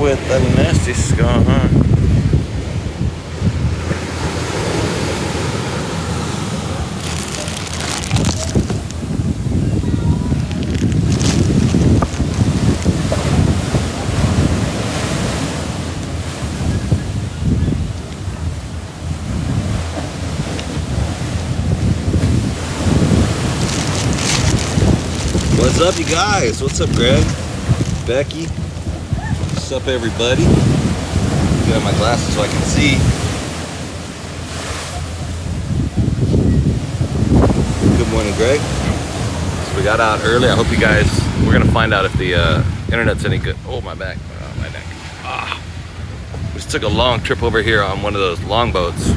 with the nasty scar. What's up, you guys? What's up, Greg? Becky? What's up, everybody? Got my glasses so I can see. Good morning, Greg. So we got out early. I hope you guys, we're gonna find out if the internet's any good. Oh, my back, oh, my neck. We just took a long trip over here on one of those longboats.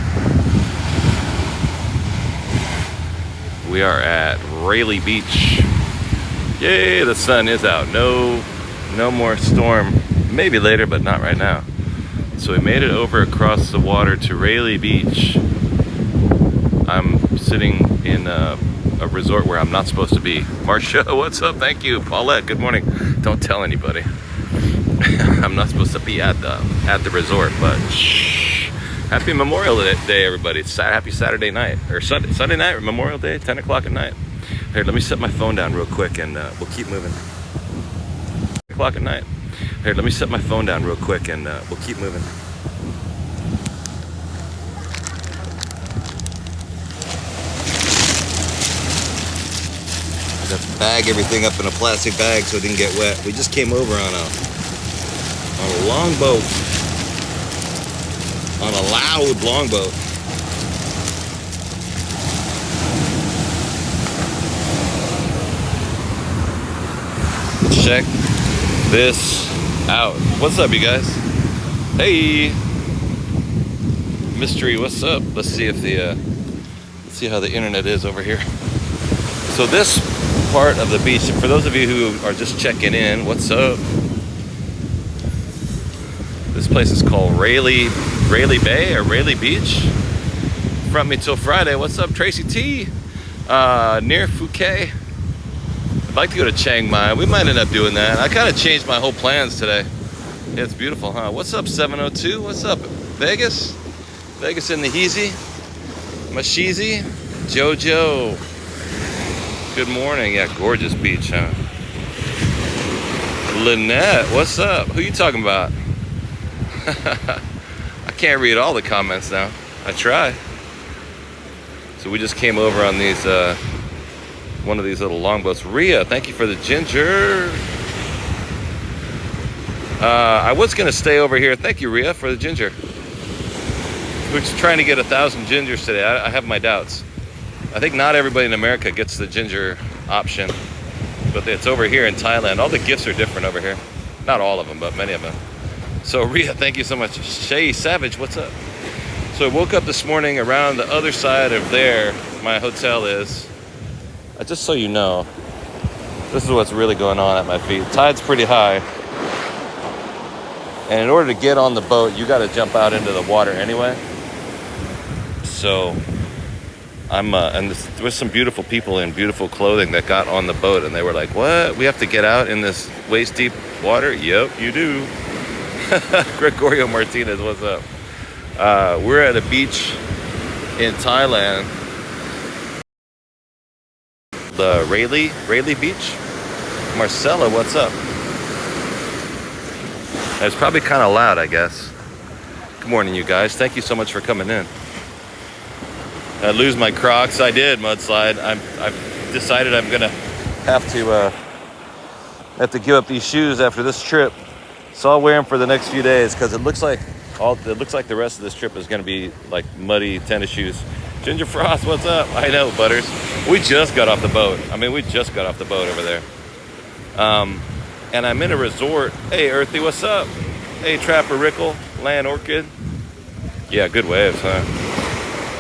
We are at Railay Beach. Yay, the sun is out. No more storm. Maybe later, but not right now. So we made it over across the water to Railay Beach. I'm sitting in a resort where I'm not supposed to be. Marcia, what's up? Thank you. Paulette, good morning. Don't tell anybody. I'm not supposed to be at the resort, but shh. Happy Memorial Day, everybody. It's happy Saturday night, or Sunday night, or Memorial Day, 10 o'clock at night. Here, let me set my phone down real quick and we'll keep moving. 10 o'clock at night. Here, let me set my phone down real quick and we'll keep moving. I got to bag everything up in a plastic bag so it didn't get wet. We just came over on a longboat. On a loud longboat. Check this out. What's up, you guys? Hey, mystery. What's up? Let's see if let's see how the internet is over here. So this part of the beach, for those of you who are just checking in, what's up? This place is called Railay Bay or Railay Beach. Front me till Friday. What's up, Tracy T? Near Phuket. I'd like to go to Chiang Mai. We might end up doing that. I kind of changed my whole plans today. Yeah, it's beautiful, huh? What's up, 702? What's up, Vegas? Vegas in the Heezy? Mashizi? Jojo. Good morning. Yeah, gorgeous beach, huh? Lynette, what's up? Who you talking about? I can't read all the comments now. I try. So we just came over on these one of these little longboats. Rhea, thank you for the ginger. I was gonna stay over here. Thank you, Rhea, for the ginger. We're just trying to get 1,000 gingers today. I have my doubts. I think not everybody in America gets the ginger option, but it's over here in Thailand. All the gifts are different over here. Not all of them, but many of them. So Rhea, thank you so much. Shay Savage, what's up? So I woke up this morning around the other side of there, my hotel is. Just so you know, this is what's really going on at my feet. Tide's pretty high. And in order to get on the boat, you got to jump out into the water anyway. So and there was some beautiful people in beautiful clothing that got on the boat, and they were like, what? We have to get out in this waist deep water? Yep, you do. Gregorio Martinez, what's up? We're at a beach in Thailand. The Railay Beach. Marcella, what's up? It's probably kind of loud, I guess. Good morning, you guys. Thank you so much for coming in. I lose my Crocs. I did mudslide. I've decided I'm gonna have to give up these shoes after this trip. So I'll wear them for the next few days because it looks like the rest of this trip is gonna be like muddy tennis shoes. Ginger Frost, what's up? I know, Butters. We just got off the boat. We just got off the boat over there. And I'm in a resort. Hey, Earthy, what's up? Hey, Trapper Rickle, Land Orchid. Yeah, good waves, huh?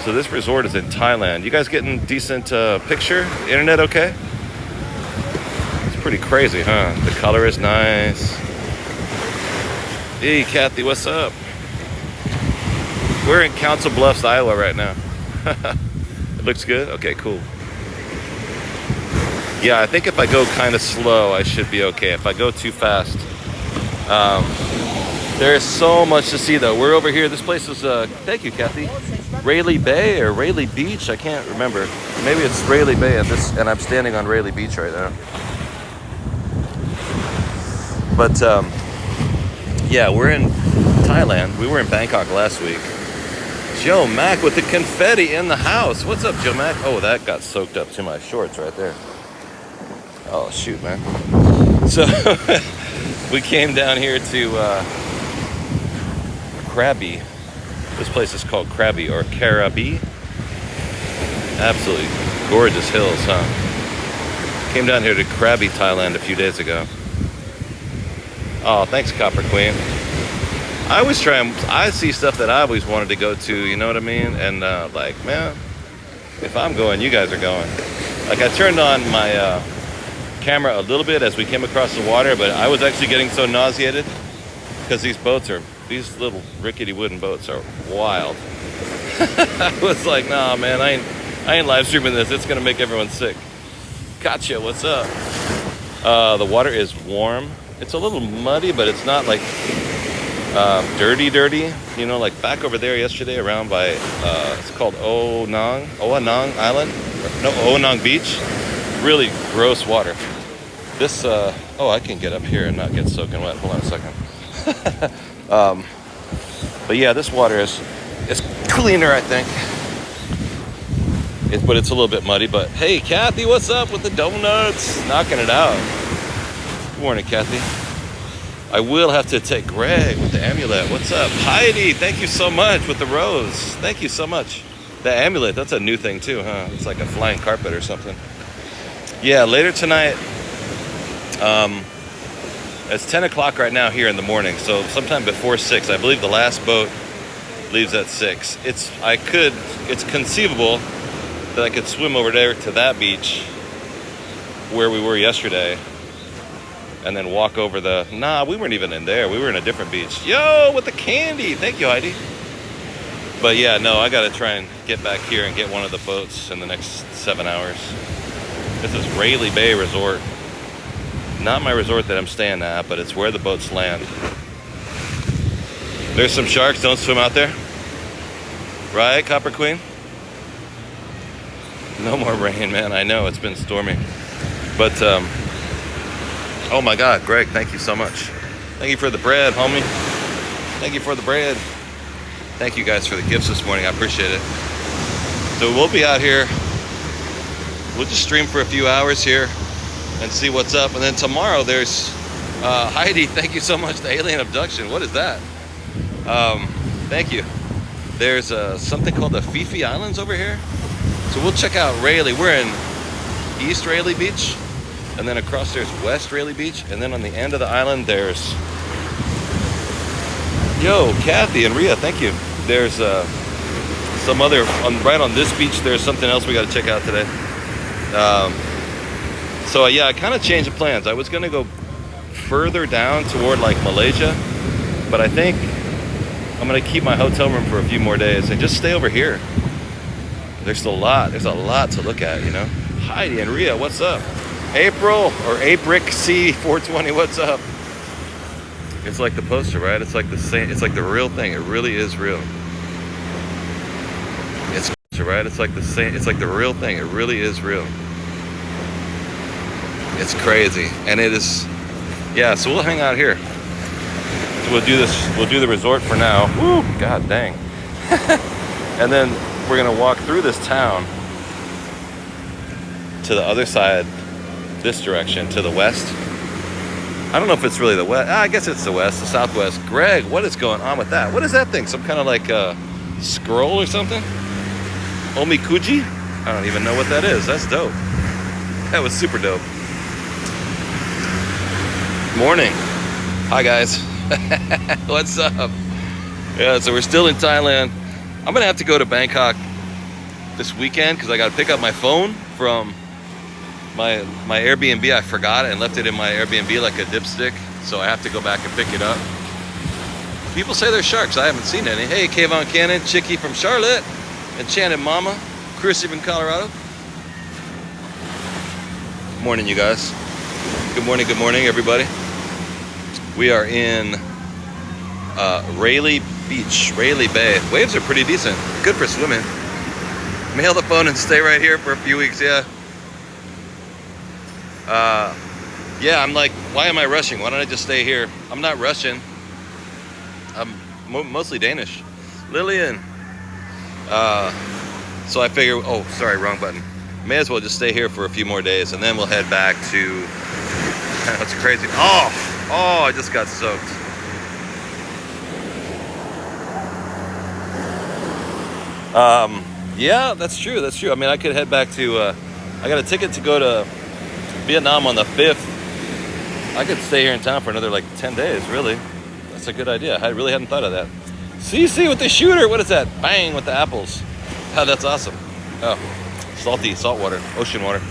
So this resort is in Thailand. You guys getting decent picture? Internet okay? It's pretty crazy, huh? The color is nice. Hey, Kathy, what's up? We're in Council Bluffs, Iowa right now. It looks good? Okay, cool. Yeah, I think if I go kind of slow, I should be okay. If I go too fast, There's so much to see though. We're over here. This place is thank you, Kathy. Railay Bay or Railay Beach? I can't remember. Maybe it's Railay Bay and I'm standing on Railay Beach right now. But yeah, we're in Thailand. We were in Bangkok last week. Joe Mac with the confetti in the house. What's up, Joe Mac? Oh, that got soaked up to my shorts right there. Oh, shoot, man. So we came down here to Krabi. This place is called Krabi or Krabi. Absolutely gorgeous hills, huh? Came down here to Krabi, Thailand a few days ago. Oh, thanks, Copper Queen. I see stuff that I always wanted to go to, you know what I mean? And like, man, if I'm going, you guys are going. Like, I turned on my camera a little bit as we came across the water, but I was actually getting so nauseated because these little rickety wooden boats are wild. I was like, nah, man, I ain't live streaming this. It's gonna make everyone sick. Gotcha, what's up? The water is warm. It's a little muddy, but it's not like dirty, you know, like back over there yesterday around by it's called Onang Island, no, Onang Beach. Really gross water. This oh, I can get up here and not get soaking wet. Hold on a second. But yeah, this water is cleaner, I think. But it's a little bit muddy. But hey, Kathy, what's up with the donuts? Knocking it out. Good morning, Kathy. I will have to take Greg with the amulet. What's up? Heidi, thank you so much with the rose. Thank you so much. The amulet, that's a new thing too, huh? It's like a flying carpet or something. Yeah, later tonight, it's 10 o'clock right now here in the morning, so sometime before 6. I believe the last boat leaves at 6. It's conceivable that I could swim over there to that beach where we were yesterday and then walk over we weren't even in there. We were in a different beach. Yo, with the candy. Thank you, Heidi. But yeah, no, I got to try and get back here and get one of the boats in the next 7 hours. This is Railay Bay Resort. Not my resort that I'm staying at, but it's where the boats land. There's some sharks. Don't swim out there. Right, Copper Queen? No more rain, man. I know, it's been stormy. But, oh my God, Greg, thank you so much. Thank you for the bread, homie. Thank you for the bread. Thank you guys for the gifts this morning. I appreciate it. So we'll be out here. We'll just stream for a few hours here and see what's up. And then tomorrow there's Heidi, thank you so much. The alien abduction. What is that? Thank you. There's something called the Fifi Islands over here. So we'll check out Railay. We're in East Railay Beach. And then across there's West Railay Beach. And then on the end of the island there's... Yo, Kathy and Rhea, thank you. There's some other... right on this beach there's something else we got to check out today. So yeah, I kind of changed the plans. I was going to go further down toward like Malaysia. But I think I'm going to keep my hotel room for a few more days and just stay over here. There's a lot to look at, you know. Heidi and Rhea, what's up? April or Apric C420, what's up? It's like the poster, right? It's like the same. It's like the real thing. It really is real. It's right. It's like the same. It's like the real thing. It really is real. It's crazy, and it is. Yeah. So we'll hang out here. So we'll do this. We'll do the resort for now. Woo! God dang. And then we're gonna walk through this town to the other side, this direction, to the west. I don't know if it's really the west. I guess it's the west, the southwest. Greg, what is going on with that? What is that thing? Some kind of like a scroll or something? Omikuji? I don't even know what that is. That's dope. That was super dope. Morning. Hi, guys. What's up? Yeah, so we're still in Thailand. I'm going to have to go to Bangkok this weekend because I got to pick up my phone from my Airbnb. I forgot it and left it in my Airbnb like a dipstick, so I have to go back and pick it up. People say there's sharks. I haven't seen any. Hey, Kayvon Cannon, Chicky from Charlotte, Enchanted Mama, Chrissy from Colorado. Good morning, you guys. Good morning, everybody. We are in Railay Beach, Railay Bay. Waves are pretty decent. Good for swimming. Mail the phone and stay right here for a few weeks, yeah. Yeah, I'm like, why am I rushing? Why don't I just stay here? I'm not rushing. I'm mostly Danish. Lillian. So I figure, oh, sorry, wrong button. May as well just stay here for a few more days, and then we'll head back to, that's crazy. Oh, I just got soaked. Yeah, that's true. I mean, I could head back to, I got a ticket to go to Vietnam on the 5th. I could stay here in town for another like 10 days, really. That's a good idea. I really hadn't thought of that. CC with the shooter. What is that? Bang with the apples. Oh, that's awesome. Oh, salty, salt water, ocean water.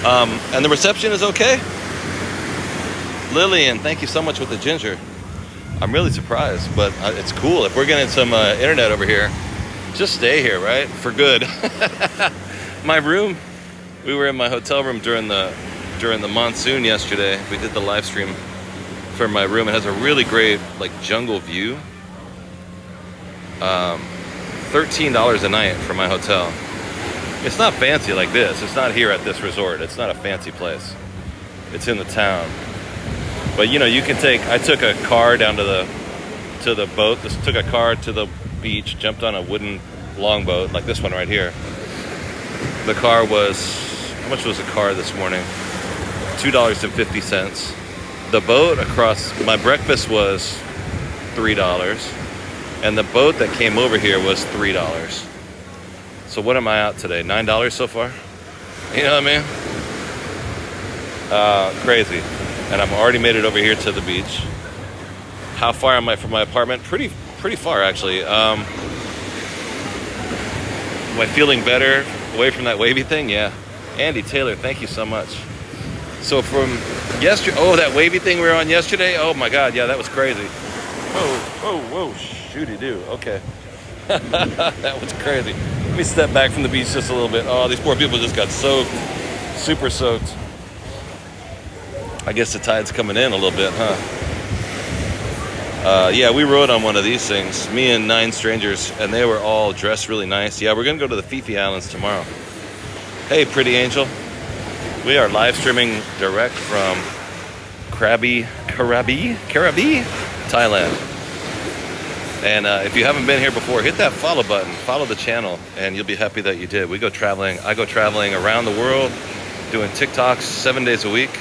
And the reception is okay. Lillian, thank you so much with the ginger. I'm really surprised, but it's cool. If we're getting some internet over here, just stay here, right? For good. My room, we were in my hotel room during the monsoon yesterday. We did the live stream from my room. It has a really great like jungle view. $13 a night for my hotel. It's not fancy like this. It's not here at this resort. It's not a fancy place. It's in the town. But you know, you can I took a car down to the boat. Took a car to the beach, jumped on a wooden longboat like this one right here. The car was, how much was the car this morning? $2.50. The boat across, my breakfast was $3. And the boat that came over here was $3. So what am I out today? $9 so far? You know what I mean? Crazy. And I've already made it over here to the beach. How far am I from my apartment? Pretty far, actually. Am I feeling better away from that wavy thing? Yeah. Andy Taylor, thank you so much. So from yesterday, oh, that wavy thing we were on yesterday. Oh my God, yeah, that was crazy. Whoa, shooty-doo. Okay. That was crazy. Let me step back from the beach just a little bit. Oh, these poor people just got soaked. Super soaked. I guess the tide's coming in a little bit, huh? Yeah, we rode on one of these things, me and 9 strangers, and they were all dressed really nice. Yeah, we're gonna go to the Phi Islands tomorrow. Hey, pretty angel. We are live streaming direct from Krabi, Thailand. And if you haven't been here before, hit that follow button, follow the channel, and you'll be happy that you did. We go traveling. I go traveling around the world, doing TikToks 7 days a week.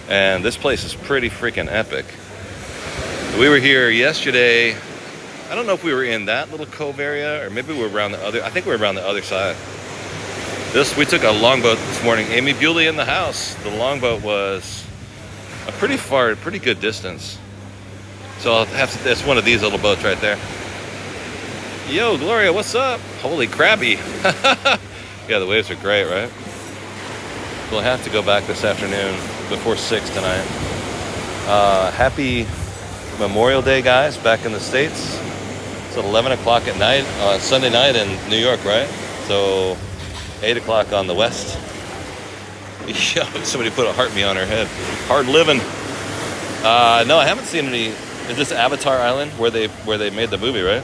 And this place is pretty freaking epic. We were here yesterday. I don't know if we were in that little cove area, or maybe we were around the other. I think we were around the other side. We took a longboat this morning. Amy Bewley in the house. The longboat was a pretty good distance. So I'll have to, it's one of these little boats right there. Yo, Gloria, what's up? Holy crabby. Yeah, the waves are great, right? We'll have to go back this afternoon before 6 tonight. Happy Memorial Day, guys, back in the States. It's at 11 o'clock at night, Sunday night in New York, right? So 8 o'clock on the west. Yo, somebody put a heart me on her head. Hard living. No, I haven't seen any. Is this Avatar Island where they made the movie, right?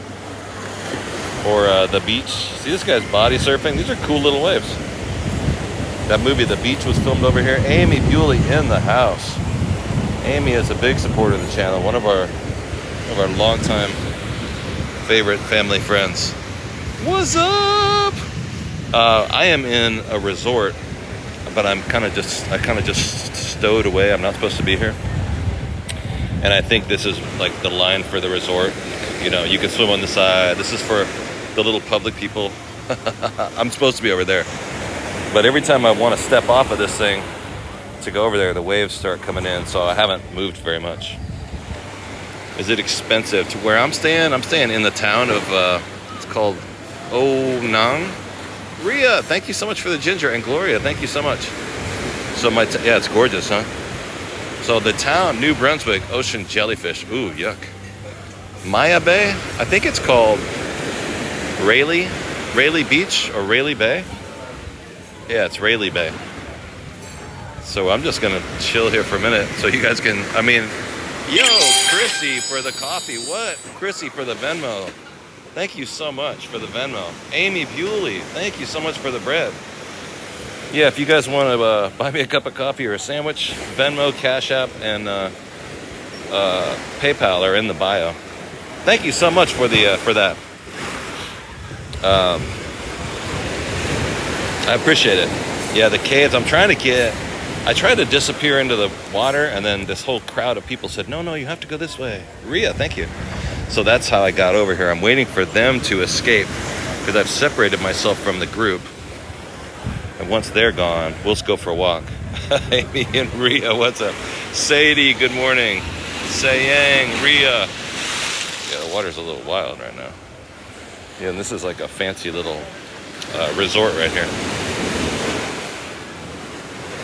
Or the beach? See this guy's body surfing? These are cool little waves. That movie, The Beach, was filmed over here. Amy Bewley in the house. Amy is a big supporter of the channel. One of our longtime favorite family friends. What's up? I am in a resort, but I kind of just stowed away. I'm not supposed to be here. And I think this is like the line for the resort. You know, you can swim on the side. This is for the little public people. I'm supposed to be over there. But every time I want to step off of this thing to go over there, the waves start coming in. So I haven't moved very much. Is it expensive? To where I'm staying in the town of, it's called Onang. Ria, thank you so much for the ginger. And Gloria, thank you so much. So yeah, it's gorgeous, huh? So the town, New Brunswick, ocean jellyfish. Ooh, yuck. Maya Bay? I think it's called Railay Beach or Railay Bay. Yeah, it's Railay Bay. So I'm just gonna chill here for a minute so you guys can, yo, Chrissy for the coffee. What? Chrissy for the Venmo. Thank you so much for the Venmo. Amy Bewley, thank you so much for the bread. Yeah, if you guys want to buy me a cup of coffee or a sandwich, Venmo, Cash App, and PayPal are in the bio. Thank you so much for that. I appreciate it. Yeah, the caves. I tried to disappear into the water, and then this whole crowd of people said, no, you have to go this way. Ria, thank you. So that's how I got over here. I'm waiting for them to escape because I've separated myself from the group. And once they're gone, we'll just go for a walk. Amy and Ria, what's up? Sadie, good morning. Sayang, Ria. Yeah, the water's a little wild right now. Yeah, and this is like a fancy little resort right here.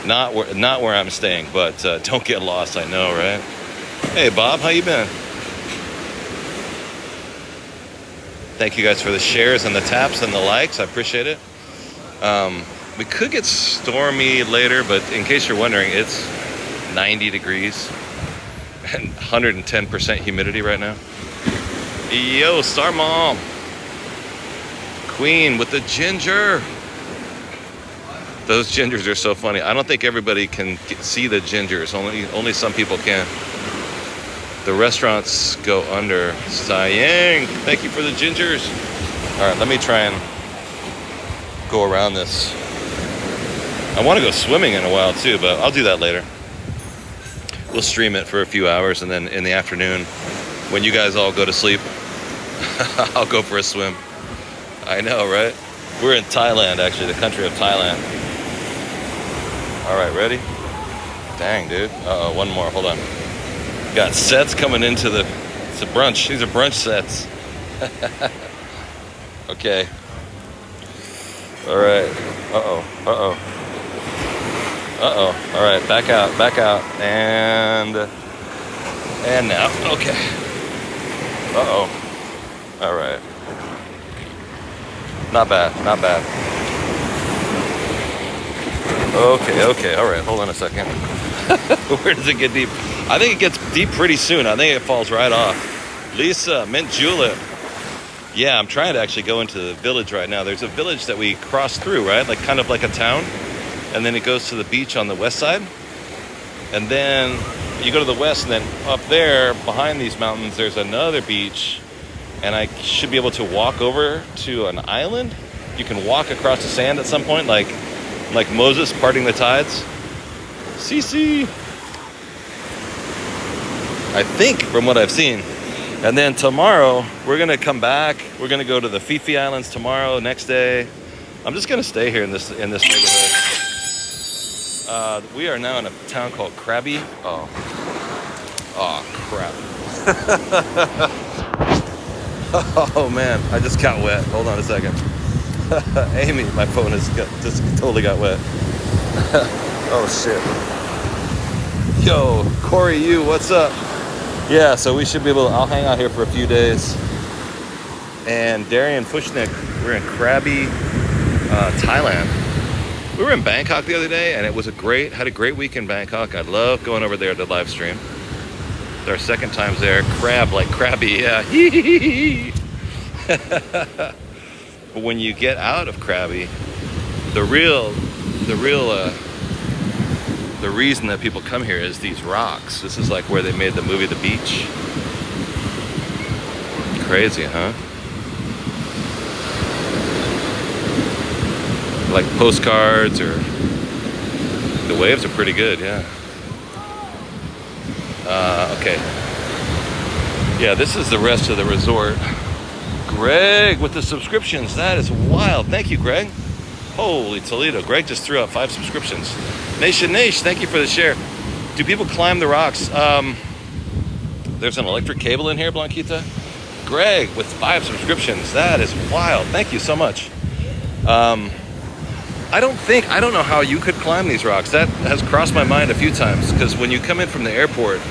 Not where I'm staying, but don't get lost, I know, right? Hey, Bob, how you been? Thank you guys for the shares and the taps and the likes. I appreciate it. We could get stormy later, but in case you're wondering, it's 90 degrees and 110% humidity right now. Yo, Star Mom. Queen with the ginger. Those gingers are so funny. I don't think everybody can see the gingers. Only some people can. The restaurants go under. Sayang, thank you for the gingers. All right, let me try and go around this. I want to go swimming in a while too, but I'll do that later. We'll stream it for a few hours, and then in the afternoon, when you guys all go to sleep, I'll go for a swim. I know, right? We're in Thailand, actually, the country of Thailand. All right, ready? Dang, dude. Uh-oh, one more. Hold on. Got sets coming into it's a brunch. These are brunch sets. Okay. All right. Uh-oh. All right, back out. And now. Okay. Uh-oh. All right. Not bad. Okay. All right, hold on a second. Where does it get deep? I think it gets deep pretty soon. I think it falls right off. Lisa, mint julep. Yeah, I'm trying to actually go into the village right now. There's a village that we cross through, right? Like kind of like a town. And then it goes to the beach on the west side. And then you go to the west, and then up there behind these mountains, there's another beach. And I should be able to walk over to an island. You can walk across the sand at some point, like Moses parting the tides. CC. I think, from what I've seen. And then tomorrow, we're going to come back. We're going to go to the Fifi Islands tomorrow, next day. I'm just going to stay here in this neighborhood. We are now in a town called Krabi. Oh, crap. Oh, man. I just got wet. Hold on a second. Amy, my phone just totally got wet. Oh, shit. Yo, Corey, what's up? Yeah, so we should be I'll hang out here for a few days. And Darian Fushnik, we're in Krabi, Thailand. We were in Bangkok the other day, and it was had a great week in Bangkok. I love going over there to live stream. It's our second time there. Crab like Krabi, yeah. But when you get out of Krabi, the reason that people come here is these rocks. This is like where they made the movie The Beach. Crazy, huh? Like postcards, or the waves are pretty good, yeah. Okay. Yeah, this is the rest of the resort. Greg with the subscriptions. That is wild. Thank you, Greg. Holy Toledo. Greg just threw out 5 subscriptions. Nation, thank you for the share. Do people climb the rocks? There's an electric cable in here, Blanquita. Greg with 5 subscriptions. That is wild. Thank you so much. I don't know how you could climb these rocks. That has crossed my mind a few times, because when you come in from the airport,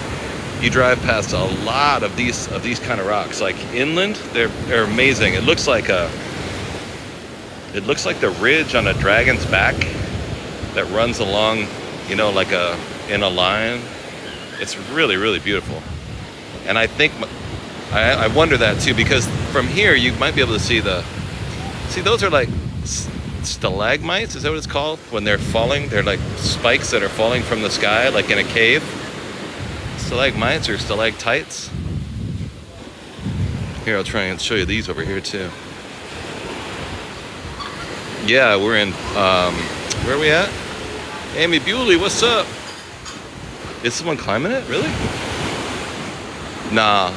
you drive past a lot of these kind of rocks. Like inland, they're amazing. It looks like the ridge on a dragon's back that runs along, like in a line. It's really, really beautiful. And I think, I wonder that too, because from here you might be able to see those are like stalagmites, is that what it's called? When they're falling, they're like spikes that are falling from the sky, like in a cave. Stalagmites or stalactites. Here, I'll try and show you these over here too. Yeah, we're in, where are we at? Amy Bewley, what's up? Is someone climbing it, really? Nah,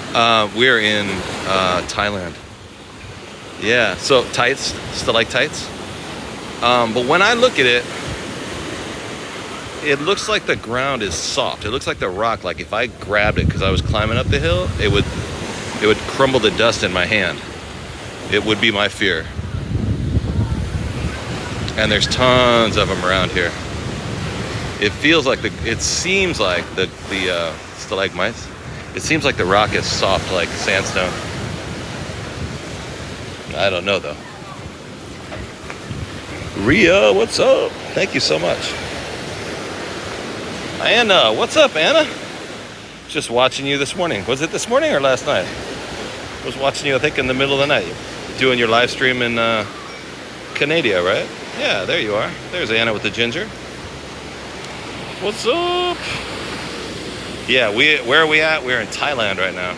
we're in Thailand. Yeah, so stalactites. But when I look at it, it looks like the ground is soft. It looks like the rock, like if I grabbed it because I was climbing up the hill, it would crumble the dust in my hand. It would be my fear. And there's tons of them around here. It feels like it seems like the stalagmites. It seems like the rock is soft like sandstone. I don't know though. Ria, what's up? Thank you so much. Anna, what's up, Anna? Just watching you this morning. Was it this morning or last night? I was watching you, I think, in the middle of the night. Doing your live stream in Canada, right? Yeah, there you are. There's Anna with the ginger. What's up? Yeah, where are we at? We're in Thailand right now.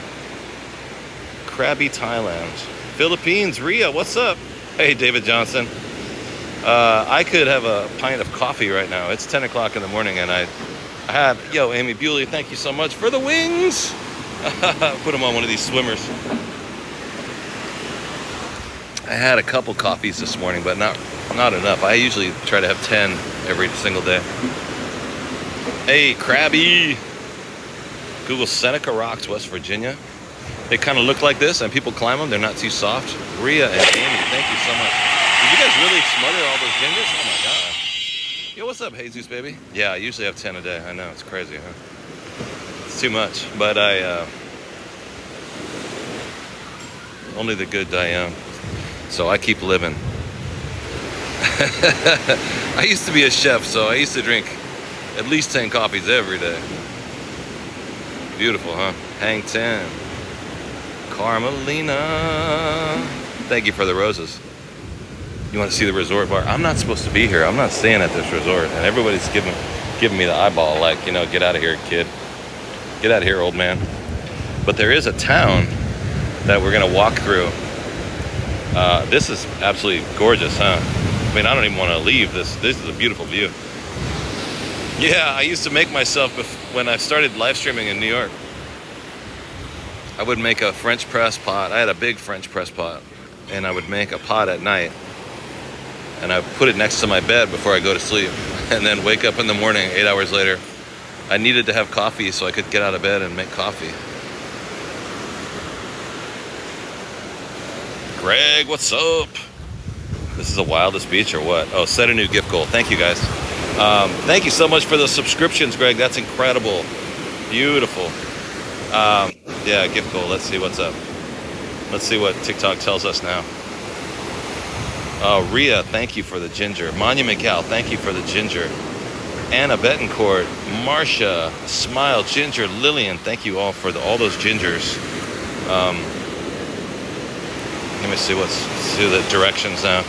Krabi, Thailand. Philippines, Ria, what's up? Hey, David Johnson. I could have a pint of coffee right now. It's 10 o'clock in the morning and I had, yo, Amy Bewley, thank you so much for the wings. Put them on one of these swimmers. I had a couple coffees this morning, but not enough. I usually try to have 10 every single day. Hey, Krabby. Google Seneca Rocks, West Virginia. They kind of look like this, and people climb them. They're not too soft. Ria and Amy, thank you so much. Did you guys really smother all those gingers? Oh my god. Yo, what's up, Jesus baby? Yeah, I usually have 10 a day. I know, it's crazy, huh? It's too much, but only the good die young. So I keep living. I used to be a chef, so I used to drink at least 10 coffees every day. Beautiful, huh? Hang 10. Carmelina. Thank you for the roses. You want to see the resort bar? I'm not supposed to be here. I'm not staying at this resort. And everybody's giving me the eyeball like, you know, get out of here, kid. Get out of here, old man. But there is a town that we're going to walk through. This is absolutely gorgeous, huh? I mean, I don't even want to leave this. This is a beautiful view. Yeah, I used to make myself, when I started live streaming in New York, I would make a French press pot. I had a big French press pot, and I would make a pot at night, and I would put it next to my bed before I go to sleep, and then wake up in the morning 8 hours later. I needed to have coffee so I could get out of bed and make coffee. Greg, what's up? This is the wildest beach or what? Oh, set a new gift goal. Thank you, guys. Thank you so much for the subscriptions, Greg. That's incredible. Beautiful. Yeah, gift goal. Let's see what's up. Let's see what TikTok tells us now. Ria, thank you for the ginger. Monument Gal, thank you for the ginger. Anna Betancourt, Marcia, Smile, Ginger, Lillian, thank you all for all those gingers. Let me see see the directions now.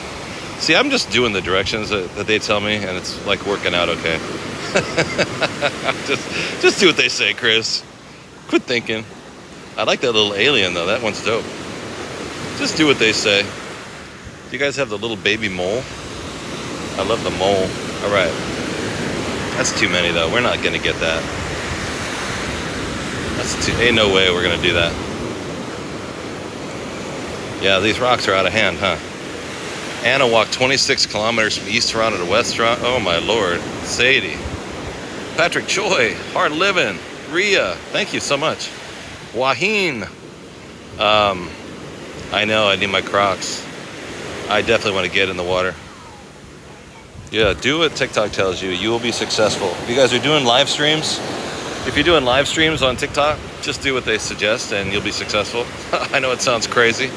See, I'm just doing the directions that they tell me, and it's like working out okay. just do what they say, Chris. Quit thinking. I like that little alien, though. That one's dope. Just do what they say. Do you guys have the little baby mole? I love the mole. All right. That's too many, though. We're not going to get that. Ain't no way we're going to do that. Yeah, these rocks are out of hand, huh? Anna walked 26 kilometers from East Toronto to West Toronto. Oh, my Lord. Sadie. Patrick Choi. Hard living. Ria. Thank you so much. Waheen. I know. I need my Crocs. I definitely want to get in the water. Yeah, do what TikTok tells you. You will be successful. If you guys are doing live streams, if you're doing live streams on TikTok, just do what they suggest and you'll be successful. I know it sounds crazy.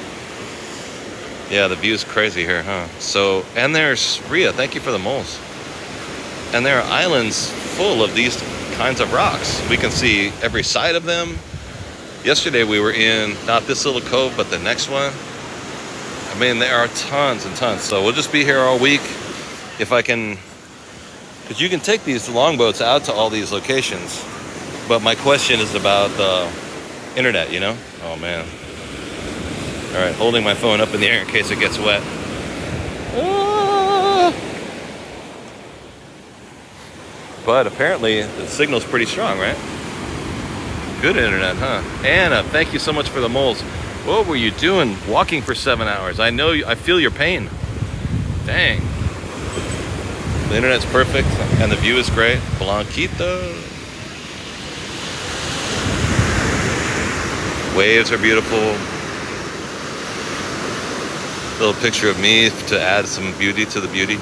Yeah, the view's crazy here, huh? So, and there's Ria, thank you for the moles. And there are islands full of these kinds of rocks. We can see every side of them. Yesterday we were in not this little cove, but the next one. I mean, there are tons and tons. So we'll just be here all week if I can, because you can take these longboats out to all these locations. But my question is about the internet, you know? Oh man. All right, holding my phone up in the air in case it gets wet. But apparently the signal's pretty strong, right? Good internet, huh? Anna, thank you so much for the moles. What were you doing walking for 7 hours? I know, I feel your pain. Dang. The internet's perfect and the view is great. Blanquito. Waves are beautiful. Little picture of me to add some beauty to the beauty.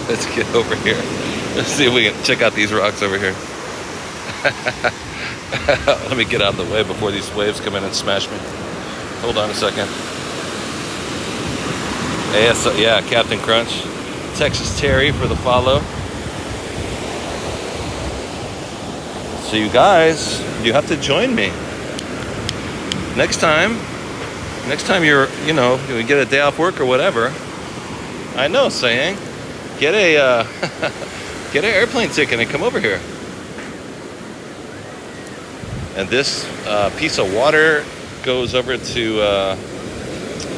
Let's get over here. Let's see if we can check out these rocks over here. Let me get out of the way before these waves come in and smash me. Hold on a second. Yeah, Captain Crunch. Texas Terry for the follow. So you guys, you have to join me. Next time you're, you know, you get a day off work or whatever. I know, saying, get a get an airplane ticket and come over here. And this piece of water goes over to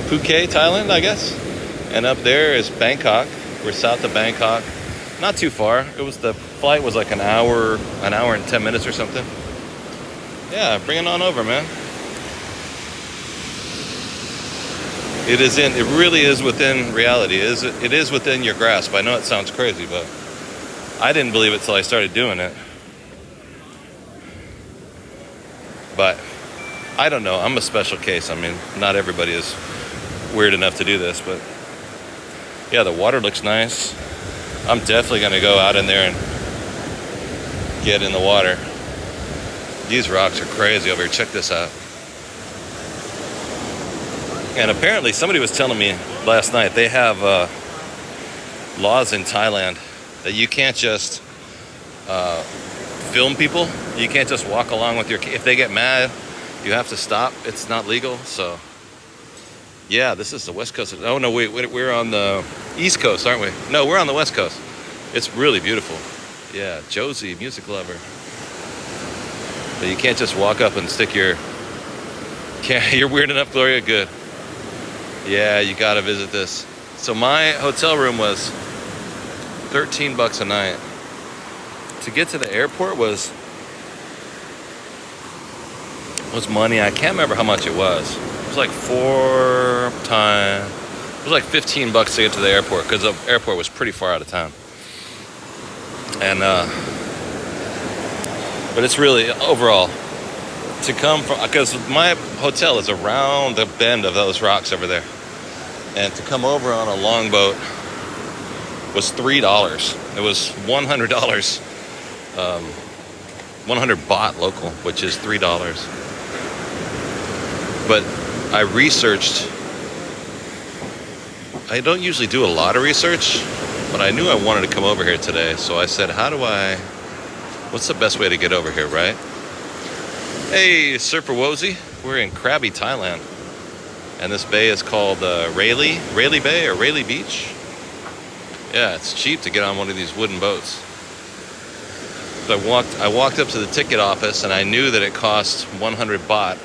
Phuket, Thailand, I guess. And up there is Bangkok. We're south of Bangkok, not too far. The flight was like an hour and 10 minutes or something. Yeah, bring it on over, man. It really is within reality. It is within your grasp. I know it sounds crazy, but I didn't believe it till I started doing it. But I don't know. I'm a special case. I mean, not everybody is weird enough to do this, but yeah, the water looks nice. I'm definitely going to go out in there and get in the water. These rocks are crazy over here. Check this out. And apparently somebody was telling me last night they have laws in Thailand that you can't just film people. You can't just walk along with if they get mad, you have to stop. It's not legal. So yeah, this is the west coast. Oh no, we're on the east coast, aren't we? No, we're on the west coast. It's really beautiful. Yeah, Josie, music lover. But you can't just walk up and stick your... You're weird enough, Gloria? Good. Yeah, you gotta visit this. So my hotel room was $13 a night. To get to the airport was money. I can't remember how much it was. It was like it was like $15 to get to the airport because the airport was pretty far out of town. And but it's really overall to come from, because my hotel is around the bend of those rocks over there, and to come over on a longboat was $3. It was $100, 100 baht local, which is $3. But I researched. I don't usually do a lot of research, but I knew I wanted to come over here today, so I said, what's the best way to get over here, right? Hey, Surfer Wozy, we're in Krabi, Thailand, and this bay is called Railay Bay or Railay Beach. Yeah, it's cheap to get on one of these wooden boats. So I walked up to the ticket office, and I knew that it cost 100 baht,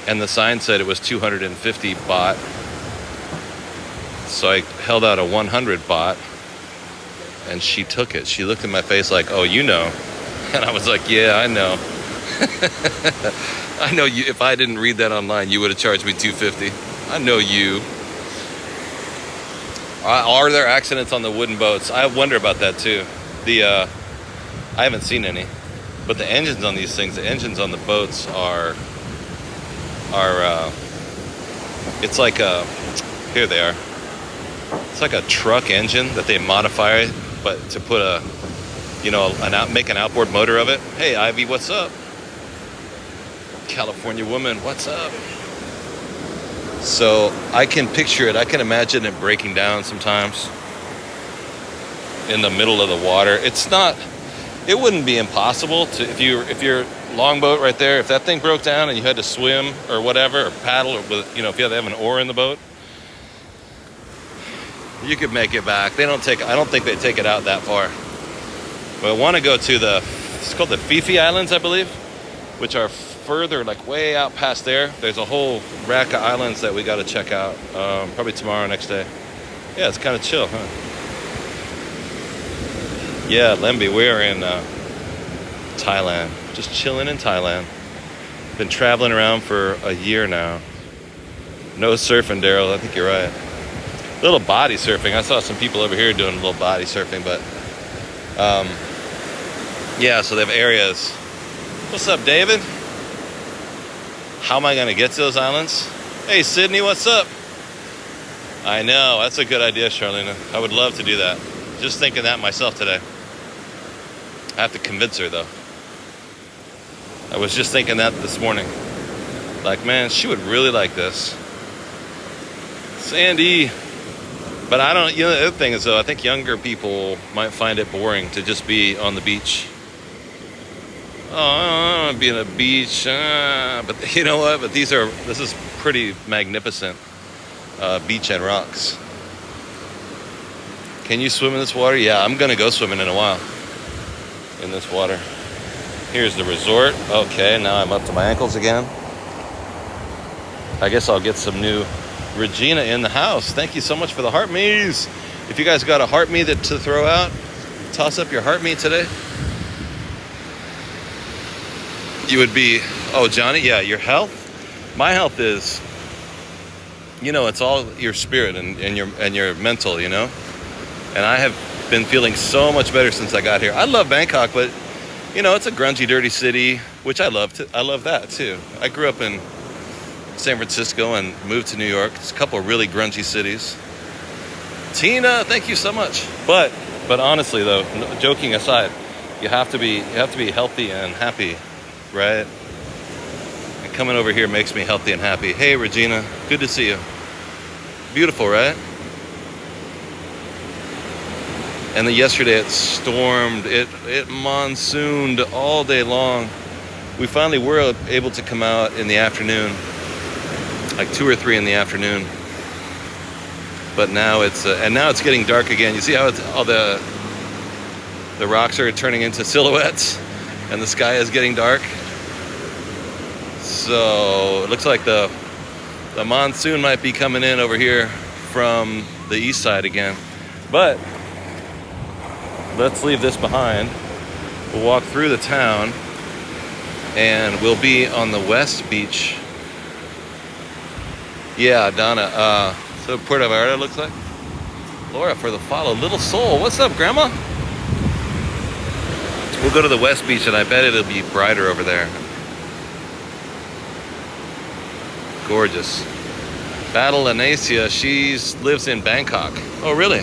and the sign said it was 250 baht. So I held out a 100 baht, and she took it. She looked in my face like, "Oh, you know." And I was like, "Yeah, I know." I know you. If I didn't read that online, you would have charged me 250. I know you. Are there accidents on the wooden boats? I wonder about that too. I haven't seen any, but the engines on these things, the engines on the boats are it's like here they are. It's like a truck engine that they modify, but to put make an outboard motor of it. Hey, Ivy, what's up? California woman, what's up? So I can picture it. I can imagine it breaking down sometimes. in the middle of the water. It's not, it wouldn't be impossible to, if your longboat right there, if that thing broke down and you had to swim or whatever, or paddle, or with, you know, if you had to have an oar in the boat, you could make it back. They don't take, I don't think they take it out that far. But I want to go to the, it's called the Fifi Islands, I believe, which are further, like way out past there. There's a whole rack of islands that we got to check out, probably tomorrow, next day. Yeah, it's kind of chill, huh? Yeah, Lemby, we're in Thailand, just chilling in Thailand. Been traveling around for a year now. No surfing, Daryl, I think you're right. A little body surfing. I saw some people over here doing a little body surfing, but yeah, so they have areas. What's up, David? How am I gonna get to those islands? Hey, Sydney, what's up? I know, that's a good idea, Charlena. I would love to do that. Just thinking that myself today. I have to convince her, though. I was just thinking that this morning. Like, man, she would really like this. Sandy. But I don't, you know, the other thing is, though, I think younger people might find it boring to just be on the beach. Oh, I want to be on a beach. But you know what? But this is pretty magnificent beach and rocks. Can you swim in this water? Yeah, I'm going to go swimming in a while in this water. Here's the resort. Okay, now I'm up to my ankles again. I guess I'll get some new Regina in the house. Thank you so much for the heart me's. If you guys got a heart me to throw out, toss up your heart me today. You would be, oh, Johnny, yeah, your health. My health is, you know, it's all your spirit and your mental, you know. And I have been feeling so much better since I got here. I love Bangkok, but you know, it's a grungy, dirty city, which I love. I love that too. I grew up in San Francisco and moved to New York. It's a couple of really grungy cities. Tina, thank you so much. But honestly, though, joking aside, you have to be healthy and happy, right? And coming over here makes me healthy and happy. Hey, Regina, good to see you. Beautiful, right? And then yesterday it stormed, it monsooned all day long. We finally were able to come out in the afternoon, like 2 or 3 in the afternoon. But now it's getting dark again. You see how it's, all the rocks are turning into silhouettes and the sky is getting dark. So it looks like the monsoon might be coming in over here from the east side again. But let's leave this behind. We'll walk through the town and we'll be on the west beach. Yeah, Donna, so Puerto Vallarta looks like. Laura for the follow. Little Soul, what's up, Grandma? We'll go to the west beach and I bet it'll be brighter over there. Gorgeous. Battle Anasia, she lives in Bangkok. Oh, really?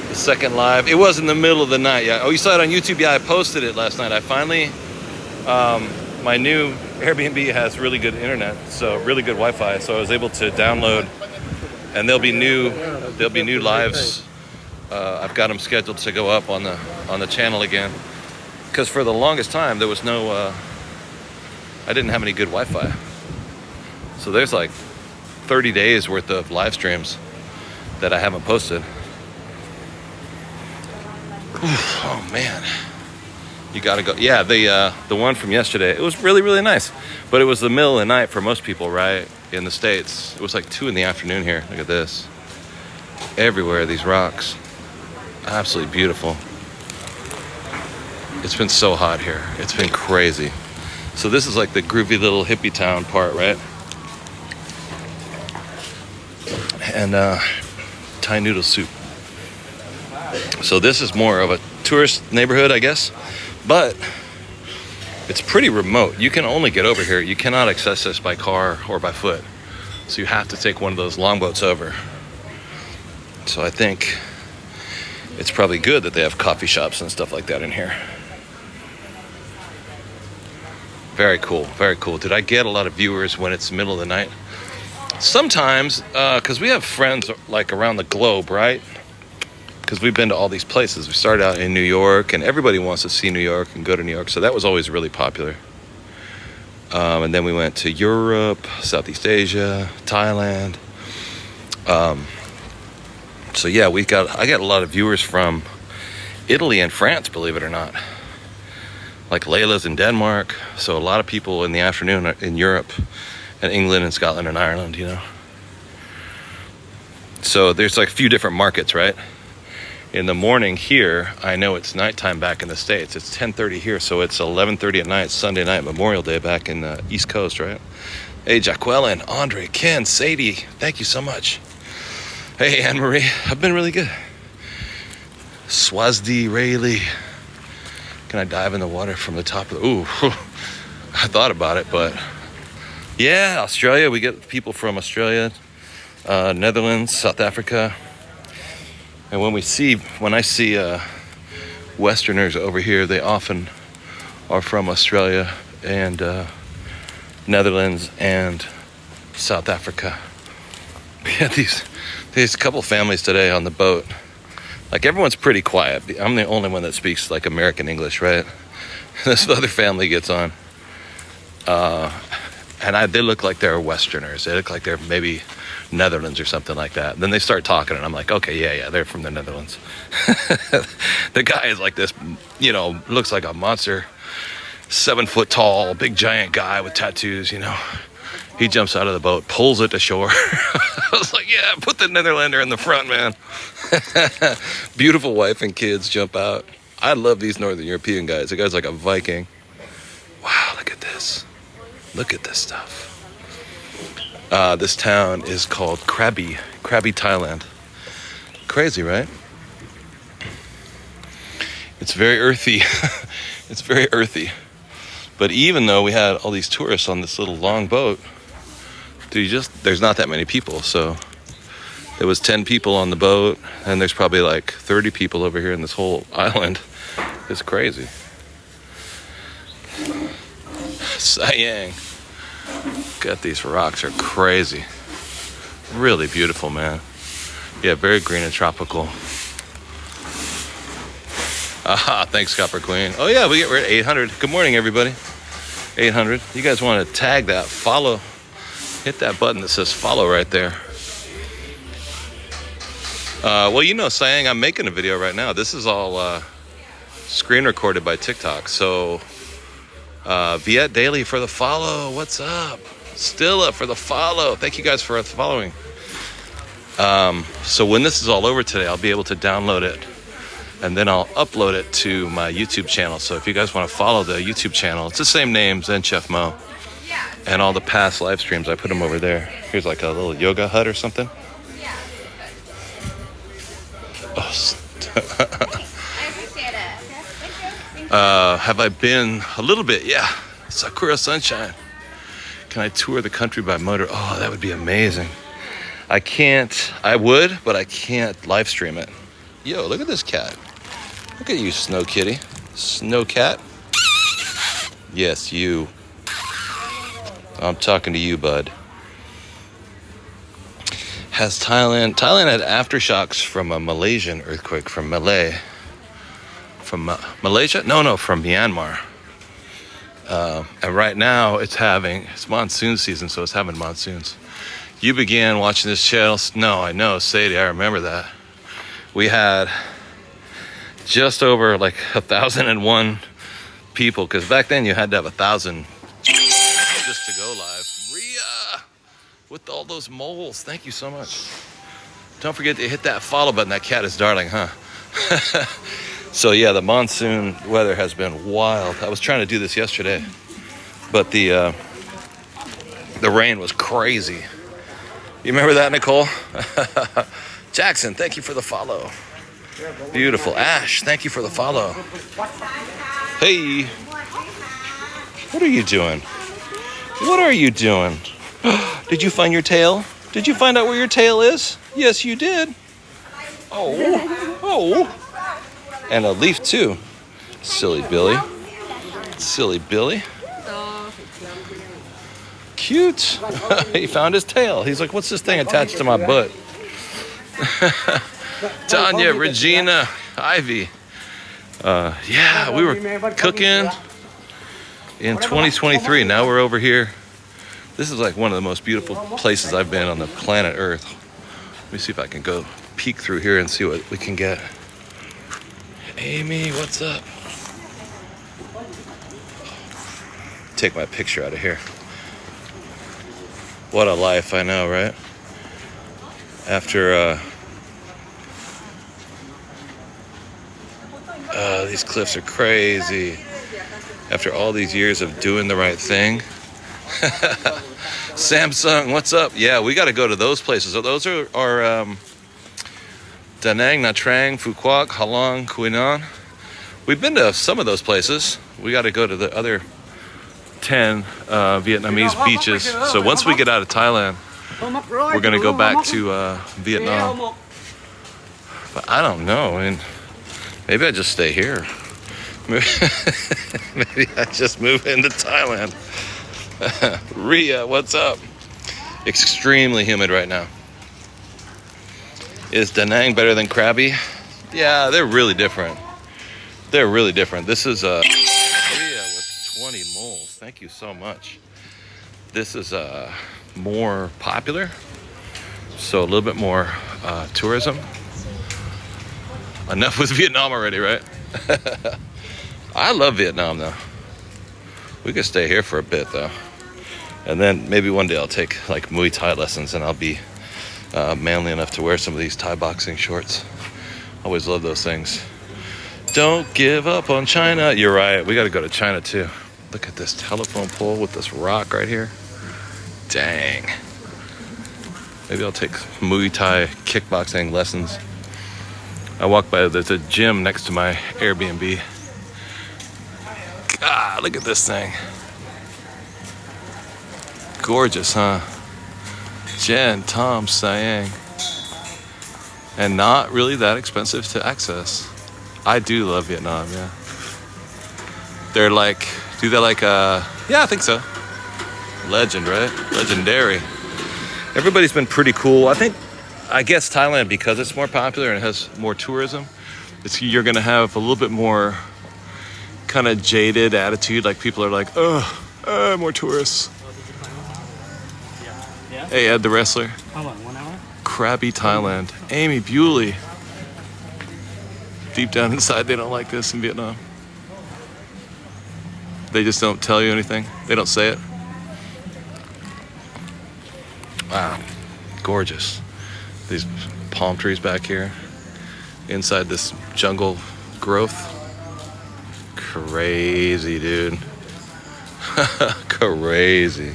The second live. It was in the middle of the night. Yeah. Oh, you saw it on YouTube? Yeah, I posted it last night. I finally, my new Airbnb has really good internet, so really good Wi-Fi. So I was able to download, and there'll be new lives. I've got them scheduled to go up on the channel again, because for the longest time there was no. I didn't have any good Wi-Fi. So there's like 30 days worth of live streams that I haven't posted. Oh man, you gotta go. Yeah, the one from yesterday, it was really, really nice, but it was the middle of the night for most people, right? In the States, it was like 2 in the afternoon here. Look at this. Everywhere, these rocks. Absolutely beautiful. It's been so hot here. It's been crazy. So this is like the groovy little hippie town part, right? And Thai noodle soup. So this is more of a tourist neighborhood, I guess, but it's pretty remote. You can only get over here. You cannot access this by car or by foot. So you have to take one of those longboats over. So I think it's probably good that they have coffee shops and stuff like that in here. Very cool, very cool. Did I get a lot of viewers when it's middle of the night? Sometimes, because we have friends like around the globe, right? because we've been to all these places. We started out in New York, and everybody wants to see New York and go to New York, so that was always really popular. And then we went to Europe, Southeast Asia, Thailand. So yeah, I got a lot of viewers from Italy and France, believe it or not. Like Layla's in Denmark. So a lot of people in the afternoon are in Europe and England and Scotland and Ireland, you know. So there's like a few different markets, right? In the morning here, I know it's nighttime back in the States. It's 10:30 here, so it's 11:30 at night, Sunday night, Memorial Day back in the East Coast, right? Hey, Jacqueline, Andre, Ken, Sadie, thank you so much. Hey, Anne-Marie, I've been really good. Swazdi, Railay. Can I dive in the water from the top of the... Ooh, I thought about it, but... Yeah, Australia, we get people from Australia, Netherlands, South Africa. And when I see Westerners over here, they often are from Australia and Netherlands and South Africa. We had these couple families today on the boat. Like, everyone's pretty quiet. I'm the only one that speaks like American English, right? This other family gets on. And they look like they're Westerners. They look like they're maybe Netherlands or something like that. Then they start talking, and I'm like, okay, yeah, they're from the Netherlands. The guy is like this, you know, looks like a monster, 7 foot tall, big giant guy with tattoos, you know. He jumps out of the boat, pulls it to shore. I was like, yeah, put the Netherlander in the front, man. Beautiful wife and kids jump out. I love these Northern European guys. The guy's like a Viking. Wow, look at this. Look at this stuff. This town is called Krabi, Thailand. Crazy, right? It's very earthy. It's very earthy. But even though we had all these tourists on this little long boat, there's not that many people. So there was 10 people on the boat, and there's probably like 30 people over here in this whole island. It's crazy. Sayang. God, these rocks are crazy. Really beautiful, man. Yeah, very green and tropical. Aha, thanks, Copper Queen. Oh yeah, we're at 800. Good morning, everybody. 800. You guys want to tag that, follow, hit that button that says follow right there. Well, you know, saying I'm making a video right now. This is all screen recorded by TikTok. So, Viet Daily for the follow. What's up? Still up for the follow. Thank you guys for following. So when this is all over today, I'll be able to download it, and then I'll upload it to my YouTube channel. So if you guys want to follow the YouTube channel, it's the same name, Zen Chef Mo. And all the past live streams, I put them over there. Here's like a little yoga hut or something. Oh, I appreciate it. Thank you. have I been? A little bit, yeah. Sakura Sunshine. Can I tour the country by motor? Oh, that would be amazing. I would, but I can't live stream it. Yo, look at this cat. Look at you, Snow Kitty. Snow Cat. Yes, you. I'm talking to you, bud. Has Thailand had aftershocks from a Malaysian earthquake, from Malaysia? No, from Myanmar. And right now it's monsoon season, so it's having monsoons. You began watching this channel. No, I know, Sadie, I remember that. We had just over like 1,001 people, because back then you had to have 1,000 just to go live. Rhea, with all those moles, thank you so much. Don't forget to hit that follow button. That cat is darling, huh? So yeah, the monsoon weather has been wild. I was trying to do this yesterday, but the rain was crazy. You remember that, Nicole? Jackson, thank you for the follow. Beautiful. Ash, thank you for the follow. Hey, what are you doing? What are you doing? Did you find your tail? Did you find out where your tail is? Yes, you did. Oh. And a leaf too. Silly Billy. Silly Billy. Cute. He found his tail. He's like, what's this thing attached to my butt? Tanya, Regina, Ivy. Yeah, we were cooking in 2023. Now we're over here. This is like one of the most beautiful places I've been on the planet Earth. Let me see if I can go peek through here and see what we can get. Amy, what's up? Take my picture out of here. What a life, I know, right? After these cliffs are crazy. After all these years of doing the right thing. Samsung, what's up? Yeah, we got to go to those places. So those are Da Nang, Nha Trang, Phu Quoc, Ha Long, Quy Nhon. We've been to some of those places. We got to go to the other 10 Vietnamese beaches. So once we get out of Thailand, we're going to go back to Vietnam. But I don't know. I mean, maybe I just stay here. Maybe I just move into Thailand. Ria, what's up? Extremely humid right now. Is Da Nang better than Krabi? Yeah, they're really different. They're really different. This is Ria with 20 moles. Thank you so much. This is more popular, so a little bit more tourism. Enough with Vietnam already, right? I love Vietnam though. We could stay here for a bit though, and then maybe one day I'll take like Muay Thai lessons, and I'll be manly enough to wear some of these Thai boxing shorts. Always love those things. Don't give up on China. You're right. We got to go to China too. Look at this telephone pole with this rock right here. Dang. Maybe I'll take Muay Thai kickboxing lessons. I walk by, there's a gym next to my Airbnb. God, look at this thing. Gorgeous, huh? Jen, Tom, Siang. And not really that expensive to access. I do love Vietnam, yeah. They're like, yeah, I think so. Legend, right? Legendary. Everybody's been pretty cool. I guess Thailand, because it's more popular and it has more tourism, you're gonna have a little bit more kind of jaded attitude. Like people are like, oh, more tourists. Yeah. Hey, Ed the wrestler. How long? 1 hour? Crabby Thailand. Amy Bewley. Deep down inside, they don't like this in Vietnam. They just don't tell you anything. They don't say it. Wow, gorgeous. These palm trees back here, inside this jungle growth. Crazy, dude. Crazy.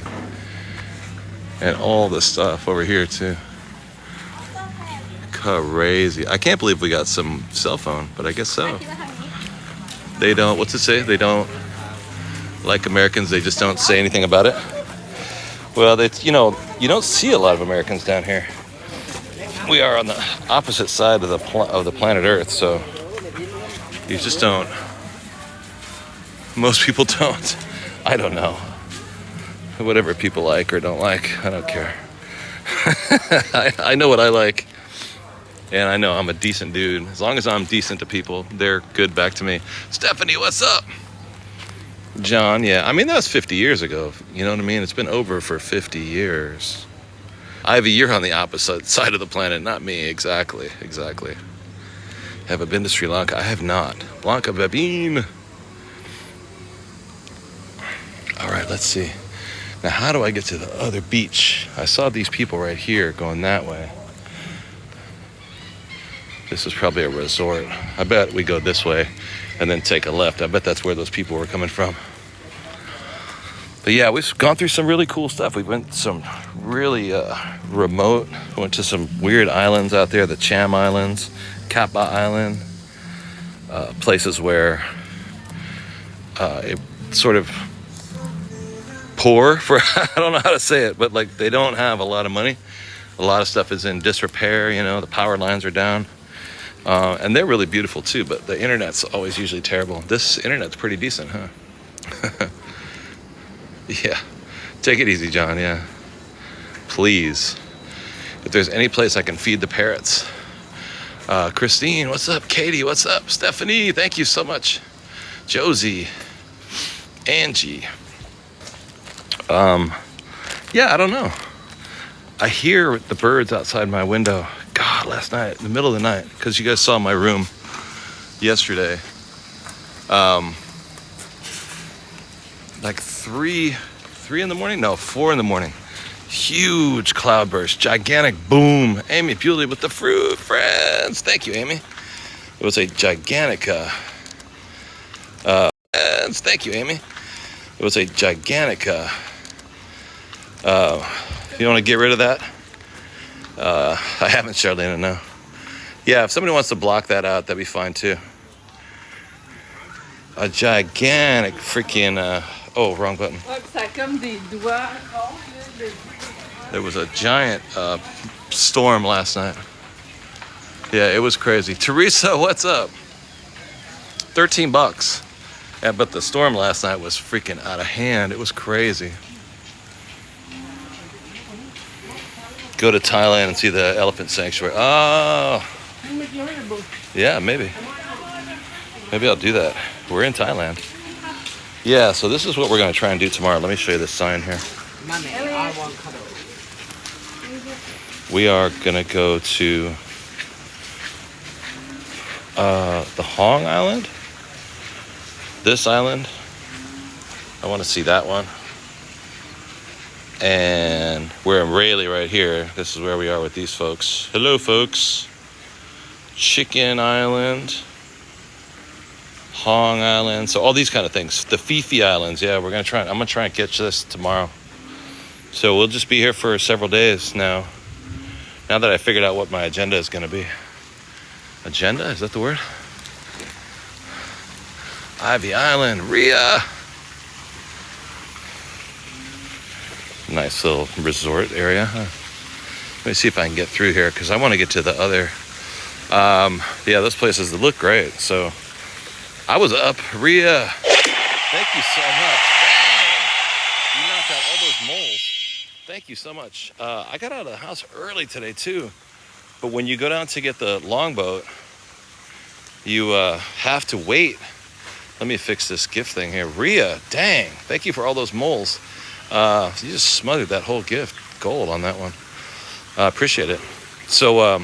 And all the stuff over here too. Crazy. I can't believe we got some cell phone, but I guess so. They don't, what's it say? They don't, like Americans, they just don't say anything about it. Well, you don't see a lot of Americans down here. We are on the opposite side of the planet Earth, so you just don't. Most people don't. I don't know. Whatever people like or don't like, I don't care. I know what I like, and I know I'm a decent dude. As long as I'm decent to people, they're good back to me. Stephanie, what's up? John, yeah. I mean, that was 50 years ago. You know what I mean? It's been over for 50 years. Ivy, you're on the opposite side of the planet, not me. Exactly. Have I been to Sri Lanka? I have not. Lanka Babin. All right, let's see. Now, how do I get to the other beach? I saw these people right here going that way. This is probably a resort. I bet we go this way and then take a left. I bet that's where those people were coming from. But yeah, we've gone through some really cool stuff. We went to some really remote, went to some weird islands out there, the Cham Islands, Kappa Island, places where it sort of poor for, I don't know how to say it, but like they don't have a lot of money. A lot of stuff is in disrepair, the power lines are down. And they're really beautiful too, but the internet's always usually terrible. This internet's pretty decent, huh? Yeah. Take it easy, John, yeah. Please. If there's any place I can feed the parrots, Christine, what's up? Katie, what's up? Stephanie, thank you so much. Josie, Angie. Yeah, I don't know. I hear the birds outside my window. God, last night, in the middle of the night, because you guys saw my room yesterday. Like 3 in the morning? No, 4 in the morning. Huge cloudburst, gigantic boom. Amy Bewley with the fruit friends. Thank you, Amy. It was a gigantic, friends. Thank you, Amy. It was a gigantic, you want to get rid of that? I haven't, Charlene, no. Yeah, if somebody wants to block that out, that'd be fine too. A gigantic freaking, oh, wrong button. There was a giant storm last night. Yeah, it was crazy. Teresa, what's up? $13. Yeah, but the storm last night was freaking out of hand. It was crazy. Go to Thailand and see the elephant sanctuary. Oh. Yeah, maybe. Maybe I'll do that. We're in Thailand. Yeah, so this is what we're going to try and do tomorrow. Let me show you this sign here. We are going to go to the Hong Island. This island. I want to see that one. And we're in Railay right here. This is where we are with these folks. Hello, folks. Chicken Island. Hong Island. So all these kind of things. The Fifi Islands. Yeah, we're going to try. I'm going to try and catch this tomorrow. So we'll just be here for several days now. Now that I figured out what my agenda is going to be. Agenda? Is that the word? Ivy Island. Rhea. Nice little resort area. Let me see if I can get through here because I want to get to the other. Yeah, those places that look great. So I was up. Rhea, thank you so much. Dang. You knocked out all those moles. Thank you so much. I got out of the house early today too. But when you go down to get the longboat, you have to wait. Let me fix this gift thing here. Rhea, dang. Thank you for all those moles. You just smothered that whole gift. Gold on that one. Appreciate it. So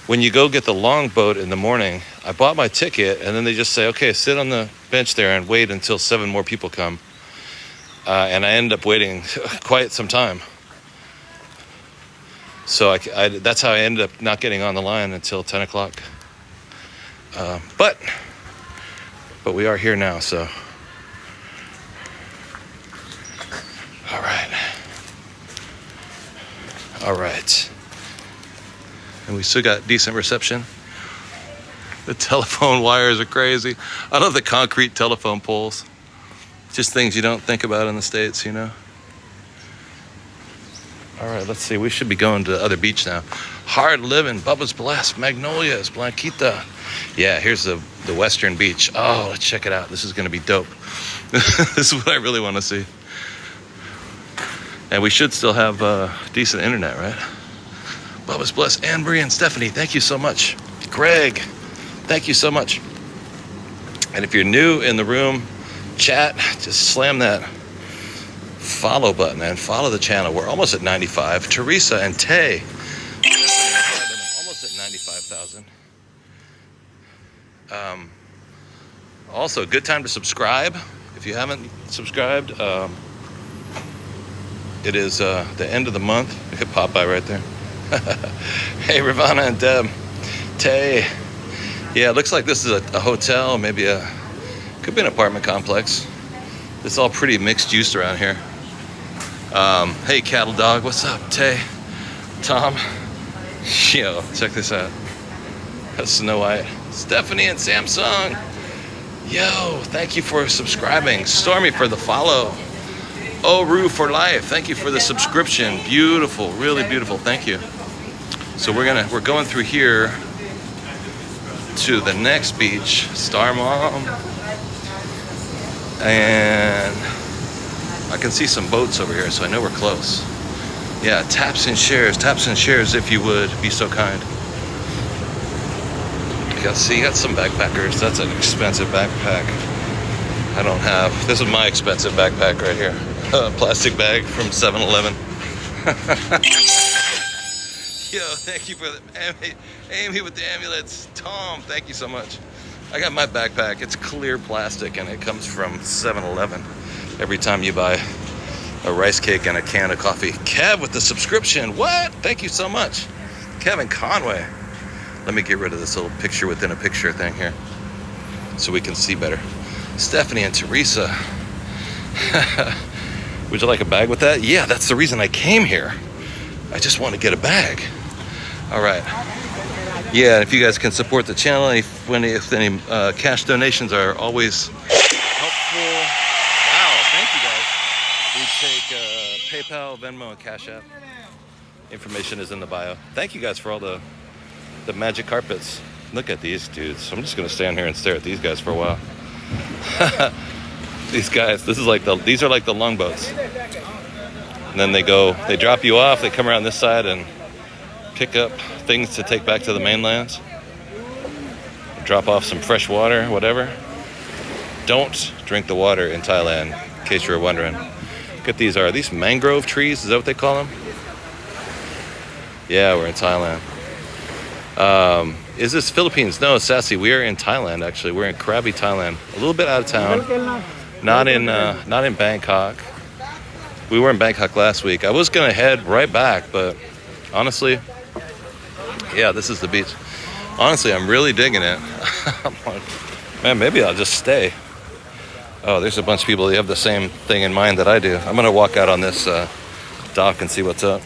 when you go get the longboat in the morning, I bought my ticket and then they just say, okay, sit on the bench there and wait until 7 more people come. And I end up waiting quite some time. So that's how I ended up not getting on the line until 10 o'clock. But we are here now, so. All right. And we still got decent reception. The telephone wires are crazy. I love the concrete telephone poles. Just things you don't think about in the States, you know? All right, let's see. We should be going to the other beach now. Hard Living, Bubba's Blessed, Magnolias, Blanquita. Yeah, here's the western beach. Oh, let's check it out. This is going to be dope. This is what I really want to see. And we should still have decent internet, right? Bubba's Blessed, Anne-Marie and Stephanie, thank you so much. Greg, thank you so much. And if you're new in the room, chat, just slam that follow button and follow the channel. We're almost at 95. Teresa and Tay, almost at 95,000. Also, good time to subscribe. If you haven't subscribed, it is the end of the month. You could pop by right there. Hey, Ravana and Deb. Tay. Yeah, it looks like this is a hotel, maybe could be an apartment complex. It's all pretty mixed use around here. Hey, Cattle Dog, what's up? Tay, Tom. Yo, check this out. That's Snow White. Stephanie and Samsung. Yo, thank you for subscribing. Stormy for the follow. Oru for life. Thank you for the subscription. Beautiful, really beautiful. Thank you. So we're going through here to the next beach, Star Mom. And I can see some boats over here, so I know we're close. Yeah, taps and shares if you would be so kind. You got some backpackers. That's an expensive backpack. I don't have. This is my expensive backpack right here. A plastic bag from 7-Eleven. Yo, thank you for the Amy with the amulets. Tom, thank you so much. I got my backpack. It's clear plastic and it comes from 7-Eleven. Every time you buy a rice cake and a can of coffee. Kev with the subscription. What? Thank you so much. Kevin Conway. Let me get rid of this little picture within a picture thing here so we can see better. Stephanie and Teresa. Would you like a bag with that? Yeah, that's the reason I came here. I just want to get a bag. All right. Yeah, if you guys can support the channel, if any cash donations are always helpful. Wow, thank you guys. We take PayPal, Venmo, and Cash App. Information is in the bio. Thank you guys for all the magic carpets. Look at these dudes. I'm just gonna stand here and stare at these guys for a while. These guys, these are like the longboats. And then they drop you off, they come around this side and pick up things to take back to the mainlands. Drop off some fresh water, whatever. Don't drink the water in Thailand, in case you're wondering. Look at these, are these mangrove trees? Is that what they call them? Yeah, we're in Thailand. Is this Philippines? No, Sassy, we are in Thailand, actually. We're in Krabi, Thailand. A little bit out of town. Not in Bangkok. We were in Bangkok last week. I was gonna head right back, but honestly, yeah, this is the beach. Honestly, I'm really digging it. I'm like, man, maybe I'll just stay. Oh, there's a bunch of people that have the same thing in mind that I do. I'm gonna walk out on this dock and see what's up.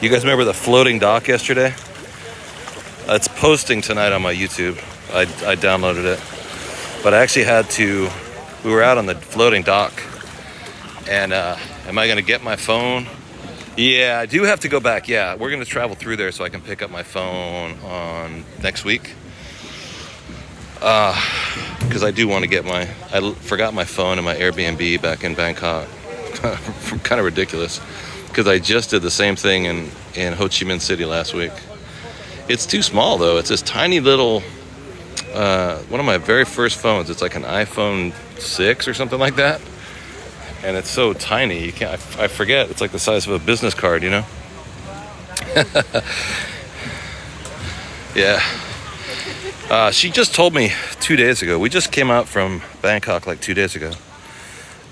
You guys remember the floating dock yesterday? It's posting tonight on my YouTube. I downloaded it. But I actually we were out on the floating dock. And am I going to get my phone? Yeah, I do have to go back. Yeah, we're going to travel through there so I can pick up my phone on next week. Because I do want to get I forgot my phone in my Airbnb back in Bangkok. Kind of ridiculous. Because I just did the same thing in Ho Chi Minh City last week. It's too small though. It's this tiny little, one of my very first phones. It's like an iPhone 6 or something like that. And it's so tiny, you can't, I forget. It's like the size of a business card, you know? Yeah. She just told me 2 days ago. We just came out from Bangkok like 2 days ago.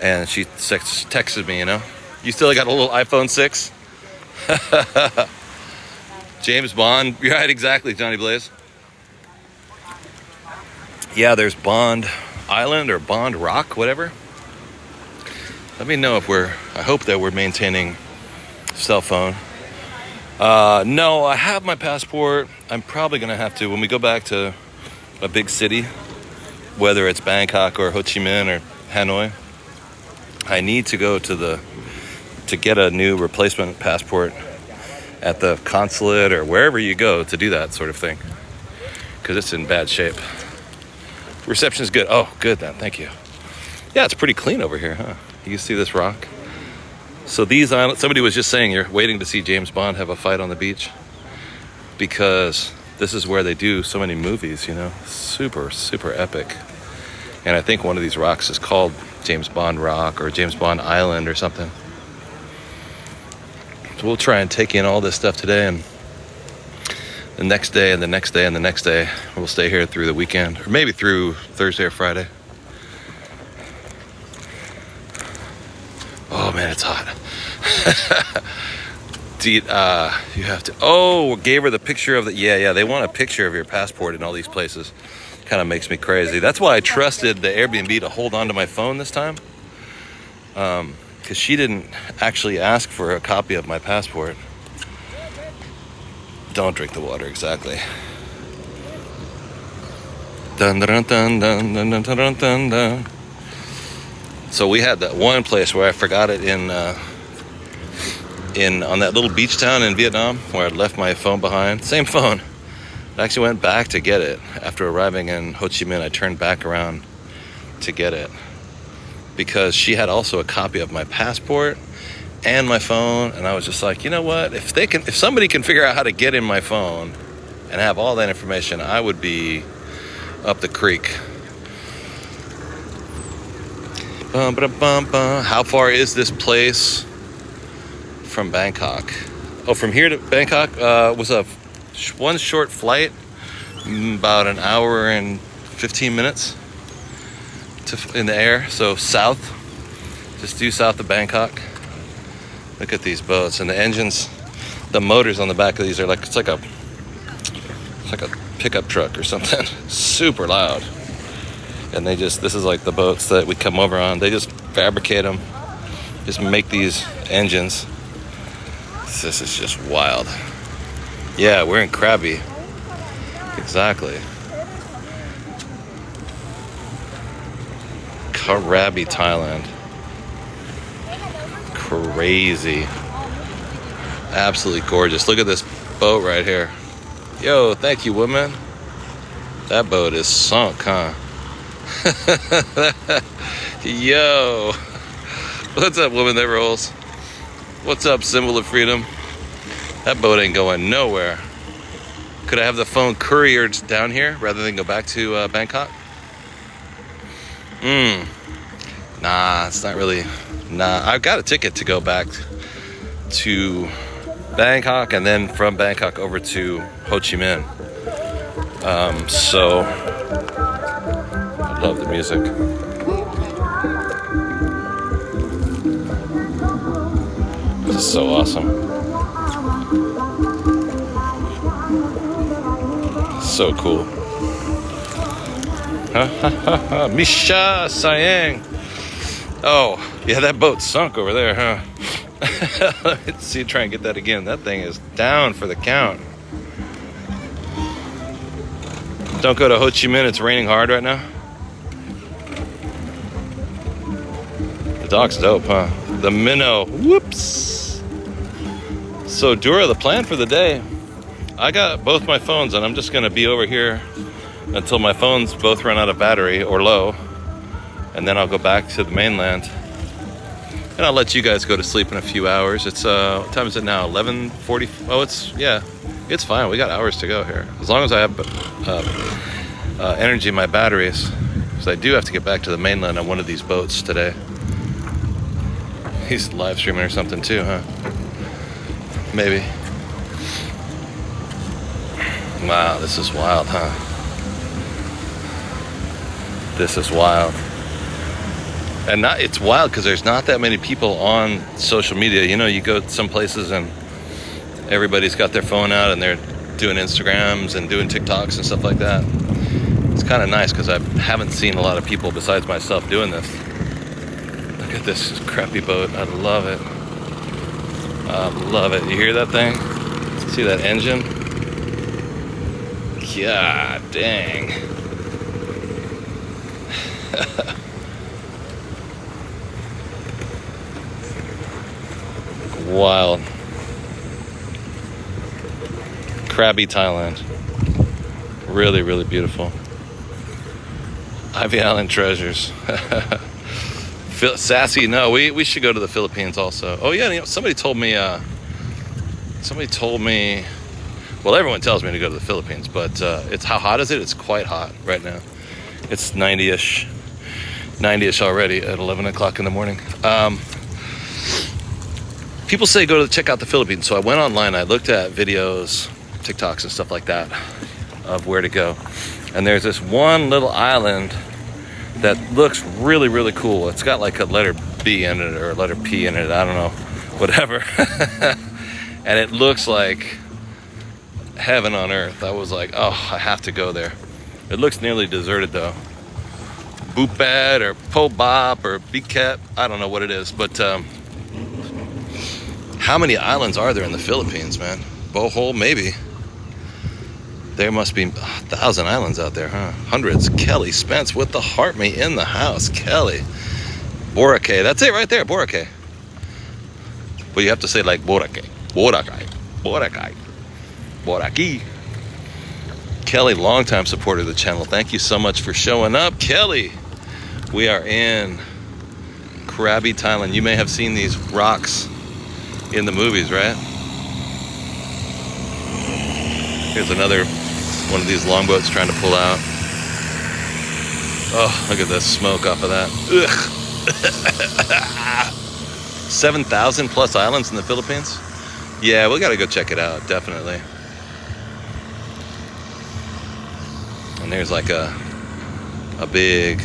And she texted me, you know? You still got a little iPhone 6? James Bond. You're right, exactly, Johnny Blaze. Yeah, there's Bond Island or Bond Rock, whatever. Let me know if I hope that we're maintaining cell phone. No, I have my passport. I'm probably going to have to, when we go back to a big city, whether it's Bangkok or Ho Chi Minh or Hanoi, I need to go to get a new replacement passport at the consulate or wherever you go to do that sort of thing, because it's in bad shape. Reception is good. Oh, good then. Thank you. Yeah, it's pretty clean over here, huh? You can see this rock. So these islands, somebody was just saying you're waiting to see James Bond have a fight on the beach because this is where they do so many movies, you know, super, super epic. And I think one of these rocks is called James Bond Rock or James Bond Island or something. So we'll try and take in all this stuff today, and the next day and the next day and the next day. We'll stay here through the weekend, or maybe through Thursday or Friday. Oh man, it's hot. You have to, gave her the picture of yeah, they want a picture of your passport in all these places. Kind of makes me crazy. That's why I trusted the Airbnb to hold on to my phone this time. Because she didn't actually ask for a copy of my passport. Don't drink the water, exactly. Dun, dun, dun, dun, dun, dun, dun, dun, dun. So we had that one place where I forgot it on that little beach town in Vietnam where I'd left my phone behind. Same phone. I actually went back to get it. After arriving in Ho Chi Minh, I turned back around to get it. Because she had also a copy of my passport and my phone, and I was just like, you know what? If somebody can figure out how to get in my phone, and have all that information, I would be up the creek. How far is this place from Bangkok? Oh, from here to Bangkok was a one short flight, about an hour and 15 minutes in the air. So south, just due south of Bangkok. Look at these boats and the engines, the motors on the back of these are like it's like a pickup truck or something. Super loud. And this is like the boats that we come over on. They just fabricate them, just make these engines. This is just wild. Yeah, we're in Krabi. Exactly. Krabi, Thailand. Crazy. Absolutely gorgeous. Look at this boat right here. Yo, thank you, woman. That boat is sunk, huh? Yo. What's up, woman that rolls? What's up, symbol of freedom? That boat ain't going nowhere. Could I have the phone couriered down here rather than go back to Bangkok? Nah, it's not really. Nah, I've got a ticket to go back to Bangkok and then from Bangkok over to Ho Chi Minh. So I love the music. This is so awesome. So cool. Misha Sayang. Oh, yeah, that boat sunk over there, huh? Let's see, try and get that again. That thing is down for the count. Don't go to Ho Chi Minh, it's raining hard right now. The dock's dope, huh? The minnow. Whoops. So, Dura, the plan for the day, I got both my phones and I'm just gonna be over here until my phones both run out of battery or low. And then I'll go back to the mainland. And I'll let you guys go to sleep in a few hours. It's, what time is it now? 11:40? Oh, it's fine. We got hours to go here. As long as I have energy in my batteries. Because I do have to get back to the mainland on one of these boats today. He's live streaming or something too, huh? Maybe. Wow, this is wild, huh? This is wild. And it's wild because there's not that many people on social media. You know, you go some places and everybody's got their phone out and they're doing Instagrams and doing TikToks and stuff like that. It's kind of nice because I haven't seen a lot of people besides myself doing this. Look at this crappy boat. I love it. I love it. You hear that thing? See that engine? God dang. Wild. Krabi, Thailand. Really, really beautiful. Ivy Island treasures. Sassy, no, we should go to the Philippines also. Oh yeah, you know, somebody told me, well, everyone tells me to go to the Philippines, but it's, how hot is it? It's quite hot right now. It's 90-ish already at 11 o'clock in the morning. People say check out the Philippines. So I went online, I looked at videos, TikToks and stuff like that of where to go. And there's this one little island that looks really, really cool. It's got like a letter B in it or a letter P in it. I don't know, whatever. And it looks like heaven on earth. I was like, oh, I have to go there. It looks nearly deserted though. Bupad or Pobop or Biket, I don't know what it is, but how many islands are there in the Philippines, man? Bohol, maybe. There must be 1,000 islands out there, huh? Hundreds. Kelly Spence with the heart me in the house. Kelly. Boracay. That's it right there, Boracay. But you have to say like Boracay. Boracay. Boracay. Boracay. Kelly, longtime supporter of the channel. Thank you so much for showing up, Kelly. We are in Krabi, Thailand. You may have seen these rocks in the movies, right? Here's another one of these longboats trying to pull out. Oh, look at the smoke off of that. Ugh. 7,000 plus islands in the Philippines? Yeah, we gotta go check it out, definitely. And there's like a big,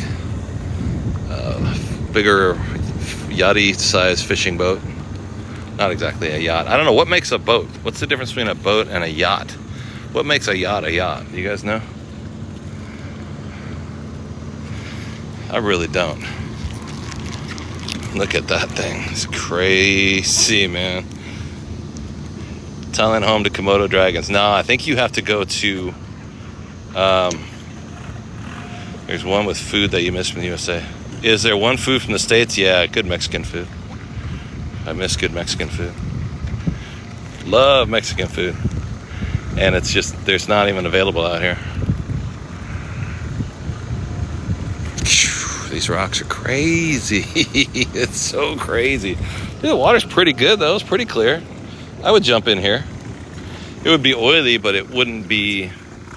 bigger yachty size fishing boat. Not exactly a yacht. I don't know, what makes a boat? What's the difference between a boat and a yacht? What makes a yacht a yacht? Do you guys know? I really don't. Look at that thing. It's crazy, man. Thailand home to Komodo dragons. No, I think you have to go to... there's one with food that you missed from the USA. Is there one food from the States? Yeah, good Mexican food. I miss good Mexican food. Love Mexican food. And it's just, there's not even available out here. These rocks are crazy. It's so crazy. The water's pretty good though. It's pretty clear. I would jump in here. It would be oily, but it wouldn't be,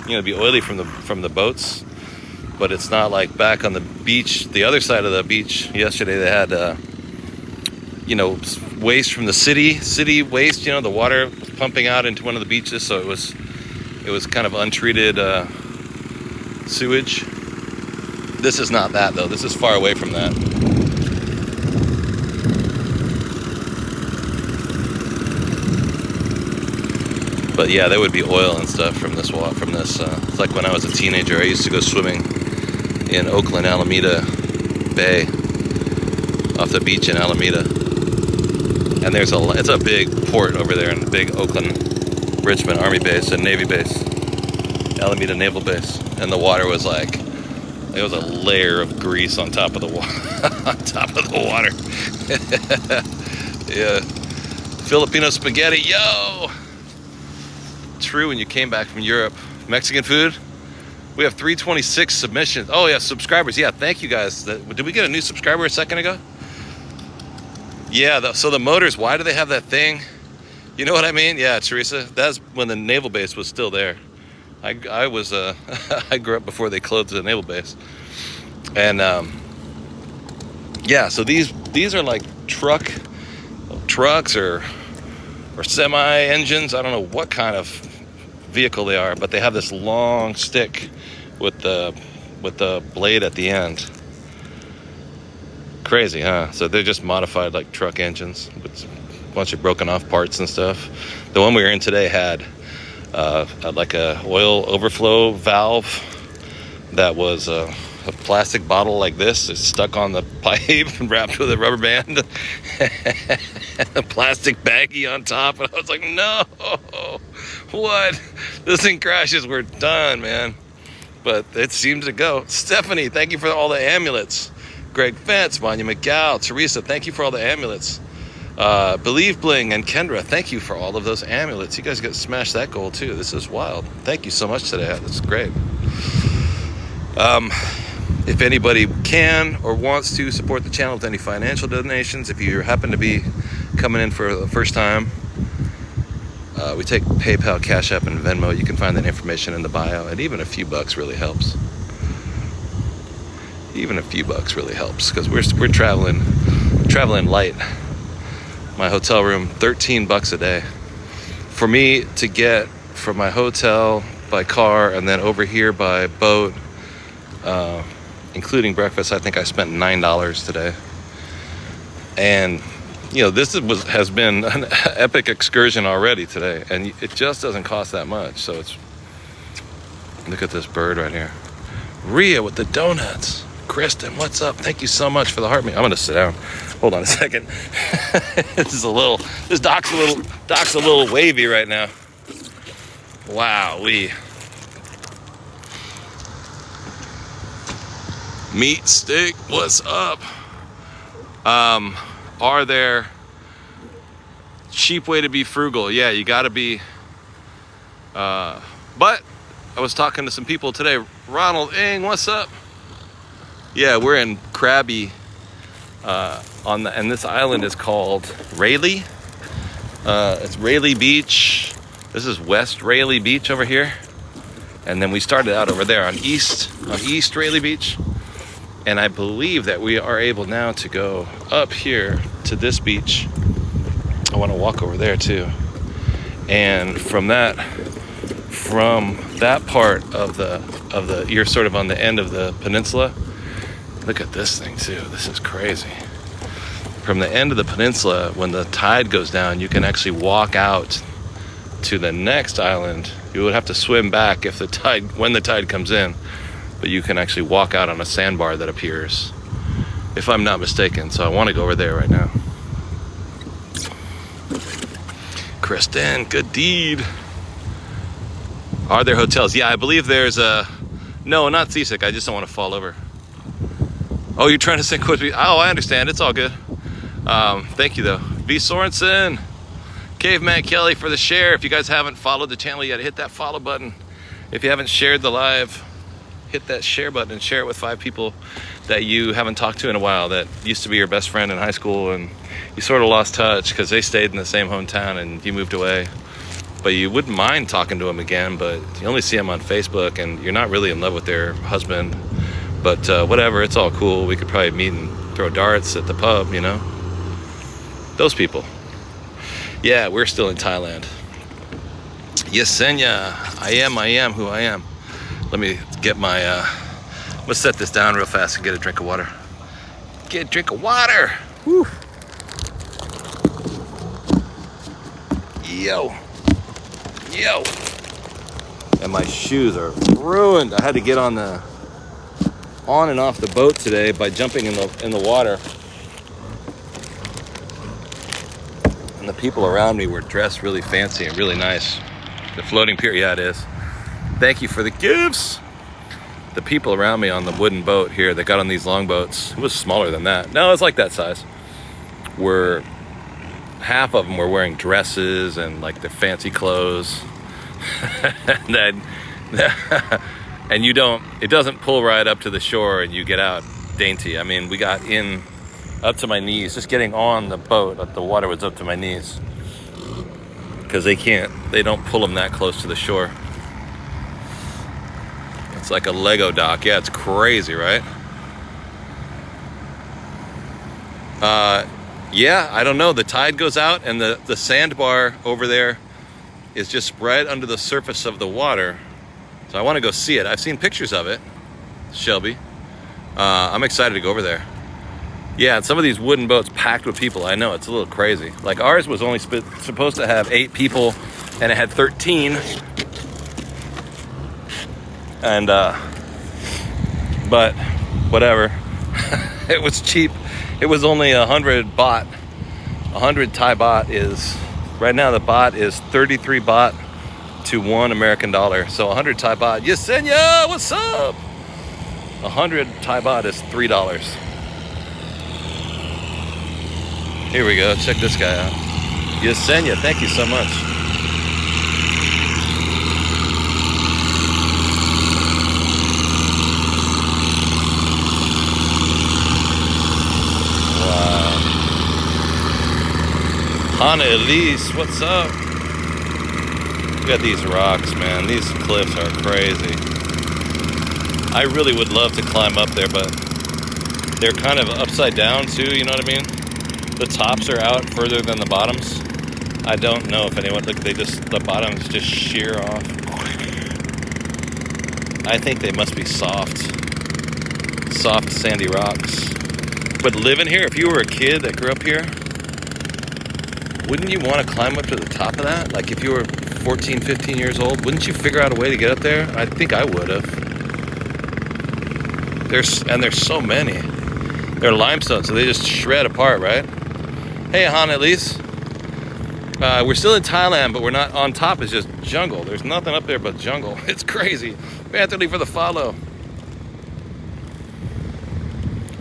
it'd be oily from the boats. But it's not like back on the beach, the other side of the beach. Yesterday they had, waste from the city waste. The water pumping out into one of the beaches, so it was kind of untreated sewage. This is not that though. This is far away from that. But yeah, there would be oil and stuff from this water. It's like when I was a teenager, I used to go swimming in Oakland, Alameda Bay, off the beach in Alameda. And it's a big port over there, in the big Oakland, Richmond Army base and Navy base, Alameda Naval Base, and the water was like, it was a layer of grease on top of the water. On top of the water. Yeah. Filipino spaghetti, yo! True, when you came back from Europe. Mexican food? We have 326 submissions. Oh yeah, subscribers. Yeah, thank you guys. Did we get a new subscriber a second ago? Yeah, so the motors, why do they have that thing? You know what I mean? Yeah, Teresa, that's when the naval base was still there. I was I grew up before they closed the naval base, and yeah. So these are like trucks or semi engines. I don't know what kind of vehicle they are, but they have this long stick with the blade at the end. Crazy, huh? So they're just modified like truck engines with a bunch of broken off parts and stuff. The one we were in today had like a oil overflow valve that was a plastic bottle like this. It's stuck on the pipe and wrapped with a rubber band. A plastic baggie on top. And I was like, no, what? This thing crashes, we're done, man. But it seems to go. Stephanie, thank you for all the amulets. Greg Fentz, Manya McGow, Teresa, thank you for all the amulets. Believe Bling and Kendra, thank you for all of those amulets. You guys got to smash that goal too. This is wild. Thank you so much today. That's great. If anybody can or wants to support the channel with any financial donations, if you happen to be coming in for the first time, we take PayPal, Cash App, and Venmo. You can find that information in the bio, and even a few bucks really helps. Even a few bucks really helps, because we're traveling light. My hotel room, $13 a day. For me to get from my hotel by car and then over here by boat, including breakfast, I think I spent $9 today. And this has been an epic excursion already today, and it just doesn't cost that much. So look at this bird right here. Rhea with the donuts. Kristen, what's up? Thank you so much for the heart. I'm gonna sit down. Hold on a second. This dock's a little wavy right now. Wow, Meat Stick, what's up? Are there cheap way to be frugal? Yeah, you gotta be. But I was talking to some people today. Ronald Ing, what's up? Yeah, we're in Krabi, and this island is called Railay. It's Railay Beach, This is West Railay Beach over here. And then we started out over there on East Railay Beach. And I believe that we are able now to go up here to this beach. I want to walk over there too. And from that part of the you're sort of on the end of the peninsula. Look at this thing too. This is crazy. From the end of the peninsula, when the tide goes down, you can actually walk out to the next island. You would have to swim back when the tide comes in, but you can actually walk out on a sandbar that appears, if I'm not mistaken. So I want to go over there right now. Kristen, good deed. Are there hotels? Yeah, I believe there's no, not seasick. I just don't want to fall over. Oh, you're trying to sink with me? Oh, I understand. It's all good. Thank you though. V Sorensen, Caveman Kelly for the share. If you guys haven't followed the channel yet, hit that follow button. If you haven't shared the live, hit that share button and share it with 5 people that you haven't talked to in a while, that used to be your best friend in high school, and you sort of lost touch because they stayed in the same hometown and you moved away. But you wouldn't mind talking to them again, but you only see them on Facebook and you're not really in love with their husband. But whatever, it's all cool. We could probably meet and throw darts at the pub, you know? Those people. Yeah, we're still in Thailand. Yesenia, I am who I am. Let me get my, let's set this down real fast and get a drink of water. Get a drink of water. Whew. Yo. And my shoes are ruined. I had to get on and off the boat today by jumping in the water. And the people around me were dressed really fancy and really nice. The floating pier, yeah, it is. Thank you for the gifts. The people around me on the wooden boat here that got on these longboats, it was smaller than that. No, it's like that size. Half of them were wearing dresses and like their fancy clothes. and it doesn't pull right up to the shore and you get out dainty. I mean, we got in up to my knees, just getting on the boat, the water was up to my knees. Because they don't pull them that close to the shore. It's like a Lego dock. Yeah, it's crazy, right? Yeah, I don't know. The tide goes out and the sandbar over there is just right under the surface of the water. So I want to go see it. I've seen pictures of it, Shelby. I'm excited to go over there. Yeah, and some of these wooden boats packed with people. I know, it's a little crazy. Like ours was only supposed to have 8 people and it had 13. And, but whatever. It was cheap. It was only 100 baht. 100 Thai baht is, right now the baht is 33 baht to $1 American dollar. So 100 Thai baht, Yesenia, what's up? 100 Thai baht is $3. Here we go, check this guy out. Yesenia, thank you so much. Hannah Elise, what's up? Look at these rocks, man. These cliffs are crazy. I really would love to climb up there, but they're kind of upside down too, you know what I mean? The tops are out further than the bottoms. I don't know if anyone, look, the bottoms just shear off. I think they must be soft sandy rocks. But living here, if you were a kid that grew up here, wouldn't you want to climb up to the top of that? Like if you were 14, 15 years old, wouldn't you figure out a way to get up there? I think I would have. There's so many. They're limestone, so they just shred apart, right? Hey, Han, at least. We're still in Thailand, but we're not on top. It's just jungle. There's nothing up there but jungle. It's crazy. Anthony for the follow.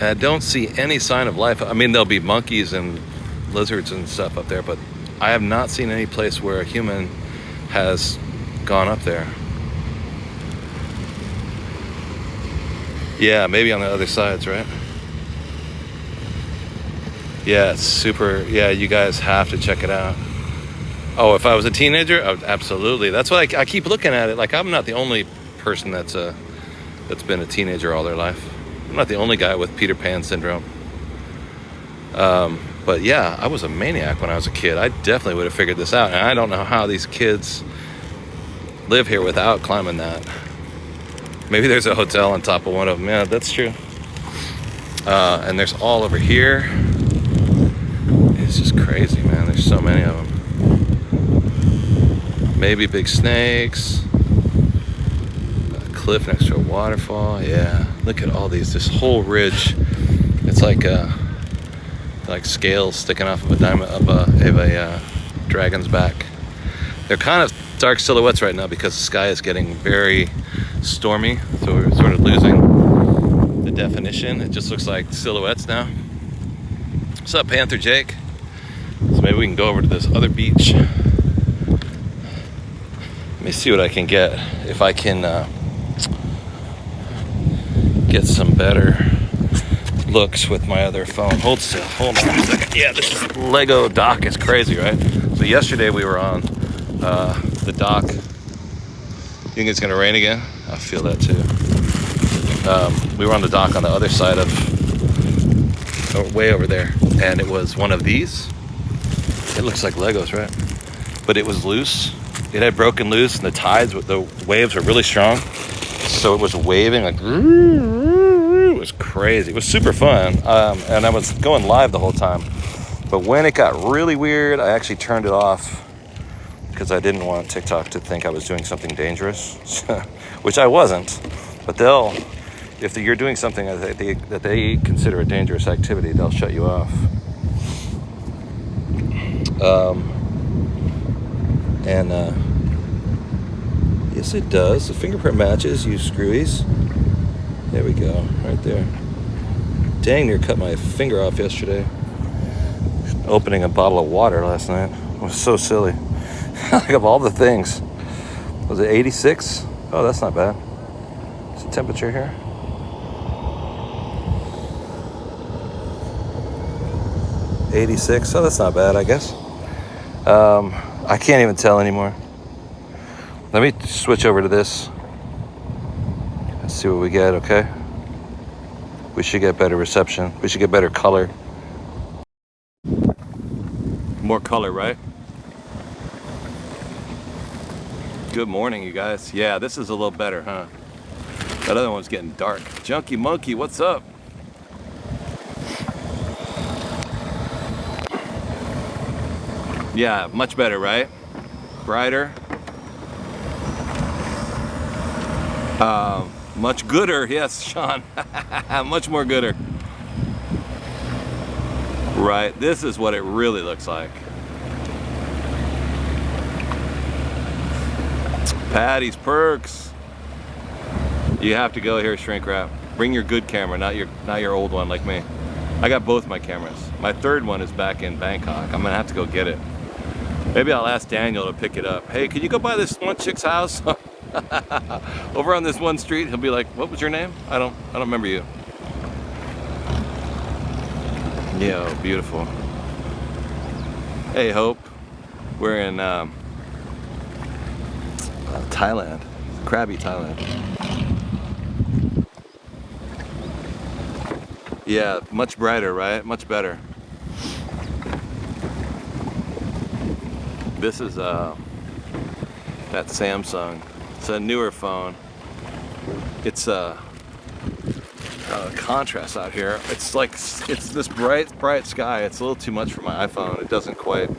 I don't see any sign of life. I mean, there'll be monkeys and lizards and stuff up there, but I have not seen any place where a human has gone up there. Yeah, maybe on the other sides, right? Yeah, it's super. Yeah, you guys have to check it out. Oh, if I was a teenager, absolutely. That's what I keep looking at it. Like, I'm not the only person that's been a teenager all their life. I'm not the only guy with Peter Pan syndrome. But yeah, I was a maniac when I was a kid. I definitely would have figured this out. And I don't know how these kids live here without climbing that. Maybe there's a hotel on top of one of them. Yeah, that's true. And there's all over here. It's just crazy, man. There's so many of them. Maybe big snakes. A cliff next to a waterfall. Yeah, look at all these. This whole ridge. It's like scales sticking off of a dragon's back. They're kind of dark silhouettes right now because the sky is getting very stormy, so we're sort of losing the definition. It just looks like silhouettes now. What's up, Panther Jake? So maybe we can go over to this other beach. Let me see what I can get. If I can get some better looks with my other phone. Hold still. Hold on a second. Yeah, this is Lego dock. It's crazy, right? So yesterday we were on the dock. You think it's gonna rain again? I feel that too. We were on the dock on the other side of, way over there, and it was one of these. It looks like Legos, right? But it was loose. It had broken loose, and the waves were really strong. So it was waving like. It was crazy. It was super fun, and I was going live the whole time. But when it got really weird, I actually turned it off because I didn't want TikTok to think I was doing something dangerous, which I wasn't. But if you're doing something that they consider a dangerous activity, they'll shut you off. Yes, it does. The fingerprint matches, you screwies. There we go, right there. Dang near cut my finger off yesterday. Opening a bottle of water last night. It was so silly. Like, of all the things. Was it 86? Oh, that's not bad. What's the temperature here? 86. Oh, that's not bad, I guess. I can't even tell anymore. Let me switch over to this. Let's see what we get, okay? We should get better reception. We should get better color. More color, right? Good morning, you guys. Yeah, this is a little better, huh? That other one's getting dark. Junkie Monkey, what's up? Yeah, much better, right? Brighter. Much gooder, yes, Sean. Much more gooder. Right, this is what it really looks like. Patty's Perks. You have to go here, shrink wrap. Bring your good camera, not your old one like me. I got both my cameras. My third one is back in Bangkok. I'm gonna have to go get it. Maybe I'll ask Daniel to pick it up. Hey, can you go by this one chick's house? Over on this one street. He'll be like, what was your name? I don't remember you. Yeah, beautiful. Hey, Hope. We're in Thailand. Krabi, Thailand. Yeah, much brighter, right? Much better. This is that Samsung. It's a newer phone. It's contrast out here. It's like, it's this bright sky. It's a little too much for my iPhone. It doesn't quite,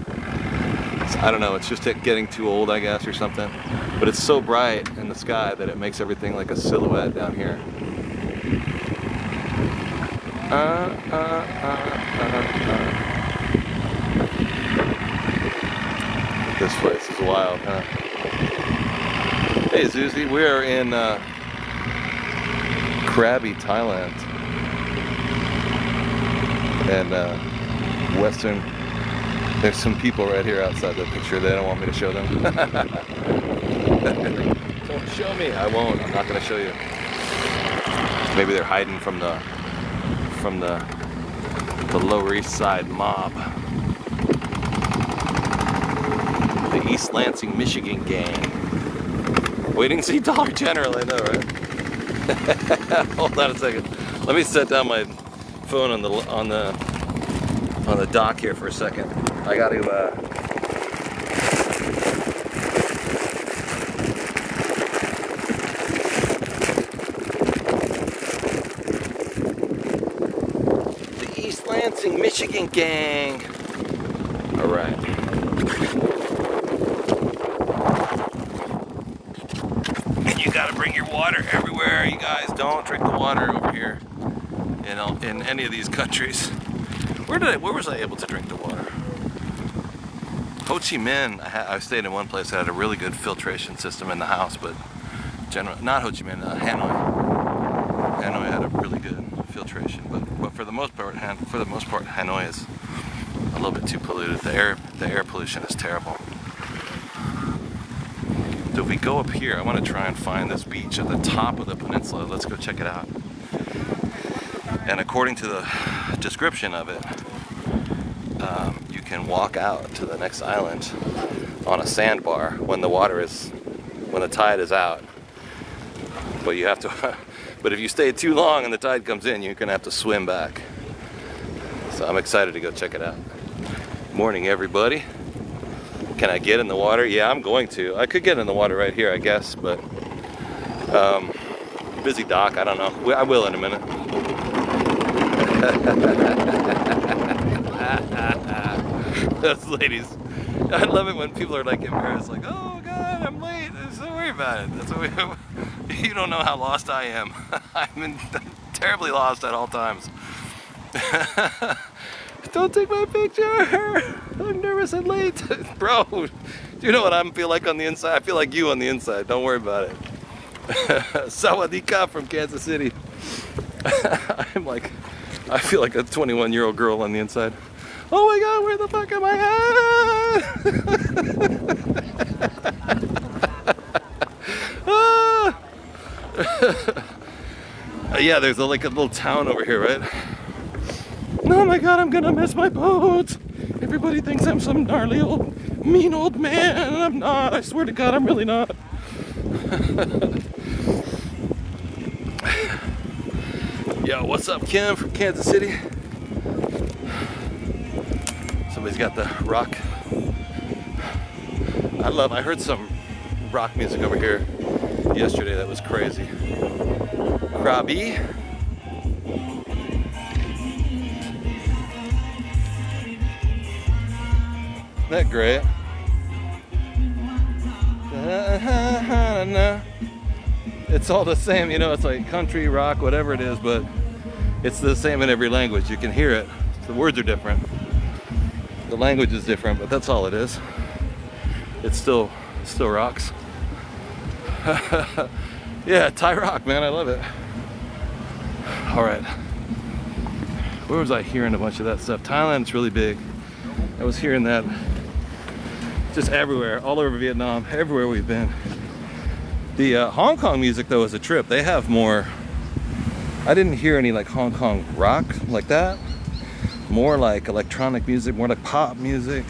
I don't know, it's just getting too old, I guess, or something. But it's so bright in the sky that it makes everything like a silhouette down here. This place is wild, huh? Hey, Zuzi, we are in Krabi, Thailand, and Western. There's some people right here outside the picture. They don't want me to show them. Don't show me. I won't. I'm not going to show you. Maybe they're hiding from the Lower East Side mob. The East Lansing, Michigan gang. Waiting to see Dollar General, I know, right? Hold on a second. Let me set down my phone on the dock here for a second. I got to the East Lansing, Michigan gang. All right. And you got to bring your water everywhere, you guys. Don't drink the water over here. You know, in any of these countries. Where was I able to drink the water? Ho Chi Minh, I stayed in one place that had a really good filtration system in the house, but not Ho Chi Minh, Hanoi. Hanoi had a really good filtration, but for the most part, Hanoi is a little bit too polluted. The air pollution is terrible. So if we go up here, I want to try and find this beach at the top of the peninsula. Let's go check it out. And according to the description of it, you can walk out to the next island on a sandbar when the tide is out. But you have to, but if you stay too long and the tide comes in, you're gonna have to swim back. So I'm excited to go check it out. Morning, everybody. Can I get in the water? Yeah, I'm going to. I could get in the water right here, I guess, but busy dock, I don't know. I will in a minute. Those ladies. I love it when people are like embarrassed, like, oh God, I'm late. Don't worry about it. That's what you don't know how lost I am. I'm terribly lost at all times. Don't take my picture. I'm nervous and late. Bro, do you know what I feel like on the inside? I feel like you on the inside. Don't worry about it. Sawadee from Kansas City. I feel like a 21-year-old girl on the inside. Oh my God, where the fuck am I at? Yeah, there's like a little town over here, right? Oh my God, I'm gonna miss my boat. Everybody thinks I'm some gnarly old, mean old man, and I'm not. I swear to God, I'm really not. Yo, what's up, Kim from Kansas City? Somebody's got the rock. I heard some rock music over here yesterday that was crazy. Krabi. Isn't that great? It's all the same, you know, it's like country, rock, whatever it is, but it's the same in every language. You can hear it. The words are different. The language is different, but that's all it is. It still rocks. Yeah, Thai rock, man, I love it. All right. Where was I hearing a bunch of that stuff? Thailand's really big. I was hearing that just everywhere, all over Vietnam, everywhere we've been. The Hong Kong music, though, is a trip. They have more. I didn't hear any like Hong Kong rock like that. More like electronic music, more like pop music.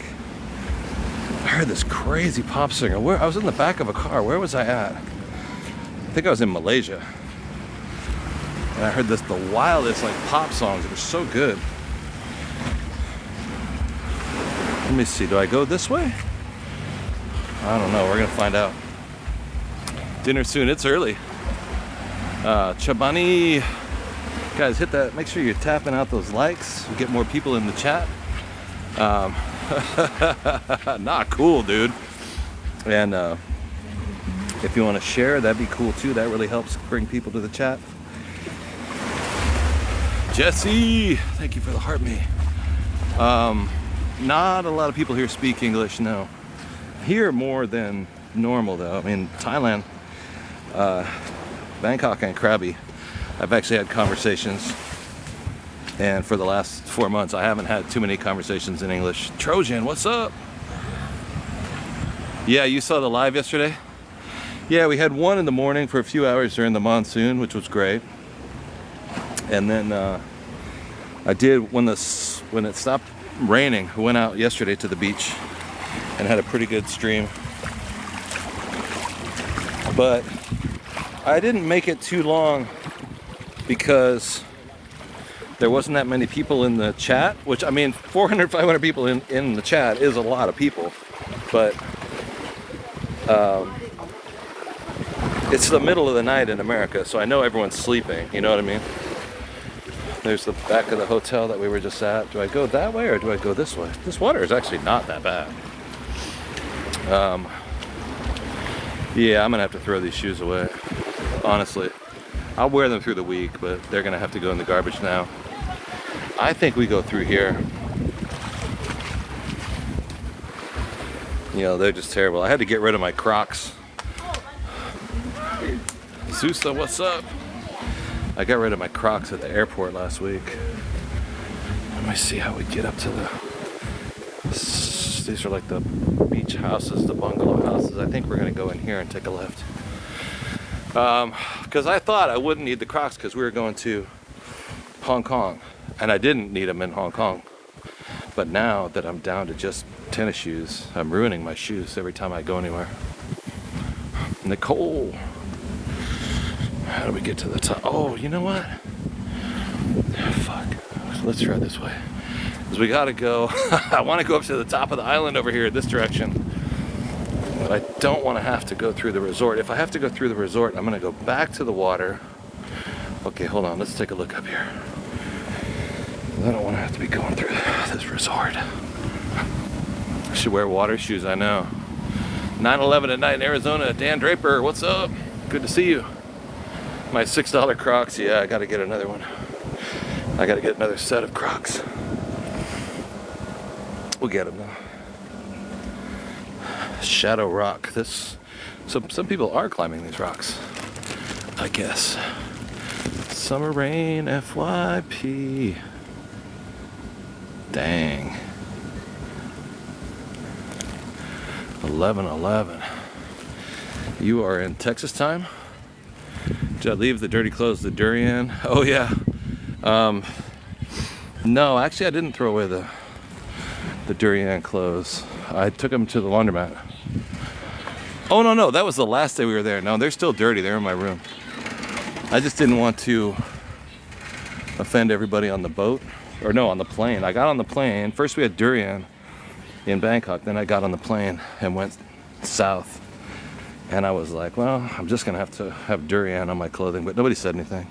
I heard this crazy pop singer. I was in the back of a car. Where was I at? I think I was in Malaysia. And I heard the wildest like pop songs. It was so good. Let me see. Do I go this way? I don't know. We're gonna find out. Dinner soon. It's early. Chabani, guys, hit that. Make sure you're tapping out those likes. Get more people in the chat. Not cool, dude. And if you want to share, that'd be cool too. That really helps bring people to the chat. Jesse, thank you for the heart me. Not a lot of people here speak English, no. Here more than normal though. I mean, Thailand, Bangkok and Krabi, I've actually had conversations, and for the last 4 months I haven't had too many conversations in English. Trojan, what's up? Yeah, you saw the live yesterday? Yeah, we had one in the morning for a few hours during the monsoon, which was great. And then I did, when it stopped raining, I went out yesterday to the beach and had a pretty good stream. But I didn't make it too long because there wasn't that many people in the chat, which, I mean, 400, 500 people in the chat is a lot of people, but it's the middle of the night in America, so I know everyone's sleeping, you know what I mean? There's the back of the hotel that we were just at. Do I go that way or do I go this way? This water is actually not that bad. Yeah, I'm gonna have to throw these shoes away, honestly. I'll wear them through the week, but they're gonna have to go in the garbage now. I think we go through here. You know, they're just terrible. I had to get rid of my Crocs. Sousa, what's up? I got rid of my Crocs at the airport last week. Let me see how we get up to the... These are like the beach houses, the bungalow houses. I think we're gonna go in here and take a left. Because I thought I wouldn't need the Crocs because we were going to Hong Kong. And I didn't need them in Hong Kong. But now that I'm down to just tennis shoes, I'm ruining my shoes every time I go anywhere. Nicole. How do we get to the top? Oh, you know what? Fuck. Let's try this way. Because we gotta go. I want to go up to the top of the island over here, this direction. But I don't want to have to go through the resort. If I have to go through the resort, I'm gonna go back to the water. Okay, hold on. Let's take a look up here. I don't want to have to be going through this resort. I should wear water shoes, I know. 9/11 at night in Arizona. Dan Draper, what's up? Good to see you. My $6 Crocs, yeah, I gotta get another one. I gotta get another set of Crocs. We'll get them though. Shadow Rock. Some people are climbing these rocks, I guess. Summer Rain FYP. Dang. 11:11. You are in Texas time? Did I leave the dirty clothes the durian? Oh yeah. No, actually I didn't throw away the durian clothes. I took them to the laundromat. Oh no, that was the last day we were there. No, they're still dirty. They're in my room. I just didn't want to offend everybody on the boat. Or no, on the plane. I got on the plane. First we had durian in Bangkok. Then I got on the plane and went south. And I was like, well, I'm just gonna have to have durian on my clothing. But nobody said anything.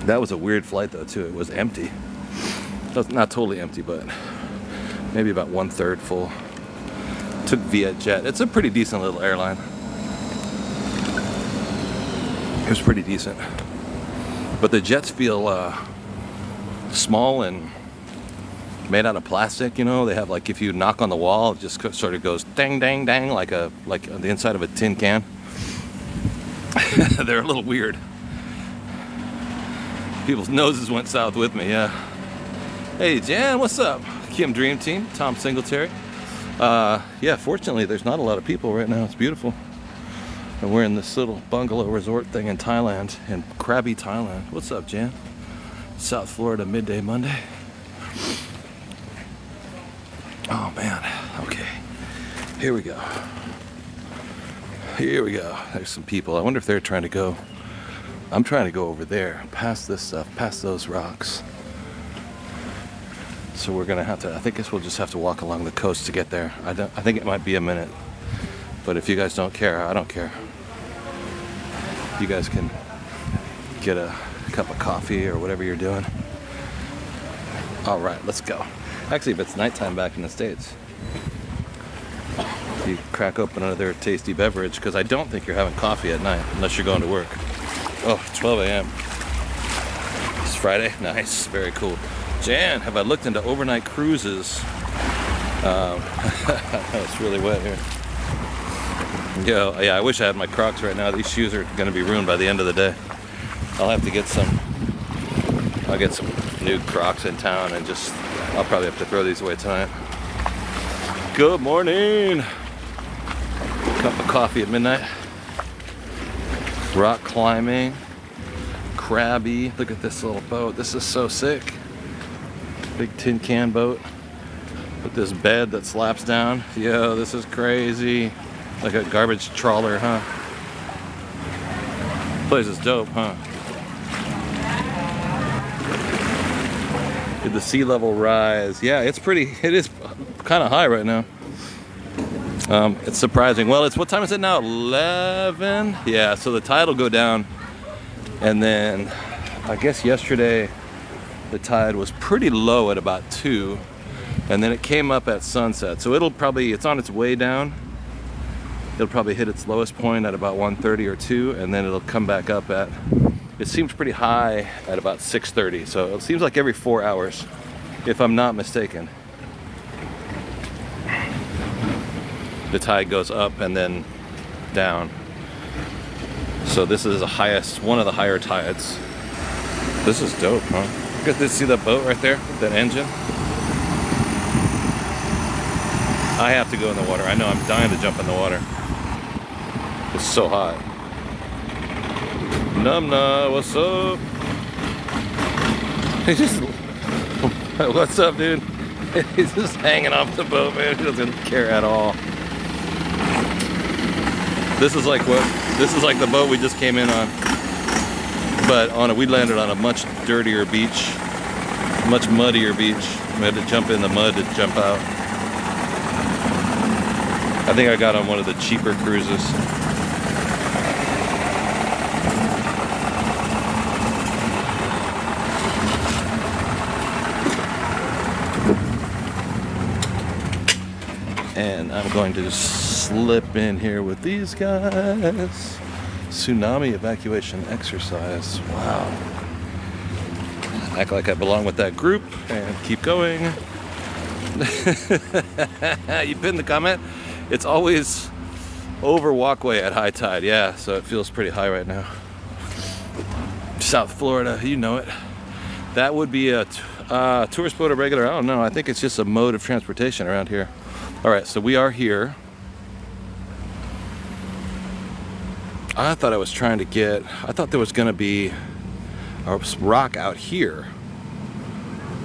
That was a weird flight though too. It was empty. It was not totally empty, but maybe about 1/3 full. Took Vietjet. It's a pretty decent little airline. It was pretty decent. But the jets feel small and made out of plastic, you know. They have, like, if you knock on the wall, it just sort of goes dang, dang, dang, like the inside of a tin can. They're a little weird. People's noses went south with me, yeah. Hey, Jan, what's up? Kim Dream Team, Tom Singletary. Yeah, fortunately, there's not a lot of people right now. It's beautiful. And we're in this little bungalow resort thing in Thailand, in Krabi, Thailand. What's up, Jan? South Florida, midday Monday. Oh, man. Okay. Here we go. Here we go. There's some people. I wonder if they're trying to go. I'm trying to go over there, past this stuff, past those rocks. So we're gonna have to, I guess we'll just have to walk along the coast to get there. I think it might be a minute. But if you guys don't care, I don't care. You guys can get a cup of coffee or whatever you're doing. All right, let's go. Actually, if it's nighttime back in the States, you crack open another tasty beverage, because I don't think you're having coffee at night unless you're going to work. Oh, 12 a.m. It's Friday. Nice. Very cool. Jan, have I looked into overnight cruises? It's really wet here. Yeah, I wish I had my Crocs right now. These shoes are going to be ruined by the end of the day. I'll have to get some. I'll get some new Crocs in town and I'll probably have to throw these away tonight. Good morning. Cup of coffee at midnight. Rock climbing. Krabi. Look at this little boat. This is so sick. Big tin can boat. But With this bed that slaps down. Yo, this is crazy. Like a garbage trawler, huh? Place is dope, huh? Did the sea level rise? Yeah, it is kind of high right now. It's surprising. Well, what time is it now? 11? Yeah, so the tide will go down. And then, I guess yesterday, the tide was pretty low at about 2. And then it came up at sunset. So it's on its way down. It'll probably hit its lowest point at about 1:30 or 2. And then it'll come back up it seems pretty high at about 6:30. So it seems like every 4 hours, if I'm not mistaken. The tide goes up and then down. So this is one of the higher tides. This is dope, huh? Get to see that boat right there, that engine. I have to go in the water. I know, I'm dying to jump in the water. It's so hot. Numna, what's up? What's up, dude? He's just hanging off the boat, man. He doesn't care at all. This is like the boat we just came in on. But we landed on a much dirtier beach, much muddier beach. We had to jump in the mud to jump out. I think I got on one of the cheaper cruises. And I'm going to slip in here with these guys. Tsunami evacuation exercise. Wow. Act like I belong with that group and keep going. You pinned the comment? It's always over walkway at high tide. Yeah, so it feels pretty high right now. South Florida, you know it. That would be a tourist boat or regular? I don't know. I think it's just a mode of transportation around here. All right, so we are here. I thought there was gonna be a rock out here.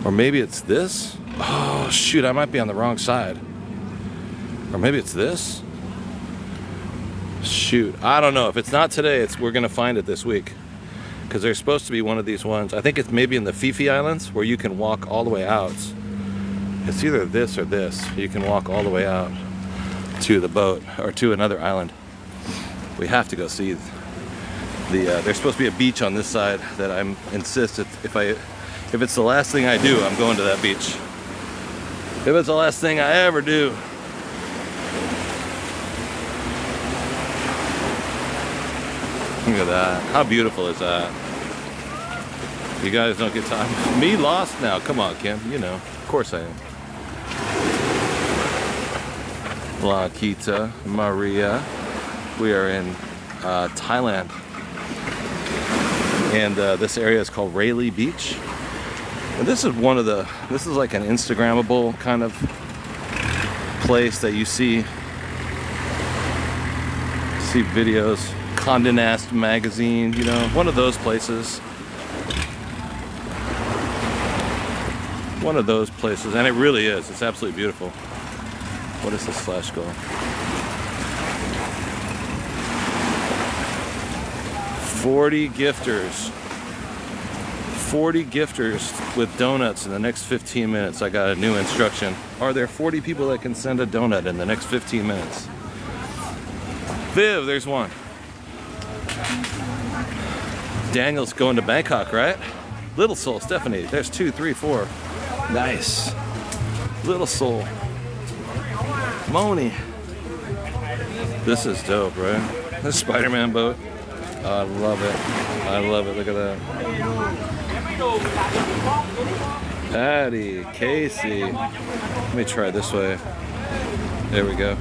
Or maybe it's this? Oh shoot, I might be on the wrong side. Or maybe it's this? Shoot, I don't know. If it's not today, we're gonna find it this week. Because there's supposed to be one of these ones. I think it's maybe in the Fifi Islands where you can walk all the way out. It's either this or this. You can walk all the way out to the boat or to another island. We have to go see there's supposed to be a beach on this side that I insist if it's the last thing I do, I'm going to that beach. If it's the last thing I ever do. Look at that. How beautiful is that? You guys don't get time. Me lost now. Come on, Kim. You know. Of course I am. La Quita, Maria. We are in Thailand. And this area is called Railay Beach. And this is like an Instagrammable kind of place that you see videos. Condé Nast magazine, you know, one of those places. One of those places, and it really is. It's absolutely beautiful. What is this flash goal? 40 gifters. 40 gifters with donuts in the next 15 minutes. I got a new instruction. Are there 40 people that can send a donut in the next 15 minutes? Viv, there's one. Daniel's going to Bangkok, right? Little Soul, Stephanie. There's 2, 3, 4. Nice. Little Soul. Moni. This is dope, right? This Spider-Man boat. Oh, I love it. I love it. Look at that. Patty, Casey. Let me try this way. There we go.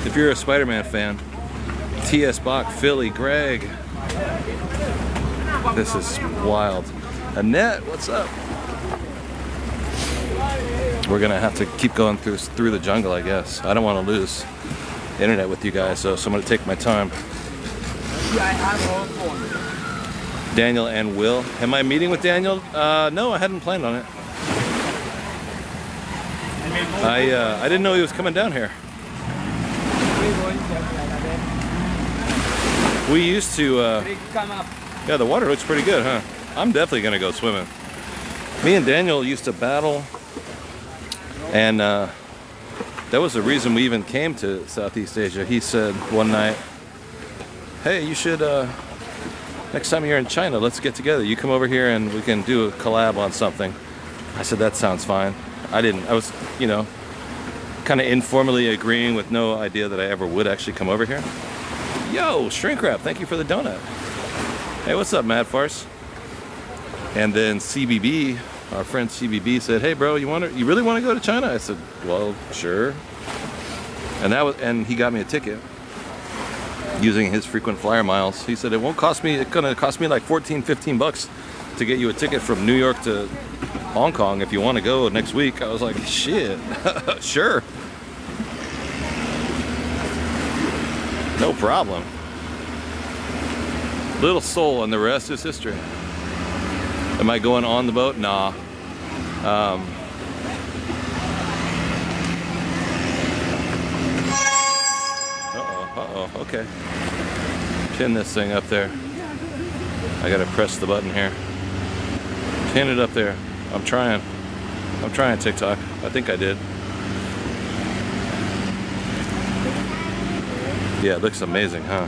If you're a Spider-Man fan, T.S. Bach, Philly, Greg. This is wild. Annette, what's up? We're gonna have to keep going through the jungle, I guess. I don't want to lose internet with you guys, so I'm gonna take my time. Daniel and Will. Am I meeting with Daniel? No, I hadn't planned on it. I didn't know he was coming down here. We used to, yeah, the water looks pretty good, huh? I'm definitely gonna go swimming. Me and Daniel used to battle, and that was the reason we even came to Southeast Asia. He said one night, hey, you should, next time you're in China, let's get together. You come over here and we can do a collab on something. I said, that sounds fine. I was, you know, kind of informally agreeing with no idea that I ever would actually come over here. Yo, shrink wrap, thank you for the donut. Hey, what's up, Mad Farce? And then CBB, our friend CBB said, hey bro, you really want to go to China? I said, well, sure. And he got me a ticket using his frequent flyer miles. He said, it's gonna cost me like 15 bucks to get you a ticket from New York to Hong Kong if you want to go next week. I was like, shit, sure. No problem. Little soul, and the rest is history. Am I going on the boat? Nah. Okay. Pin this thing up there. I gotta press the button here. Pin it up there. I'm trying TikTok. I think I did. Yeah, it looks amazing, huh?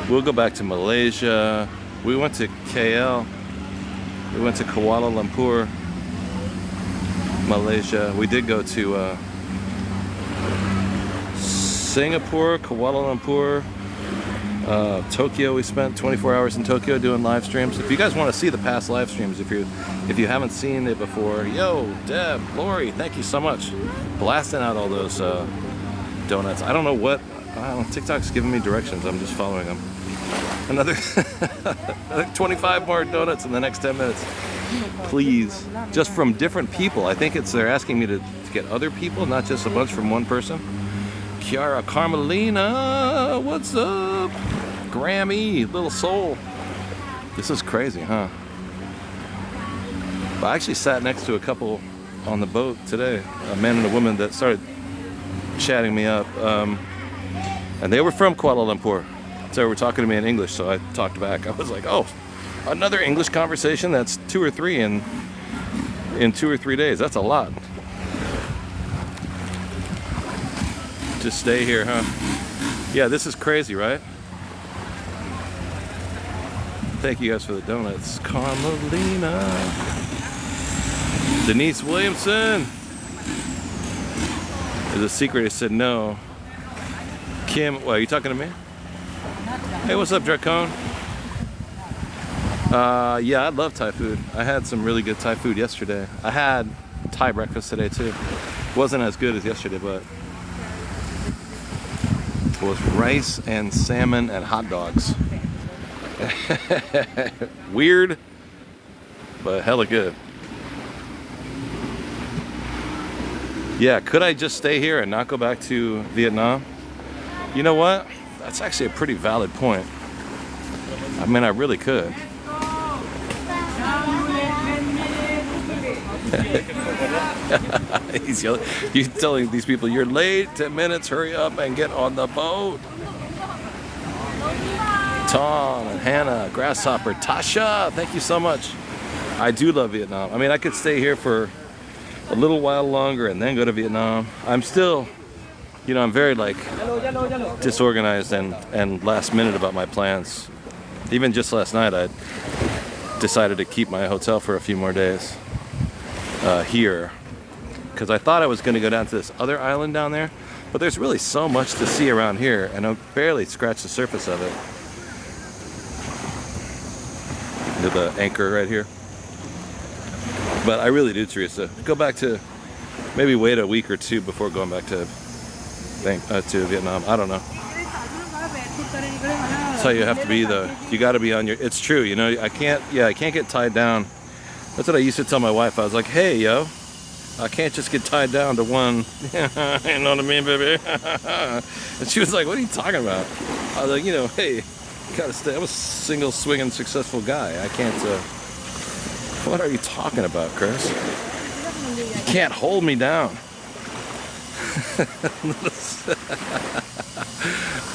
We'll go back to Malaysia. We went to KL. We went to Kuala Lumpur, Malaysia. We did go to Singapore, Kuala Lumpur, Tokyo. We spent 24 hours in Tokyo doing live streams. If you guys want to see the past live streams, if you haven't seen it before, yo, Deb, Lori, thank you so much. Blasting out all those donuts. I don't know what, TikTok's giving me directions. I'm just following them. Another 25 more donuts in the next 10 minutes. Please. Just from different people. I think they're asking me to get other people, not just a bunch from one person. Kiara Carmelina, what's up? Grammy, little soul. This is crazy, huh? But I actually sat next to a couple on the boat today, a man and a woman that started chatting me up. And they were from Kuala Lumpur. So they were talking to me in English, so I talked back. I was like, oh, another English conversation? That's 2 or 3 in 2 or 3 days. That's a lot. Just stay here, huh? Yeah, this is crazy, right? Thank you guys for the donuts. Carmelina. Denise Williamson. There's a secret. I said no. Kim, what, are you talking to me? Hey, what's up, Dracone? Yeah, I love Thai food. I had some really good Thai food yesterday. I had Thai breakfast today too. Wasn't as good as yesterday, but it was rice and salmon and hot dogs. Weird, but hella good. Yeah, could I just stay here and not go back to Vietnam? You know what? That's actually a pretty valid point. I mean, I really could. He's yelling. You're telling these people, you're late, 10 minutes, hurry up and get on the boat. Tom and Hannah, Grasshopper, Tasha, thank you so much. I do love Vietnam. I mean, I could stay here for a little while longer and then go to Vietnam. I'm still, you know, I'm very like disorganized and last minute about my plans. Even just last night, I decided to keep my hotel for a few more days here, because I thought I was going to go down to this other island down there, but there's really so much to see around here, and I've barely scratched the surface of it. Look at the anchor right here. But I really do, Teresa. Go back to, maybe wait a week or two before going back to Vietnam. I don't know. That's how you have to be, though. You got to be on your. It's true, you know. I can't get tied down. That's what I used to tell my wife. I was like, hey, yo, I can't just get tied down to one. You know what I mean, baby? And she was like, what are you talking about? I was like, you know, hey, gotta stay. I'm a single, swinging, successful guy. I can't. What are you talking about, Chris? You can't hold me down.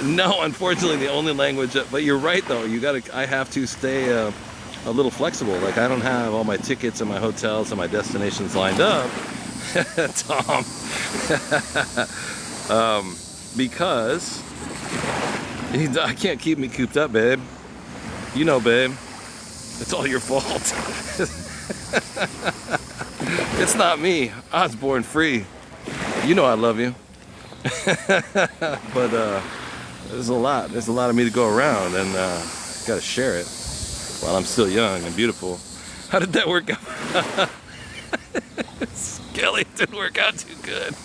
No, unfortunately, the only language. But you're right, though. I have to stay a little flexible. Like I don't have all my tickets and my hotels and my destinations lined up, Tom. Because I can't keep me cooped up, babe. You know, babe. It's all your fault. It's not me. I was born free. You know I love you. But there's a lot of me to go around, and gotta share it while I'm still young and beautiful. How did that work out? Skelly, it didn't work out too good.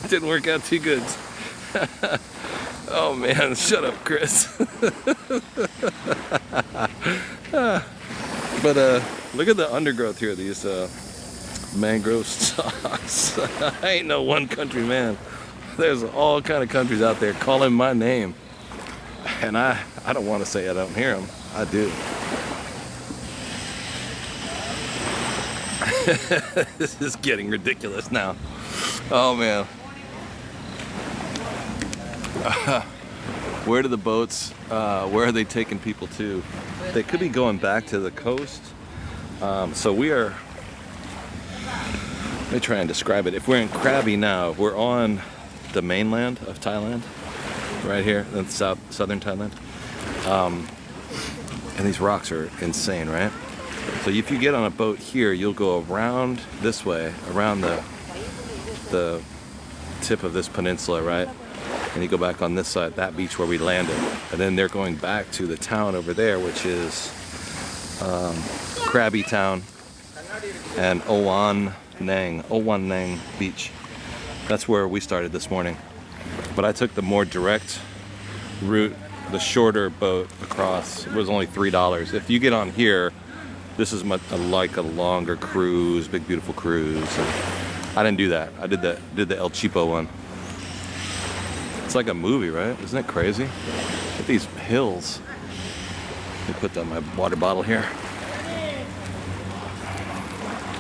It didn't work out too good. Oh man, shut up, Chris. But look at the undergrowth here, these mangrove stalks. I ain't no one country man. There's all kind of countries out there calling my name. And I don't want to say I don't hear them. I do. This is getting ridiculous now. Oh man. Where do the boats, where are they taking people to? They could be going back to the coast. So we are, let me try and describe it. If we're in Krabi now, we're on the mainland of Thailand, right here in southern Thailand. And these rocks are insane, right? So if you get on a boat here, you'll go around this way, around the tip of this peninsula, right? And you go back on this side, that beach where we landed. And then they're going back to the town over there, which is Krabi Town and Owan Nang Beach. That's where we started this morning. But I took the more direct route, the shorter boat across. It was only $3. If you get on here, this is like a longer cruise, big beautiful cruise. And I didn't do that. I did the El Cheapo one. It's like a movie, right? Isn't it crazy? Look at these hills. Let me put down my water bottle here.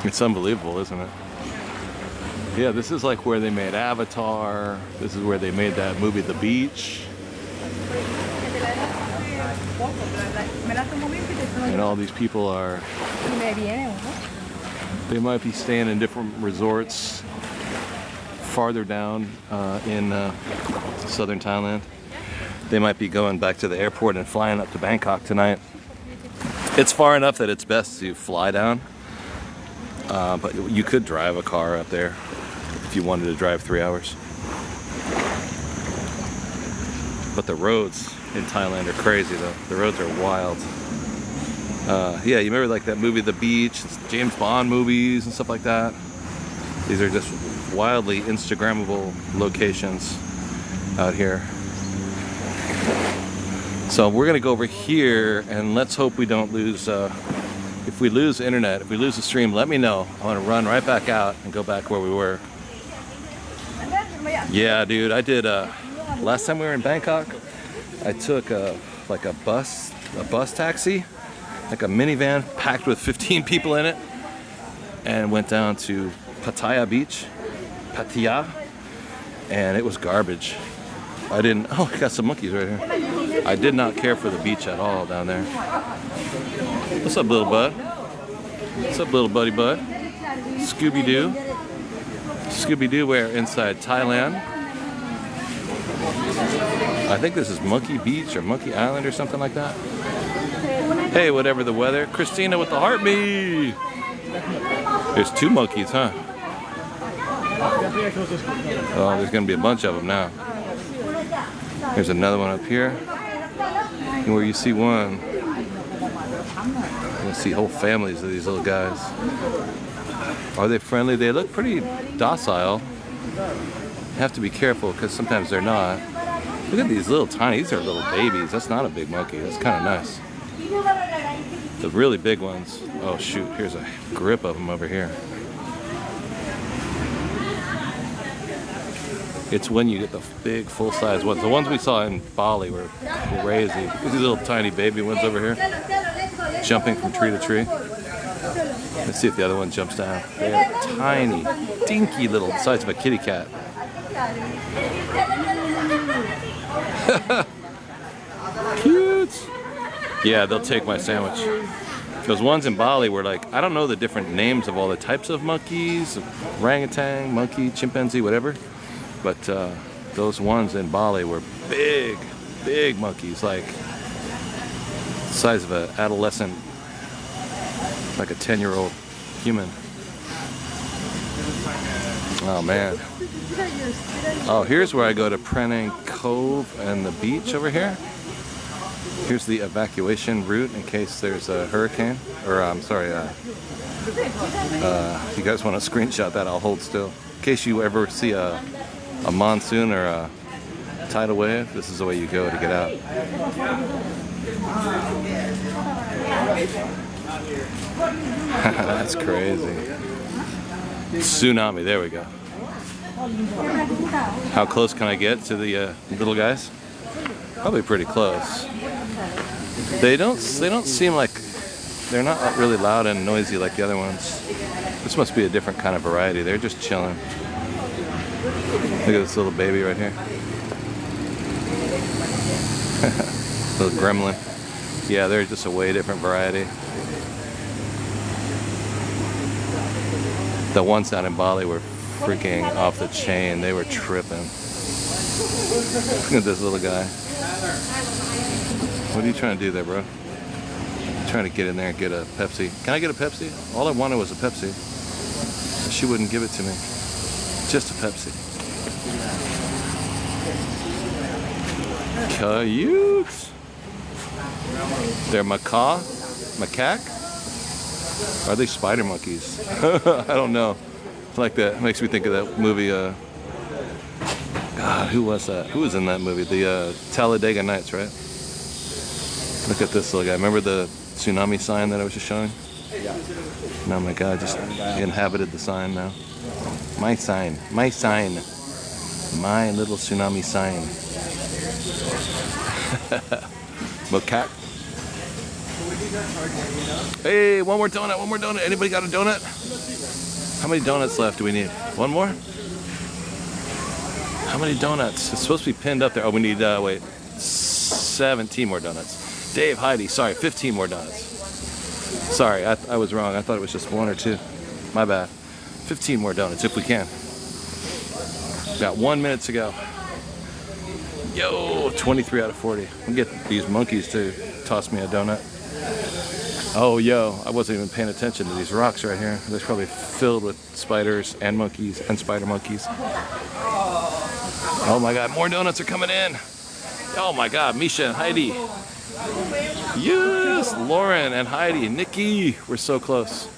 It's unbelievable, isn't it? Yeah, this is like where they made Avatar. This is where they made that movie, The Beach. And all these people are, they might be staying in different resorts farther down in southern Thailand. They might be going back to the airport and flying up to Bangkok tonight. It's far enough that it's best to fly down, but you could drive a car up there if you wanted to drive 3 hours. But the roads in Thailand are crazy though. The roads are wild. Yeah, you remember like that movie The Beach, James Bond movies and stuff like that? These are just wildly Instagrammable locations out here. So we're gonna go over here and let's hope we don't lose, if we lose internet, if we lose the stream, let me know. I wanna run right back out and go back where we were. Yeah, dude, I did, last time we were in Bangkok, I took like a bus taxi, like a minivan packed with 15 people in it, and went down to Pattaya Beach, and it was garbage. Oh, I got some monkeys right here. I did not care for the beach at all down there. What's up, little bud? What's up, little buddy bud? Scooby-Doo. Scooby-Doo, we're inside Thailand. I think this is Monkey Beach or Monkey Island or something like that. Hey, whatever the weather. Christina with the heartbeat. There's 2 monkeys, huh? Oh, there's gonna be a bunch of them now. There's another one up here. And where you see one, you see whole families of these little guys. Are they friendly? They look pretty docile. You have to be careful because sometimes they're not. Look at these little tiny, these are little babies. That's not a big monkey. That's kind of nice. The really big ones. Oh shoot, here's a grip of them over here. It's when you get the big full-size ones. The ones we saw in Bali were crazy. These little tiny baby ones over here, jumping from tree to tree. Let's see if the other one jumps down. They're tiny, dinky little, size of a kitty cat. Cute. Yeah, they'll take my sandwich. Those ones in Bali were like, I don't know the different names of all the types of monkeys, orangutan, monkey, chimpanzee, whatever. But those ones in Bali were big, big monkeys, like the size of an adolescent, like a 10-year-old human. Oh man. Oh, here's where I go to Penang Cove and the beach over here. Here's the evacuation route in case there's a hurricane, or I'm sorry, if you guys want to screenshot that, I'll hold still. In case you ever see a monsoon or a tidal wave, this is the way you go to get out. That's crazy. Tsunami, there we go. How close can I get to the little guys? Probably pretty close. They don't seem like, they're not really loud and noisy like the other ones. This must be a different kind of variety. They're just chilling. Look at this little baby right here. Little gremlin. Yeah, they're just a way different variety. The ones down in Bali were freaking off the chain. They were tripping. Look at this little guy. What are you trying to do there, bro? Trying to get in there and get a Pepsi. Can I get a Pepsi? All I wanted was a Pepsi. She wouldn't give it to me. Just a Pepsi. Cute. They're macaque? Are they spider monkeys? I don't know. It's like that. It makes me think of that movie. God, who was that? Who was in that movie? The Talladega Nights, right? Look at this little guy. Remember the tsunami sign that I was just showing? Yeah. Oh my God, just inhabited the sign now. My sign. My sign. My little tsunami sign. Macaque. Hey, one more donut, one more donut. Anybody got a donut? How many donuts left do we need? One more? How many donuts? It's supposed to be pinned up there. Oh, we need, wait, 17 more donuts. Dave, Heidi, sorry, 15 more donuts. Sorry, I was wrong. I thought it was just one or two. My bad. 15 more donuts if we can. Got 1 minute to go. Yo, 23 out of 40. We'll get these monkeys to toss me a donut. Oh, yo, I wasn't even paying attention to these rocks right here. They're probably filled with spiders and monkeys and spider monkeys. Oh my God, more donuts are coming in. Oh my God, Misha and Heidi. Yes, Lauren and Heidi, Nikki, we're so close.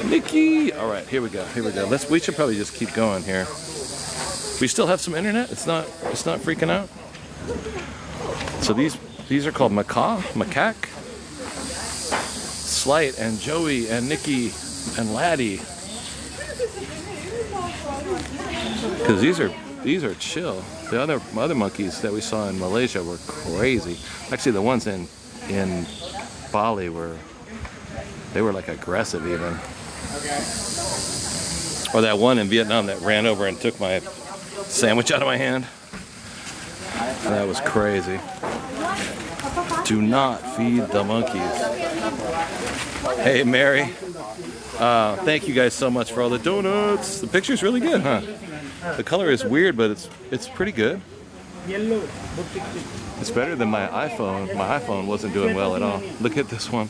Nikki, all right, here we go, here we go. We should probably just keep going here. We still have some internet. It's not freaking out. So these are called macaque. Slight and Joey and Nikki and Laddie. Because these are chill. The other monkeys that we saw in Malaysia were crazy. Actually, the ones in Bali were like aggressive even. Or that one in Vietnam that ran over and took my sandwich out of my hand. That was crazy. Do not feed the monkeys. Hey, Mary. Thank you guys so much for all the donuts. The picture's really good, huh? The color is weird, but it's pretty good. It's better than my iPhone. My iPhone wasn't doing well at all. Look at this one.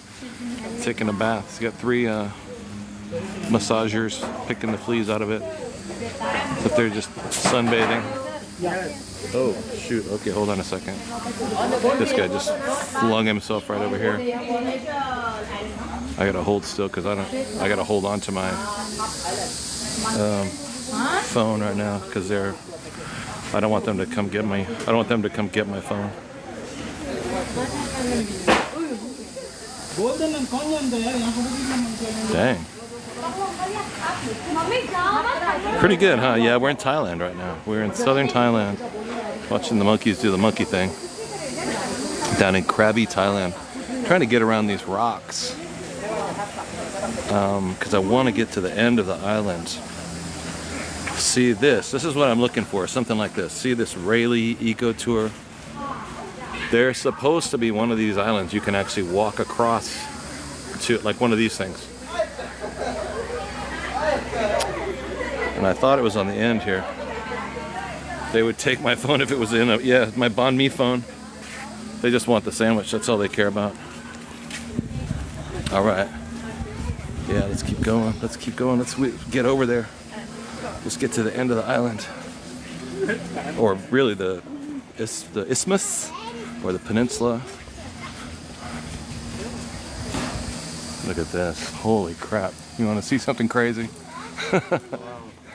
Taking a bath. It's got 3 massagers picking the fleas out of it. But they're just sunbathing. Oh, shoot. Okay, hold on a second. This guy just flung himself right over here. I gotta hold still because I gotta hold on to my phone right now because I don't want them to come get me. I don't want them to come get my phone. Dang. Pretty good, huh? Yeah, we're in Thailand right now. We're in southern Thailand, watching the monkeys do the monkey thing. Down in Krabi, Thailand. Trying to get around these rocks. Because I want to get to the end of the island. See this. This is what I'm looking for. Something like this. See this Railay Eco Tour? There's supposed to be one of these islands you can actually walk across to, like one of these things. And I thought it was on the end here. They would take my phone if it was in a, yeah, my Banh Mi phone. They just want the sandwich. That's all they care about. All right. Yeah, let's keep going. Let's keep going. Let's get over there. Let's get to the end of the island. Or really the isthmus or the peninsula. Look at this. Holy crap. You want to see something crazy?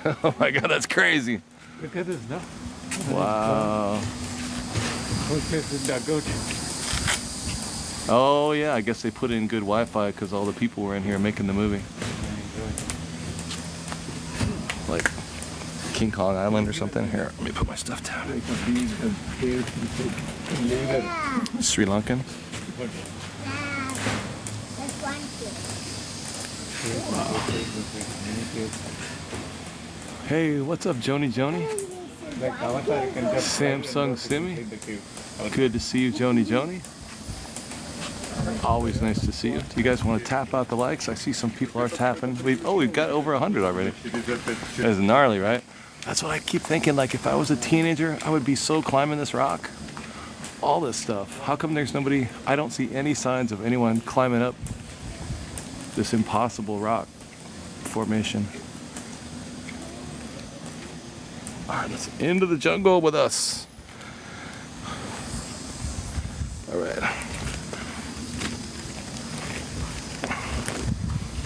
Oh my God, that's crazy. Look at this now. Wow. Oh yeah, I guess they put in good Wi-Fi because all the people were in here making the movie. Like King Kong Island or something. Here, let me put my stuff down. Sri Lankan. Hey, what's up, Joni? Samsung Simi. Good to see you, Joni. Always nice to see you. Do you guys want to tap out the likes? I see some people are tapping. We've got over 100 already. That's gnarly, right? That's what I keep thinking. Like, if I was a teenager, I would be so climbing this rock. All this stuff. How come there's nobody? I don't see any signs of anyone climbing up this impossible rock formation. All right, let's into the jungle with us. All right.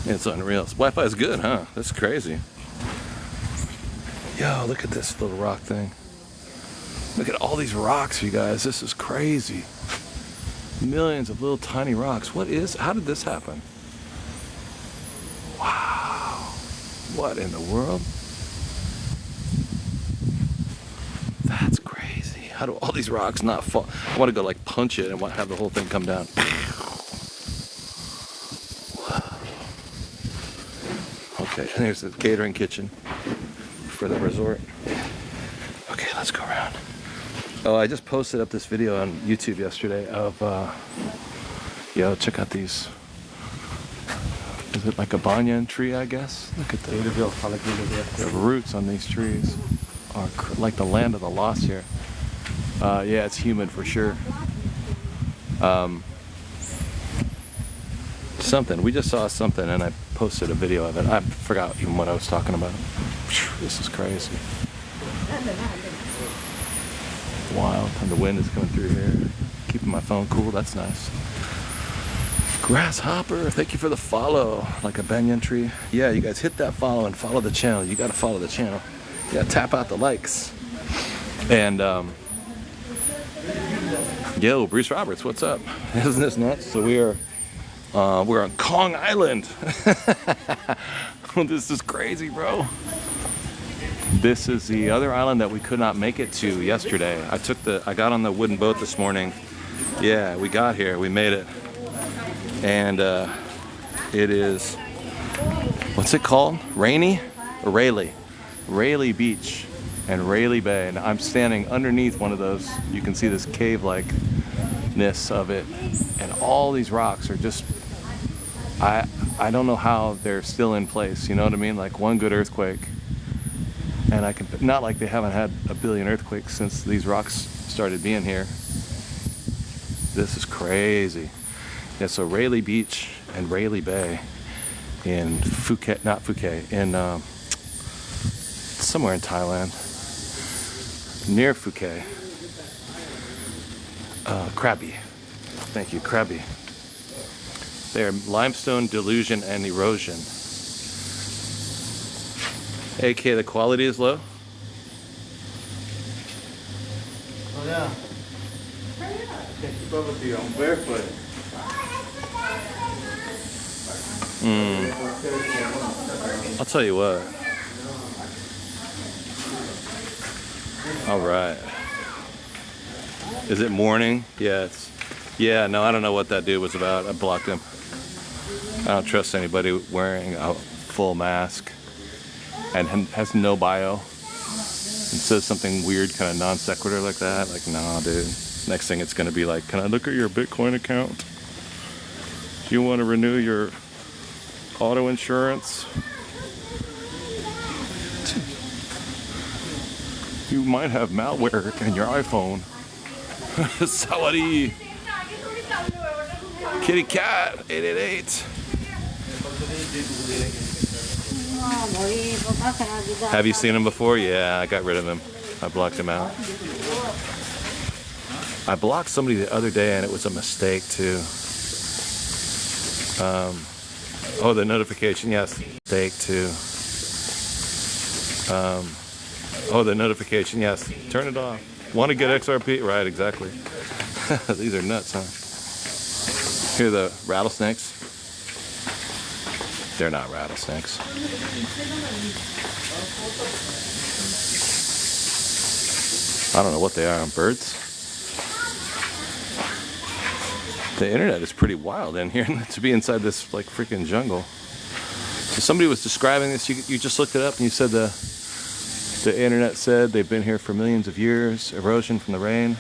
It's unreal. Wi-Fi is good, huh? That's crazy. Yo, look at this little rock thing. Look at all these rocks, you guys. This is crazy. Millions of little tiny rocks. How did this happen? Wow. What in the world? That's crazy. How do all these rocks not fall? I want to go like punch it and have the whole thing come down. Okay, and there's the catering kitchen for the resort. Okay, let's go around. Oh, I just posted up this video on YouTube yesterday of, yo, check out these. Is it like a banyan tree, I guess? Look at the roots on these trees are like the land of the lost here. Yeah, it's humid for sure. Something. We just saw something and I posted a video of it. I forgot even what I was talking about. This is crazy. Wild. And the wind is coming through here. Keeping my phone cool. That's nice. Grasshopper, thank you for the follow. Like a banyan tree. Yeah, you guys hit that follow and follow the channel. You gotta follow the channel. You gotta tap out the likes. And yo, Bruce Roberts, what's up? Isn't this nuts? So we're on Kong Island. This is crazy, bro. This is the other island that we could not make it to yesterday. I got on the wooden boat this morning. Yeah, we got here, we made it. And it is, what's it called? Rainy? Or Railay? Railay Beach and Railay Bay. And I'm standing underneath one of those. You can see this cave-like-ness of it. And all these rocks are just, I don't know how they're still in place. You know what I mean? Like one good earthquake. And not like they haven't had a billion earthquakes since these rocks started being here. This is crazy. Yeah, so Railay Beach and Railay Bay in Phuket, not Phuket, in somewhere in Thailand, near Phuket. Krabi. Thank you, Krabi. They're limestone delusion and erosion. AK, the quality is low? Oh yeah. Can't keep up with you. I'm barefoot. I'll tell you what. All right. Is it morning? Yeah, no, I don't know what that dude was about. I blocked him. I don't trust anybody wearing a full mask. and has no bio and says something weird, kind of non sequitur like that, like, nah, dude. Next thing it's gonna be like, can I look at your Bitcoin account? Do you want to renew your auto insurance? You might have malware in your iPhone. Sawadee. Kitty cat 888. Have you seen him before? Yeah, I got rid of him. I blocked him out. I blocked somebody the other day and it was a mistake too. Oh, the notification, yes. Mistake too. Oh, the notification, yes. Turn it off. Want to get XRP? Right, exactly. These are nuts, huh? Here are the rattlesnakes. They're not rattlesnakes. I don't know what they are. Birds? The internet is pretty wild in here to be inside this like freaking jungle. So somebody was describing this. You just looked it up and you said the internet said they've been here for millions of years. Erosion from the rain.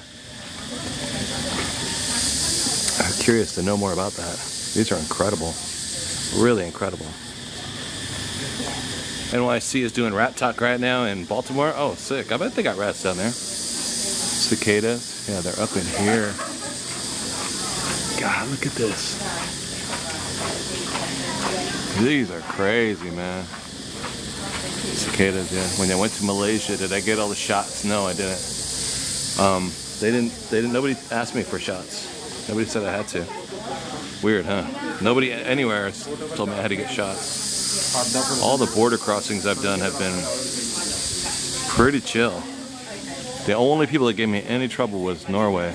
I'm curious to know more about that. These are incredible. Really incredible. NYC is doing rat talk right now in Baltimore. Oh, sick. I bet they got rats down there. Cicadas. Yeah, they're up in here. God, look at this. These are crazy, man. Cicadas, yeah. When I went to Malaysia, did I get all the shots? No, I didn't. They didn't, nobody asked me for shots. Nobody said I had to. Weird, huh? Nobody anywhere told me I had to get shots. All the border crossings I've done have been pretty chill. The only people that gave me any trouble was Norway.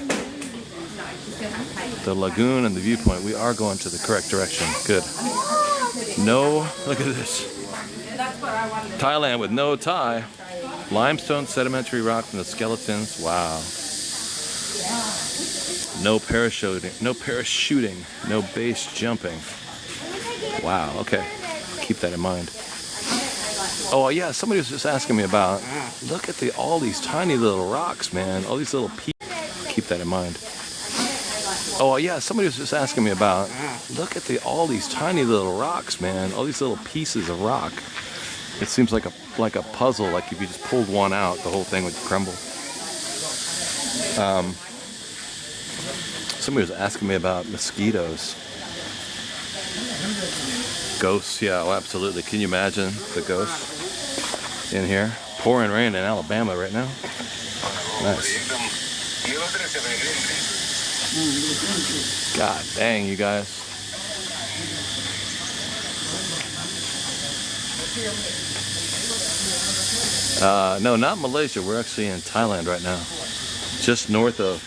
The lagoon and the viewpoint. We are going to the correct direction. Good. No, look at this. Thailand with no Thai. Limestone sedimentary rock from the skeletons. Wow. No parachuting, no base jumping. Wow, okay. Keep that in mind. Oh yeah, somebody was just asking me about, look at all these tiny little rocks, man. All these little pieces. Keep that in mind. Oh yeah, somebody was just asking me about, look at all these tiny little rocks, man. All these little pieces of rock. It seems like a puzzle, like if you just pulled one out, the whole thing would crumble. Somebody was asking me about mosquitoes. Ghosts, yeah, oh, absolutely. Can you imagine the ghosts in here? Pouring rain in Alabama right now. Nice. God dang, you guys. No, not Malaysia. We're actually in Thailand right now. Just north of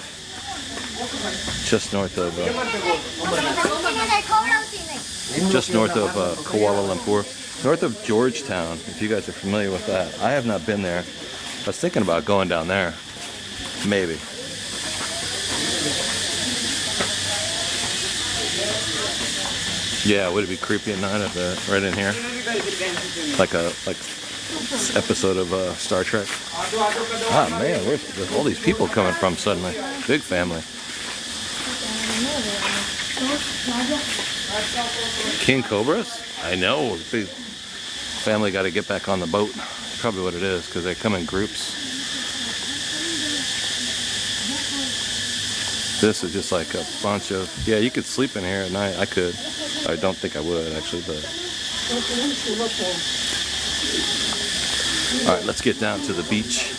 Kuala Lumpur, north of Georgetown, if you guys are familiar with that. I have not been there. I was thinking about going down there. Maybe. Yeah, would it be creepy at night right in here? Like episode of Star Trek. Ah man, where's all these people coming from suddenly? Big family. King cobras? I know. Big family got to get back on the boat. That's probably what it is, because they come in groups. This is just like a bunch of, yeah, you could sleep in here at night. I could. I don't think I would actually, but. All right, let's get down to the beach.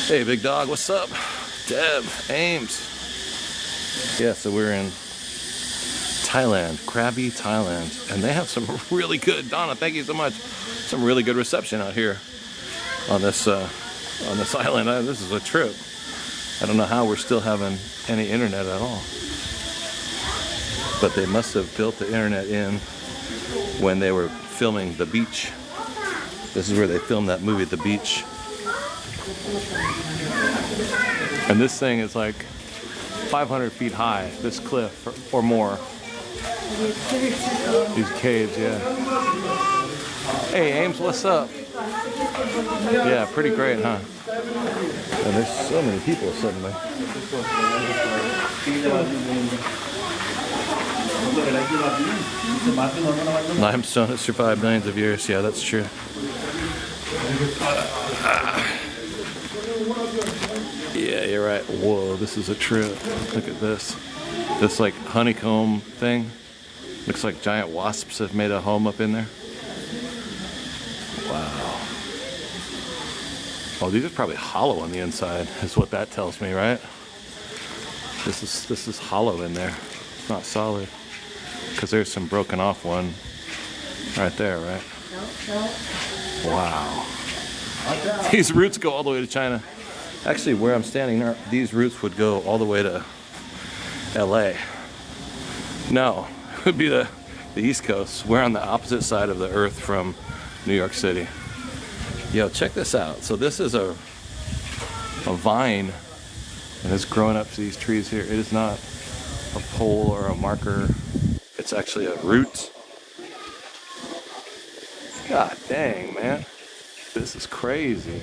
Hey, big dog, what's up? Deb, Ames. Yeah, so we're in Thailand, Krabi, Thailand, and they have some really good, Donna, thank you so much, some really good reception out here on this island. This is a trip. I don't know how we're still having any internet at all, but they must have built the internet in when they were filming The Beach. This is where they filmed that movie, The Beach. And this thing is like 500 feet high, this cliff, or more. These caves, yeah. Hey Ames, what's up? Yeah, pretty great, huh? And there's so many people suddenly. Limestone has survived millions of years. Yeah, that's true. Yeah, you're right. Whoa, this is a trip. Look at this. This like honeycomb thing. Looks like giant wasps have made a home up in there. Wow. Oh, these are probably hollow on the inside, is what that tells me, right? This is hollow in there. It's not solid. Because there's some broken off one right there, right? Wow. These roots go all the way to China. Actually, where I'm standing now, these roots would go all the way to LA. No, it would be the East Coast. We're on the opposite side of the earth from New York City. Yo, check this out. So this is a vine that has grown up to these trees here. It is not a pole or a marker. It's actually a root. God dang, man. This is crazy.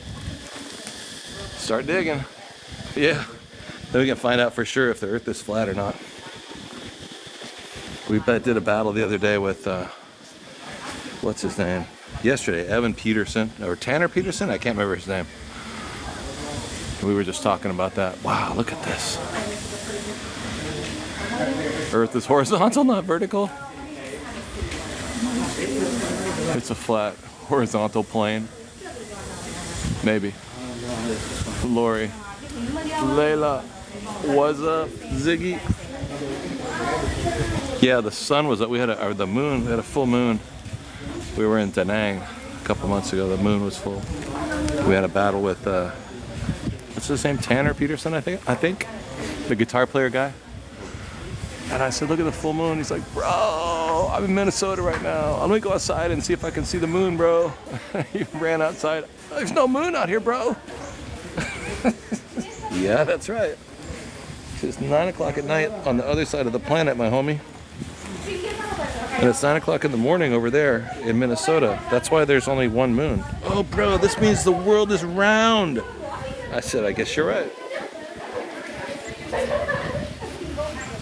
Start digging. Yeah. Then we can find out for sure if the earth is flat or not. We did a battle the other day with, what's his name? Yesterday, Evan Peterson, or Tanner Peterson? I can't remember his name. We were just talking about that. Wow, look at this. Earth is horizontal, not vertical. It's a flat, horizontal plane. Maybe. Lori. Layla. What's up, Ziggy? Yeah, the sun was up. We had or the moon. We had a full moon. We were in Da Nang a couple months ago. The moon was full. We had a battle with what's his name? Tanner Peterson, I think. The guitar player guy. And I said, look at the full moon. He's like, bro, I'm in Minnesota right now. Let me go outside and see if I can see the moon, bro. He ran outside. There's no moon out here, bro. Yeah, that's right. It's 9 o'clock at night on the other side of the planet, my homie. And it's 9 o'clock in the morning over there in Minnesota. That's why there's only one moon. Oh, bro, this means the world is round. I said, I guess you're right.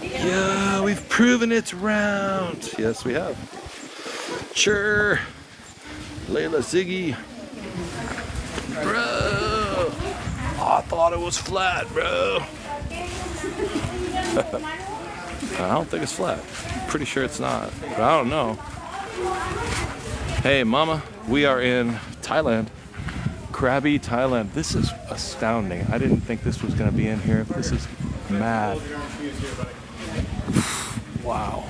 Yeah, we've proven it's round. Yes, we have. Sure. Layla Ziggy. Bro. Oh, I thought it was flat, bro. I don't think it's flat. I'm pretty sure it's not, but I don't know. Hey, mama, we are in Thailand. Krabi, Thailand. This is astounding. I didn't think this was going to be in here. This is mad. Wow.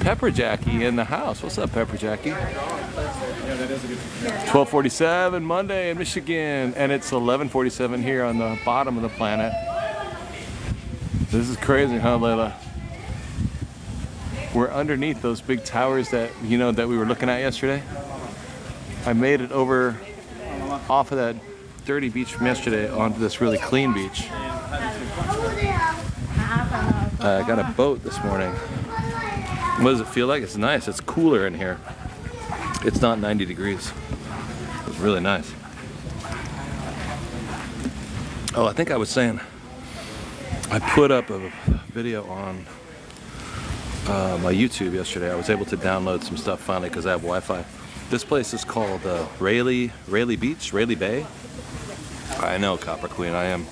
Pepper Jackie in the house. What's up, Pepper Jackie? 12:47 Monday in Michigan, and it's 11:47 here on the bottom of the planet. This is crazy, huh, Layla? We're underneath those big towers that that we were looking at yesterday. I made it over off of that dirty beach from yesterday onto this really clean beach. I got a boat this morning. What does it feel like? It's nice. It's cooler in here. It's not 90 degrees. It's really nice. Oh, I think I was saying I put up a video on my YouTube yesterday. I was able to download some stuff finally because I have Wi-Fi. This place is called Railay Beach, Railay Bay. I know, Copper Queen, I am.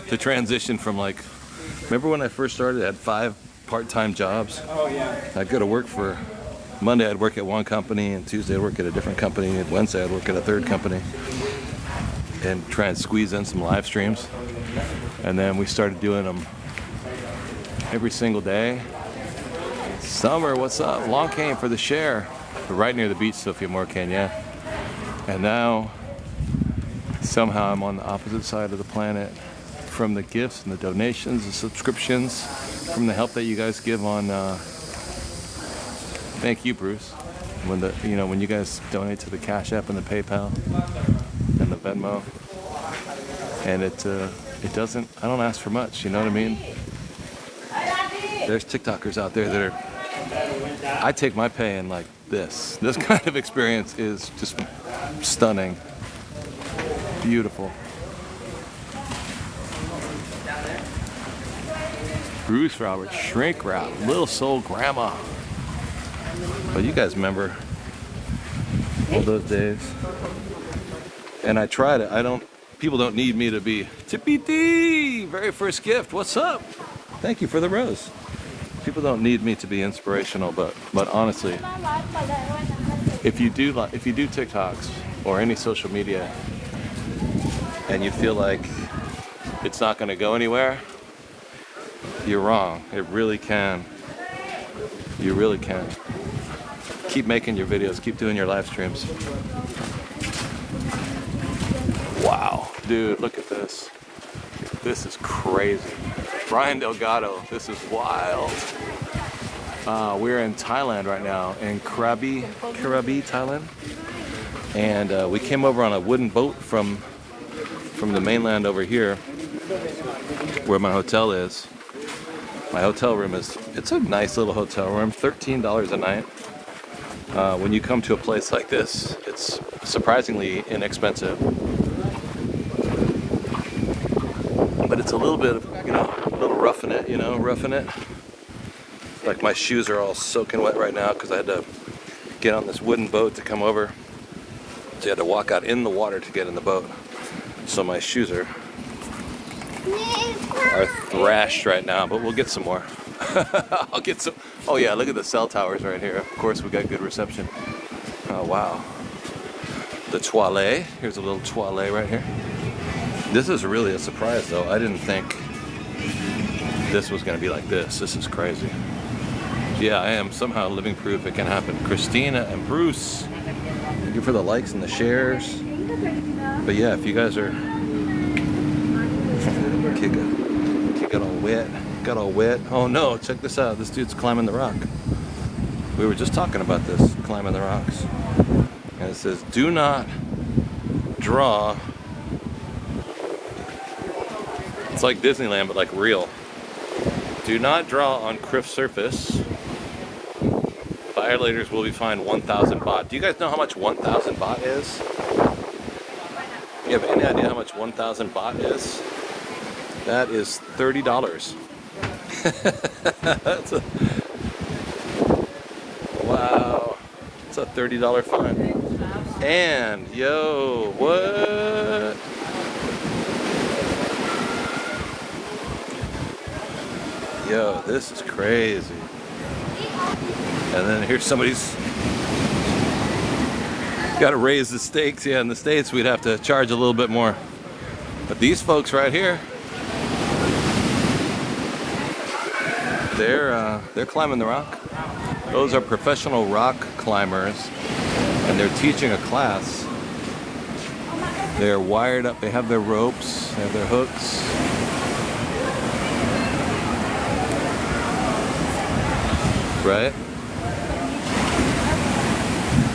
The transition from remember when I first started, I had 5 part-time jobs. Oh yeah. I'd go to work for, Monday I'd work at one company, and Tuesday I'd work at a different company, and Wednesday I'd work at a third company, and try and squeeze in some live streams. And then we started doing them every single day. Summer, what's up? Long came for the share. We're right near the beach, Sophia Morcan, yeah. And now, somehow I'm on the opposite side of the planet from the gifts and the donations, the subscriptions, from the help that you guys give on, thank you, Bruce. When when you guys donate to the Cash App and the PayPal and the Venmo. And it doesn't, I don't ask for much, you know what I mean? There's TikTokers out there that are I take my pay in like this. This kind of experience is just stunning. Beautiful. Bruce Roberts, shrink wrap, little soul grandma. But you guys remember all those days. And I tried it. People don't need me to be Tippy D, very first gift. What's up? Thank you for the rose. People don't need me to be inspirational, but honestly, if you do TikToks or any social media and you feel like it's not going to go anywhere, you're wrong. It really can. You really can. Keep making your videos, keep doing your live streams. Wow, dude, look at this. This is crazy. Brian Delgado, this is wild. We're in Thailand right now, in Krabi, Thailand. And we came over on a wooden boat from the mainland over here, where my hotel is. My hotel room it's a nice little hotel room, $13 a night. When you come to a place like this, it's surprisingly inexpensive. But it's a little bit of, a little roughing it. Like my shoes are all soaking wet right now because I had to get on this wooden boat to come over. So you had to walk out in the water to get in the boat. So my shoes are thrashed right now, but we'll get some more. I'll get some. Oh yeah, look at the cell towers right here. Of course, we got good reception. Oh wow. The toilet. Here's a little toilet right here. This is really a surprise though. I didn't think this was gonna be like this. This is crazy. Yeah, I am somehow living proof it can happen. Christina and Bruce, thank you for the likes and the shares. But yeah, if you guys are got all wet. Oh no, check this out. This dude's climbing the rock. We were just talking about this, climbing the rocks. And it says, do not draw. It's like Disneyland, but like real. Do not draw on cliff surface. Violators will be fined 1,000 baht. Do you guys know how much 1,000 baht is? You have any idea how much 1,000 baht is? That is $30. That's a, wow. It's a $30 fine. And yo, what? Yo, this is crazy. And then here's somebody's got to raise the stakes. Yeah, in the States we'd have to charge a little bit more. But these folks right here, they're climbing the rock. Those are professional rock climbers, and they're teaching a class. They're wired up. They have their ropes. They have their hooks. Right?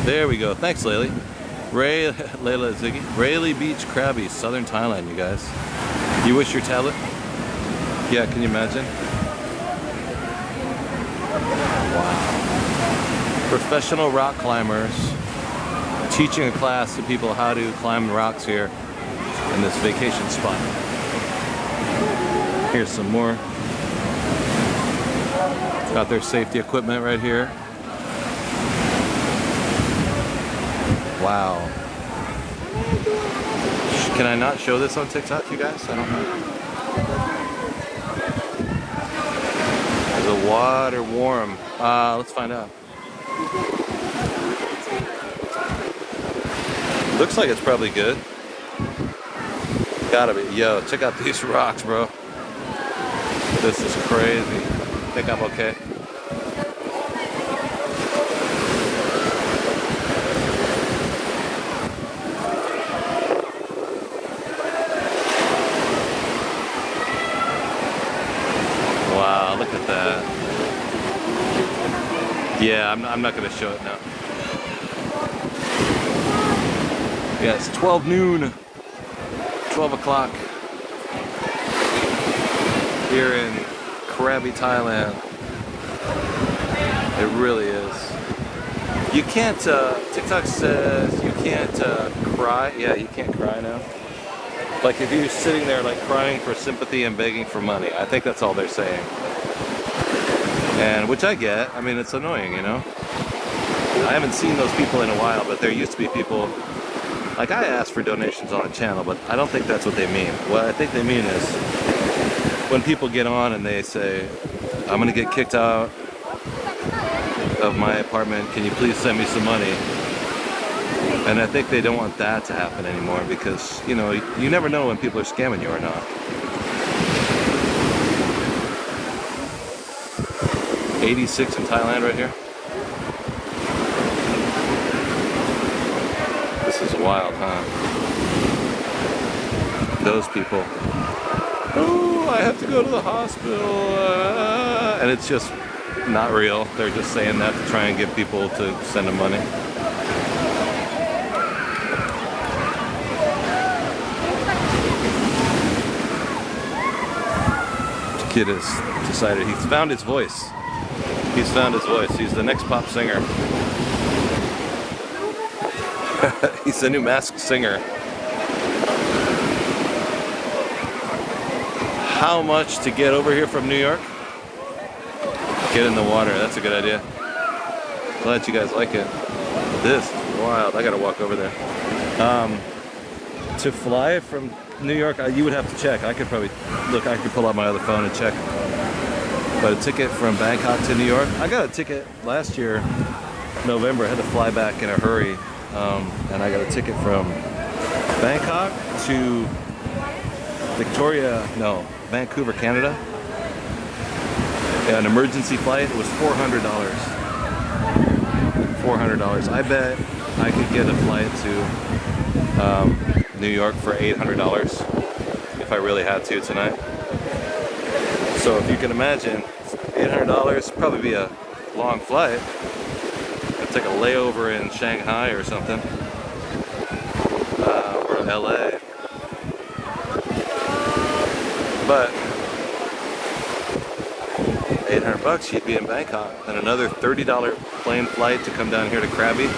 There we go. Thanks, Layla. Layla Ziggy. Railay Beach, Krabi, southern Thailand, you guys. You wish your tablet? Yeah, can you imagine? Wow. Professional rock climbers teaching a class to people how to climb the rocks here in this vacation spot. Here's some more. Got their safety equipment right here. Wow. Can I not show this on TikTok, you guys? I don't know. Is the water warm? Let's find out. Looks like it's probably good. Gotta be. Yo, check out these rocks, bro. This is crazy. Think I'm okay? Wow, look at that. Yeah, I'm not gonna show it now. Yeah, it's 12 noon, 12 o'clock here in Krabi, Thailand. It really is. You can't, TikTok says you can't cry. Yeah, you can't cry now. Like if you're sitting there like crying for sympathy and begging for money. I think that's all they're saying. And which I get. I mean, it's annoying, you know? I haven't seen those people in a while, but there used to be people, like I asked for donations on the channel, but I don't think that's what they mean. What I think they mean is when people get on and they say, I'm gonna get kicked out of my apartment, can you please send me some money? And I think they don't want that to happen anymore because, you know, you never know when people are scamming you or not. $86 in Thailand right here. This is wild, huh? Those people. Oh, I have to go to the hospital. And it's just not real. They're just saying that to try and get people to send them money. This kid has decided he's found his voice. He's found his voice. He's the next pop singer. He's the new masked singer. How much to get over here from New York? Get in the water. That's a good idea. Glad you guys like it. This is wild. I gotta walk over there. To fly from New York, you would have to check. I could probably look. I could pull out my other phone and check. But a ticket from Bangkok to New York. I got a ticket last year, November. I had to fly back in a hurry, and I got a ticket from Bangkok to Vancouver, Canada. An emergency flight. It was $400. $400. I bet I could get a flight to New York for $800 if I really had to tonight. So if you can imagine, $800 probably be a long flight. I'd take a layover in Shanghai or something, or LA. But $800, you'd be in Bangkok, and another $30 plane flight to come down here to Krabi.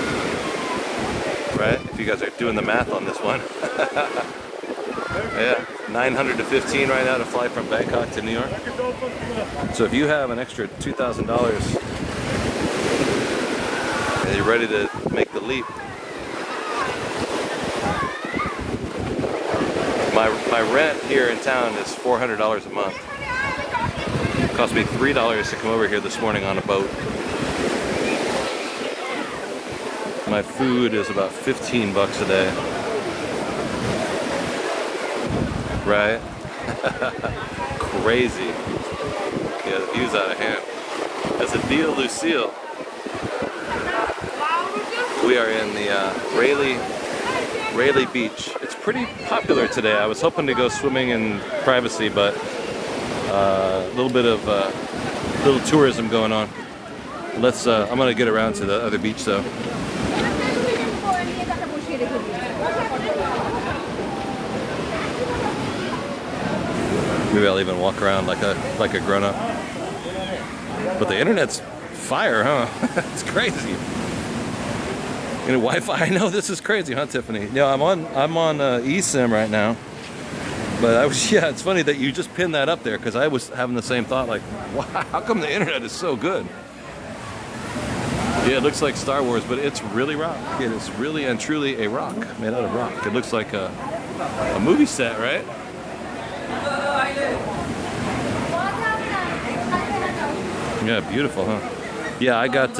Right? If you guys are doing the math on this one. Yeah, $900 to $1,500 right now to fly from Bangkok to New York. So if you have an extra $2,000 and you're ready to make the leap, my rent here in town is $400 a month. It cost me $3 to come over here this morning on a boat. My food is about $15 a day. Right? Crazy. Yeah, the view's out of hand. As a deal, Lucille. We are in the Railay Beach. It's pretty popular today. I was hoping to go swimming in privacy, but a little bit of little tourism going on. I'm gonna get around to the other beach though. Maybe I'll even walk around like a grown-up. But the internet's fire, huh? It's crazy. You know, Wi-Fi. I know this is crazy, huh, Tiffany? Yeah, I'm on eSIM right now. But yeah, it's funny that you just pinned that up there because I was having the same thought. Like, wow, how come the internet is so good? Yeah, it looks like Star Wars, but it's really rock. It is really and truly a rock made out of rock. It looks like a movie set, right? Yeah, beautiful, huh? Yeah, I got,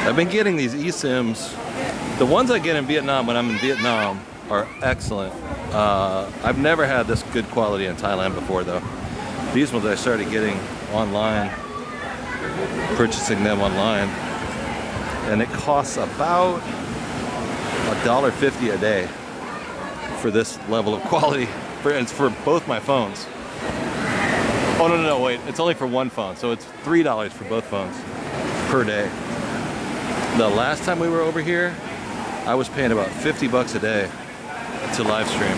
I've been getting these eSIMs. The ones I get in Vietnam when I'm in Vietnam are excellent. I've never had this good quality in Thailand before though. These ones I started getting online, purchasing them online. And it costs about $1.50 a day for this level of quality. It's for both my phones. Oh, no, wait. It's only for one phone. So it's $3 for both phones per day. The last time we were over here, I was paying about $50 a day to live stream.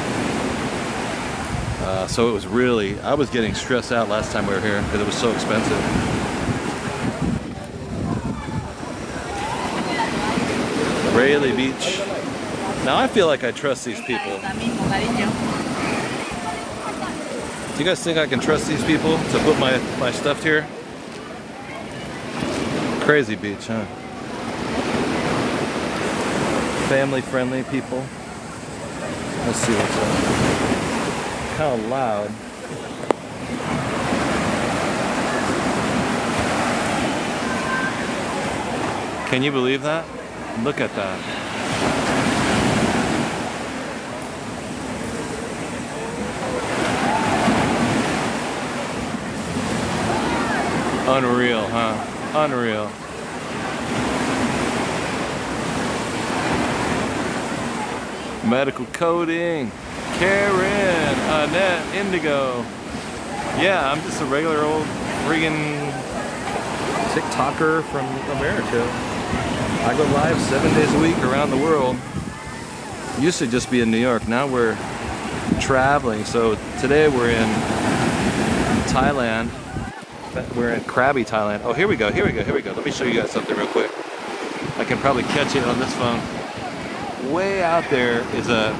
So it was really, I was getting stressed out last time we were here because it was so expensive. Railay Beach. Now I feel like I trust these people. Do you guys think I can trust these people to put my stuff here? Crazy beach, huh? Family friendly people. Let's see what's up. Kind of loud. Can you believe that? Look at that. Unreal, huh? Unreal. Medical coding. Karen, Annette, Indigo. Yeah, I'm just a regular old friggin' TikToker from America. I go live 7 days a week around the world. Used to just be in New York. Now we're traveling. So today we're in Thailand. We're in Krabi, Thailand. Oh, here we go. Let me show you guys something real quick. I can probably catch it on this phone. Way out there is a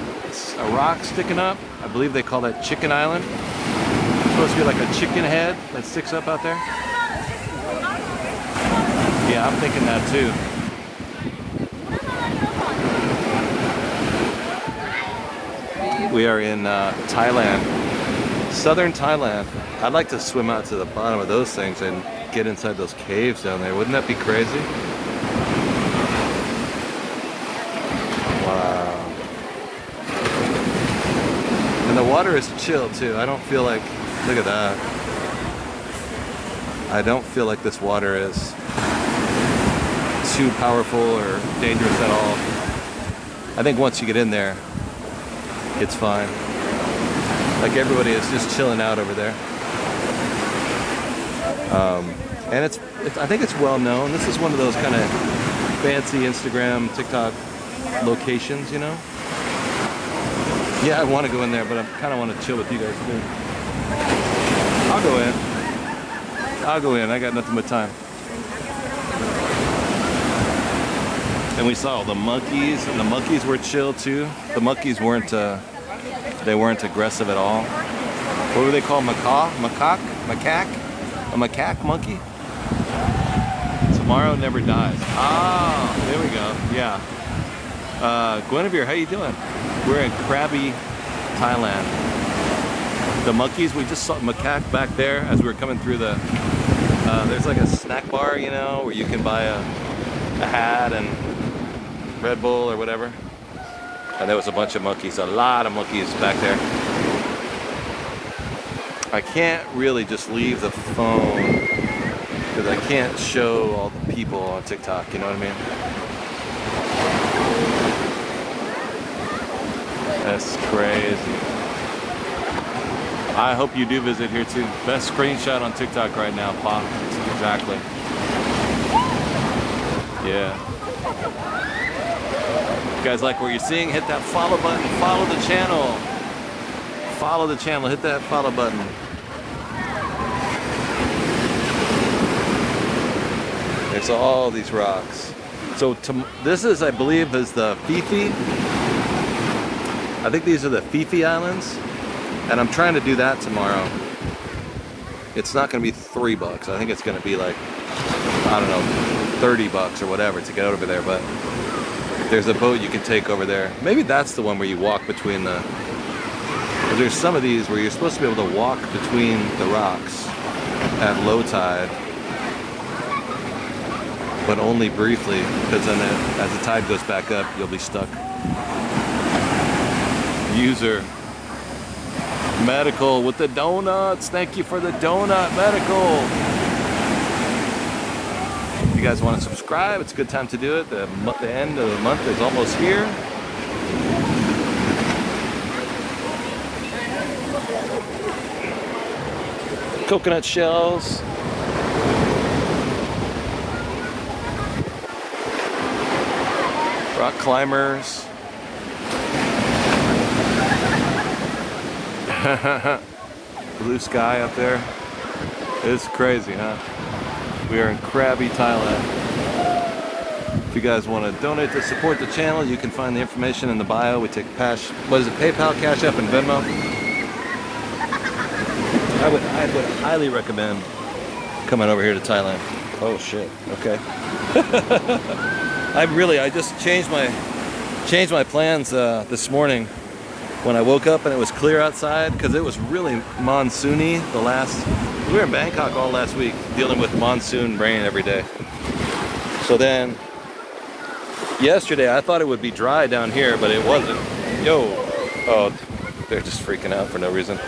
rock sticking up. I believe they call that Chicken Island. It's supposed to be like a chicken head that sticks up out there. Yeah, I'm thinking that too. We are in Thailand, southern Thailand. I'd like to swim out to the bottom of those things and get inside those caves down there. Wouldn't that be crazy? Wow. And the water is chill too. I don't feel like, look at that. I don't feel like this water is too powerful or dangerous at all. I think once you get in there, it's fine. Like everybody is just chilling out over there. And I think it's well known. This is one of those kind of fancy Instagram, TikTok locations, you know? Yeah, I want to go in there, but I kind of want to chill with you guys too. I'll go in. I got nothing but time. And we saw all the monkeys, and the monkeys were chill too. The monkeys weren't, they weren't aggressive at all. What were they called? Macaque? A macaque monkey? Tomorrow never dies. Ah, there we go. Yeah. Guinevere, how you doing? We're in Krabi, Thailand. The monkeys, we just saw macaque back there as we were coming through the, there's like a snack bar, you know, where you can buy a hat and Red Bull or whatever. And there was a bunch of monkeys, a lot of monkeys back there. I can't really just leave the phone because I can't show all the people on TikTok, you know what I mean? That's crazy. I hope you do visit here too. Best screenshot on TikTok right now, Pop. Exactly. Yeah. You guys like what you're seeing? Hit that follow button. Follow the channel. Follow the channel. Hit that follow button. There's all these rocks. So this is, I believe, is the Fifi. I think these are the Fifi Islands. And I'm trying to do that tomorrow. It's not going to be $3. I think it's going to be like, I don't know, $30 or whatever to get over there. But there's a boat you can take over there. Maybe that's the one where you walk between the... There's some of these where you're supposed to be able to walk between the rocks at low tide. But only briefly, because then as the tide goes back up, you'll be stuck. User Medical with the donuts. Thank you for the donut, Medical. If you guys want to subscribe, it's a good time to do it. The end of the month is almost here. Coconut shells. Rock climbers. Blue sky up there. It's crazy, huh? We are in Krabi, Thailand. If you guys want to donate to support the channel, you can find the information in the bio. We take cash, what is it, PayPal, Cash App, and Venmo. I would highly recommend coming over here to Thailand. Oh shit, okay. I just changed my plans this morning when I woke up and it was clear outside, because it was really monsoony we were in Bangkok all last week dealing with monsoon rain every day. So then yesterday I thought it would be dry down here, but it wasn't. Oh, they're just freaking out for no reason.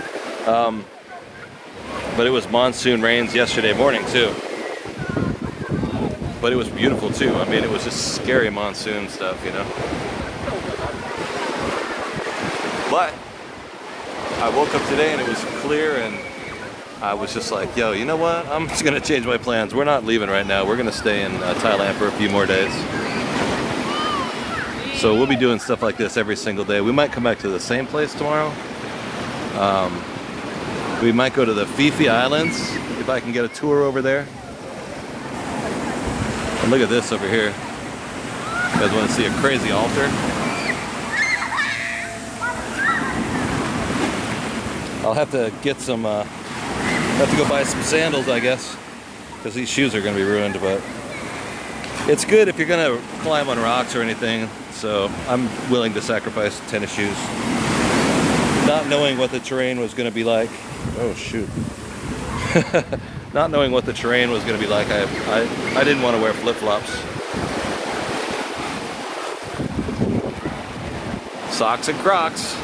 But it was monsoon rains yesterday morning too. But it was beautiful too. I mean, it was just scary monsoon stuff, you know. But I woke up today and it was clear, and I was just like, yo, you know what? I'm just gonna change my plans. We're not leaving right now. We're gonna stay in Thailand for a few more days. So we'll be doing stuff like this every single day. We might come back to the same place tomorrow. We might go to the Phi Islands if I can get a tour over there. And look at this over here. You guys want to see a crazy altar? I'll have to get some, have to go buy some sandals, I guess, because these shoes are going to be ruined, but it's good if you're going to climb on rocks or anything, so I'm willing to sacrifice tennis shoes. Not knowing what the terrain was going to be like. Oh, shoot. Not knowing what the terrain was going to be like, I didn't want to wear flip-flops. Socks and Crocs.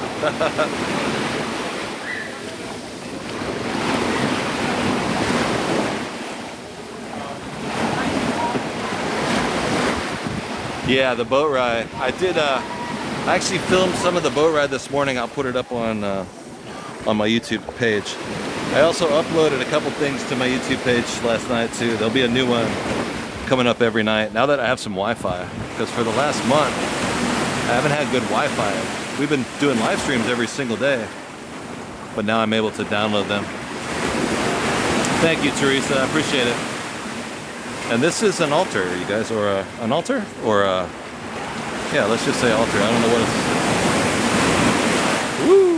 Yeah, the boat ride. I actually filmed some of the boat ride this morning. I'll put it up on my YouTube page. I also uploaded a couple things to my YouTube page last night too. There'll be a new one coming up every night now that I have some Wi-Fi, because for the last month I haven't had good Wi-Fi. We've been doing live streams every single day, but now I'm able to download them. Thank you, Teresa. I appreciate it. And this is an altar, you guys, or an altar, or yeah, let's just say altar. I don't know what it's. Woo!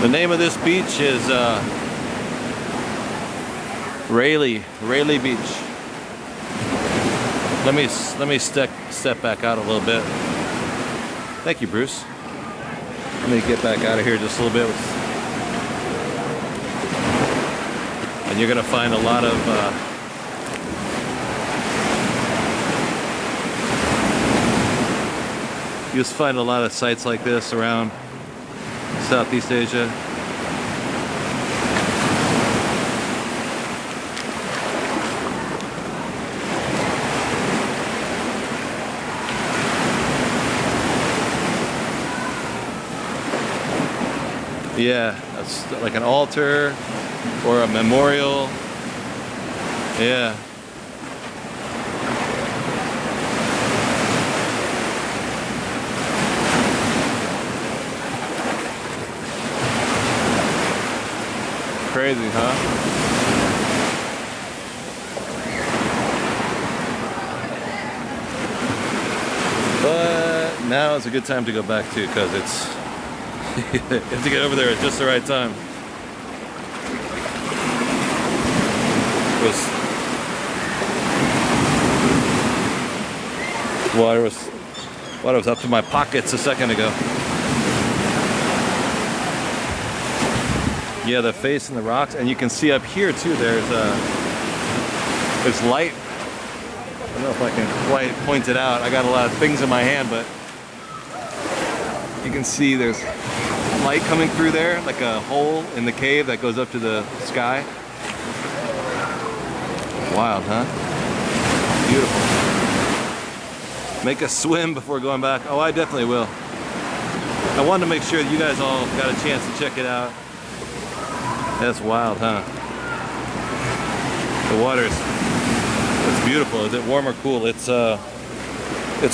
The name of this beach is Railay Beach. Let me step back out a little bit. Thank you, Bruce. Let me get back out of here just a little bit. And you're gonna find a lot of you just find a lot of sites like this around Southeast Asia. Yeah, that's like an altar or a memorial. Yeah. Crazy, huh? But now is a good time to go back too, because it's you have to get over there at just the right time. Water was up to my pockets a second ago. Yeah, the face and the rocks, and you can see up here too. There's light. I don't know if I can quite point it out. I got a lot of things in my hand, but you can see there's light coming through there, like a hole in the cave that goes up to the sky. Wild, huh? Beautiful. Make a swim before going back. Oh, I definitely will. I wanted to make sure that you guys all got a chance to check it out. That's wild, huh? The water's It's beautiful. Is it warm or cool? It's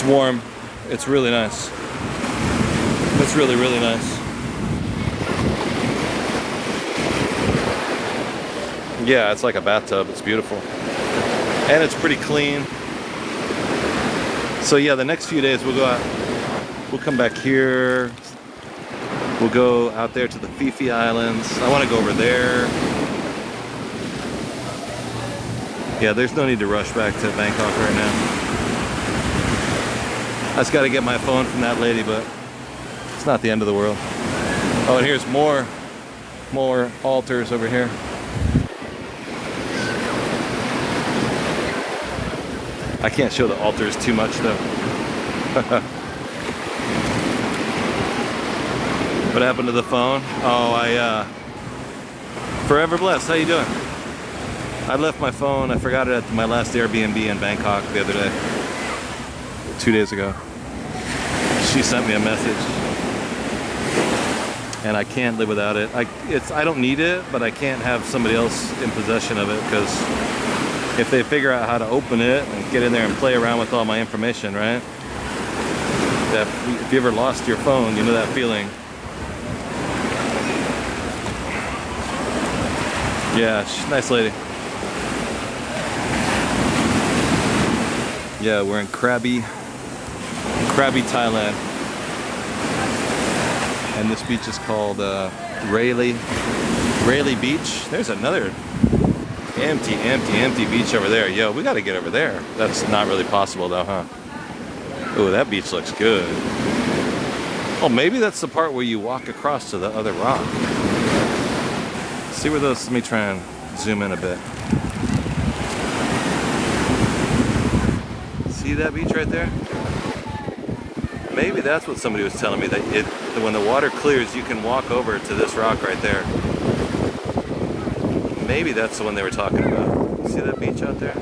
warm. It's really nice. It's really, really nice. Yeah, it's like a bathtub. It's beautiful. And it's pretty clean. So yeah, the next few days we'll go out. We'll come back here. We'll go out there to the Fifi Islands. I want to go over there. Yeah, there's no need to rush back to Bangkok right now. I just got to get my phone from that lady, but it's not the end of the world. Oh, and here's more altars over here. I can't show the altars too much though. What happened to the phone? Oh, forever blessed. How you doing? I left my phone. I forgot it at my last Airbnb in Bangkok the other day. 2 days ago. She sent me a message. And I can't live without it. I don't need it, but I can't have somebody else in possession of it, because if they figure out how to open it and get in there and play around with all my information, right? That if you ever lost your phone, you know that feeling. Yeah, she's a nice lady. Yeah, we're in Krabi, Thailand. And this beach is called Railay Beach. There's another empty beach over there. Yo, we gotta get over there. That's not really possible though, huh? Oh, that beach looks good. Oh, maybe that's the part where you walk across to the other rock. See where those, let me try and zoom in a bit. See that beach right there? Maybe that's what somebody was telling me, that when the water clears, you can walk over to this rock right there. Maybe that's the one they were talking about. See that beach out there?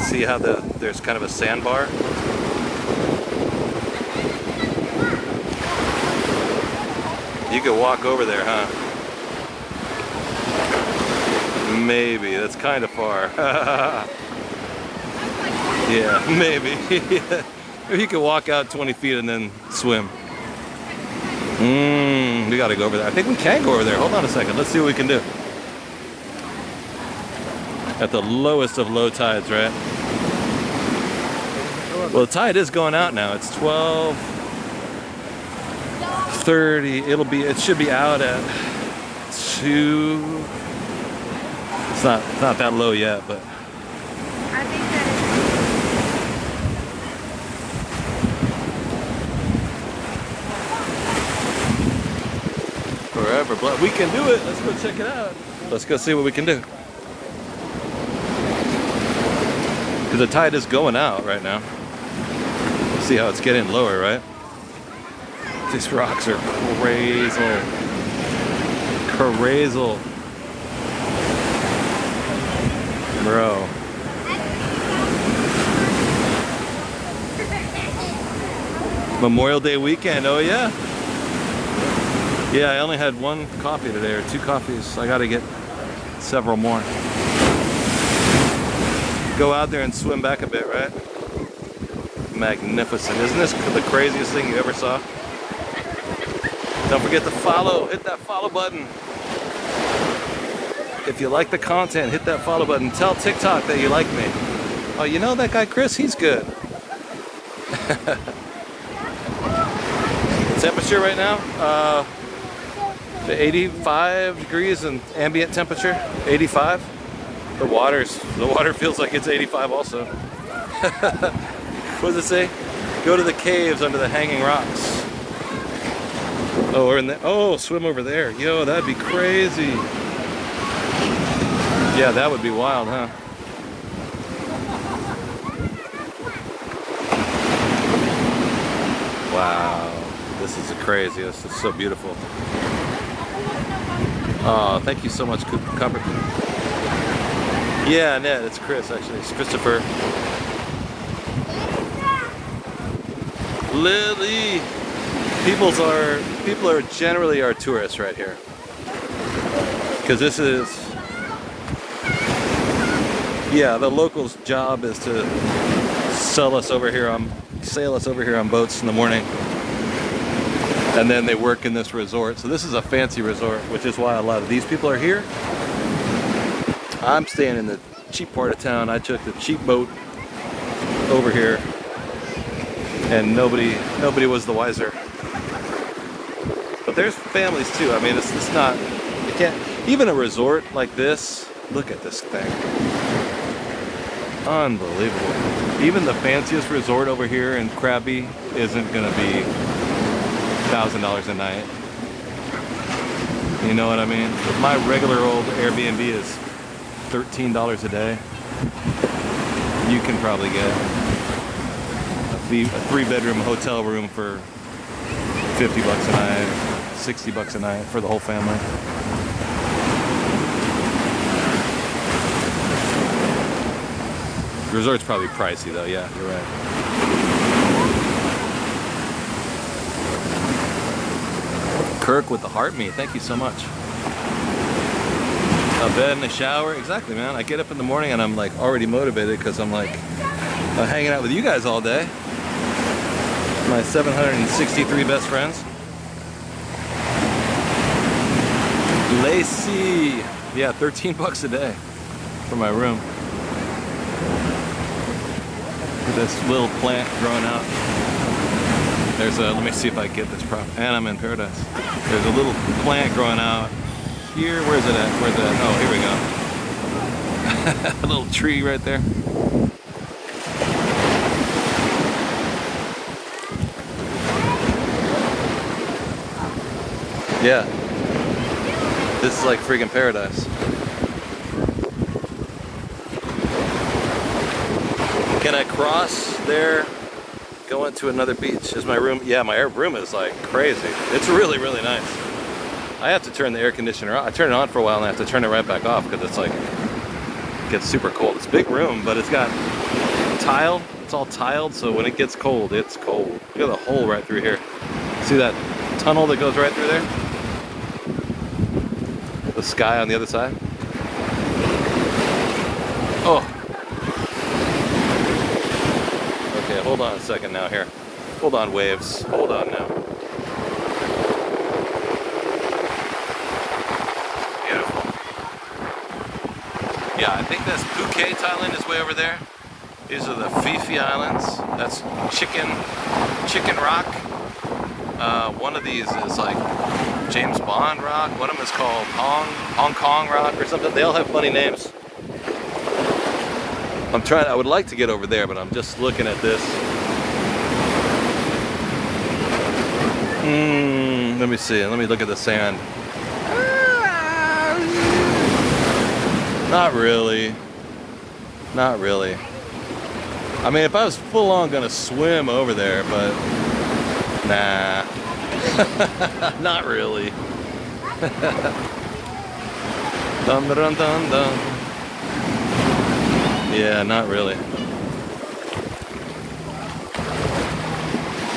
See how there's kind of a sandbar? You could walk over there, huh? Maybe. That's kind of far. Yeah, maybe. Or you could walk out 20 feet and then swim. We gotta go over there. I think we can go over there. Hold on a second. Let's see what we can do. At the lowest of low tides, right? Well, the tide is going out now. It's 12:30. It should be out at 2. It's not that low yet, but I think that forever. But we can do it. Let's go check it out. Let's go see what we can do. Because the tide is going out right now. See how it's getting lower, right? These rocks are crazy. Crazy. Bro. Memorial Day weekend, oh yeah? Yeah, I only had 1 coffee today, or 2 coffees. I gotta get several more. Go out there and swim back a bit, right? Magnificent. Isn't this the craziest thing you ever saw? Don't forget to follow. Hit that follow button. If you like the content, hit that follow button. Tell TikTok that you like me. Oh, you know that guy Chris? He's good. Temperature right now? 85 degrees in ambient temperature. 85. The water feels like it's 85 also. What does it say? Go to the caves under the hanging rocks. Oh, we're in the, oh, swim over there. Yo, that'd be crazy. Yeah, that would be wild, huh? Wow, this is crazy. This is so beautiful. Oh, thank you so much, Copper. Yeah, Ned, it's Chris actually. It's Christopher. Lily. People are generally our tourists right here. Because this is, yeah, the locals' job is to sail us over here on boats in the morning, and then they work in this resort. So this is a fancy resort, which is why a lot of these people are here. I'm staying in the cheap part of town. I took the cheap boat over here, and nobody was the wiser. But there's families too. I mean, it's not, you can't, even a resort like this, look at this thing. Unbelievable. Even the fanciest resort over here in Krabi isn't gonna be $1,000 a night. You know what I mean? If my regular old Airbnb is $13 a day, you can probably get a 3-bedroom hotel room for $50 a night, $60 a night for the whole family. The resort's probably pricey though, yeah, you're right. Kirk with the heart meat, thank you so much. A bed and a shower, exactly, man. I get up in the morning and I'm like already motivated because I'm like hanging out with you guys all day. My 763 best friends. Lacey, yeah, $13 a day for my room. This little plant growing out. There's a, let me see if I get this proper. And I'm in paradise. There's a little plant growing out here. Where's it at? Where's it at? Oh, here we go. A little tree right there. Yeah. This is like freaking paradise. Can I cross there, go into another beach? Is my room? Yeah, my room is like crazy. It's really, really nice. I have to turn the air conditioner on. I turn it on for a while and I have to turn it right back off because it's like, it gets super cold. It's a big room, but it's got tile. It's all tiled, so when it gets cold, it's cold. Look at the hole right through here. See that tunnel that goes right through there? The sky on the other side. Oh. Okay, hold on a second now here. Hold on, waves. Hold on now. Beautiful. Yeah, I think that's Phuket, Thailand is way over there. These are the Phi Islands. That's Chicken Rock. One of these is like James Bond Rock. One of them is called Hong Kong Rock or something. They all have funny names. I would like to get over there, but I'm just looking at this. Let me see. Let me look at the sand. Not really. Not really. I mean, if I was full on gonna swim over there, but nah. Not really. Dun dun dun dun. Yeah, not really.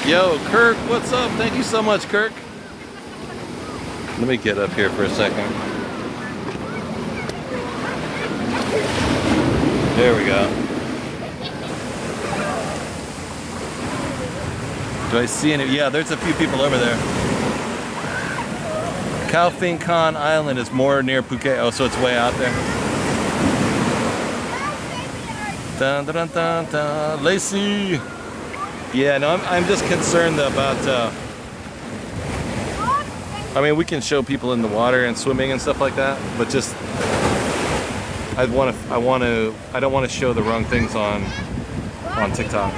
Yo, Kirk, what's up? Thank you so much, Kirk. Let me get up here for a second. There we go. Do I see any? Yeah, there's a few people over there. Khao Phin Khan Island is more near Phuket. Oh, so it's way out there. Dun, dun, dun, dun. Lacey. Yeah, no, I'm just concerned about. I mean, we can show people in the water and swimming and stuff like that, but just I don't want to show the wrong things on TikTok.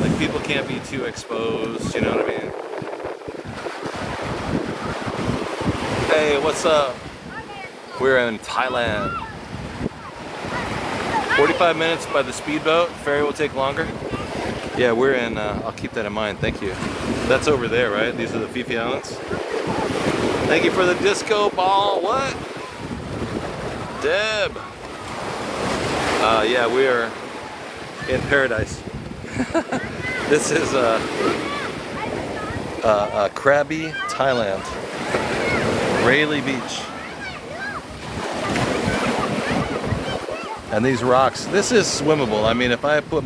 Like people can't be too exposed, you know what I mean? Hey, what's up? We're in Thailand. 45 minutes by the speedboat. Ferry will take longer. Yeah, we're in, I'll keep that in mind, thank you. That's over there, right? These are the Phi Islands. Thank you for the disco ball, what? Deb. Yeah, we are in paradise. This is Krabi, Thailand. Railay Beach. And these rocks, this is swimmable. I mean, if I put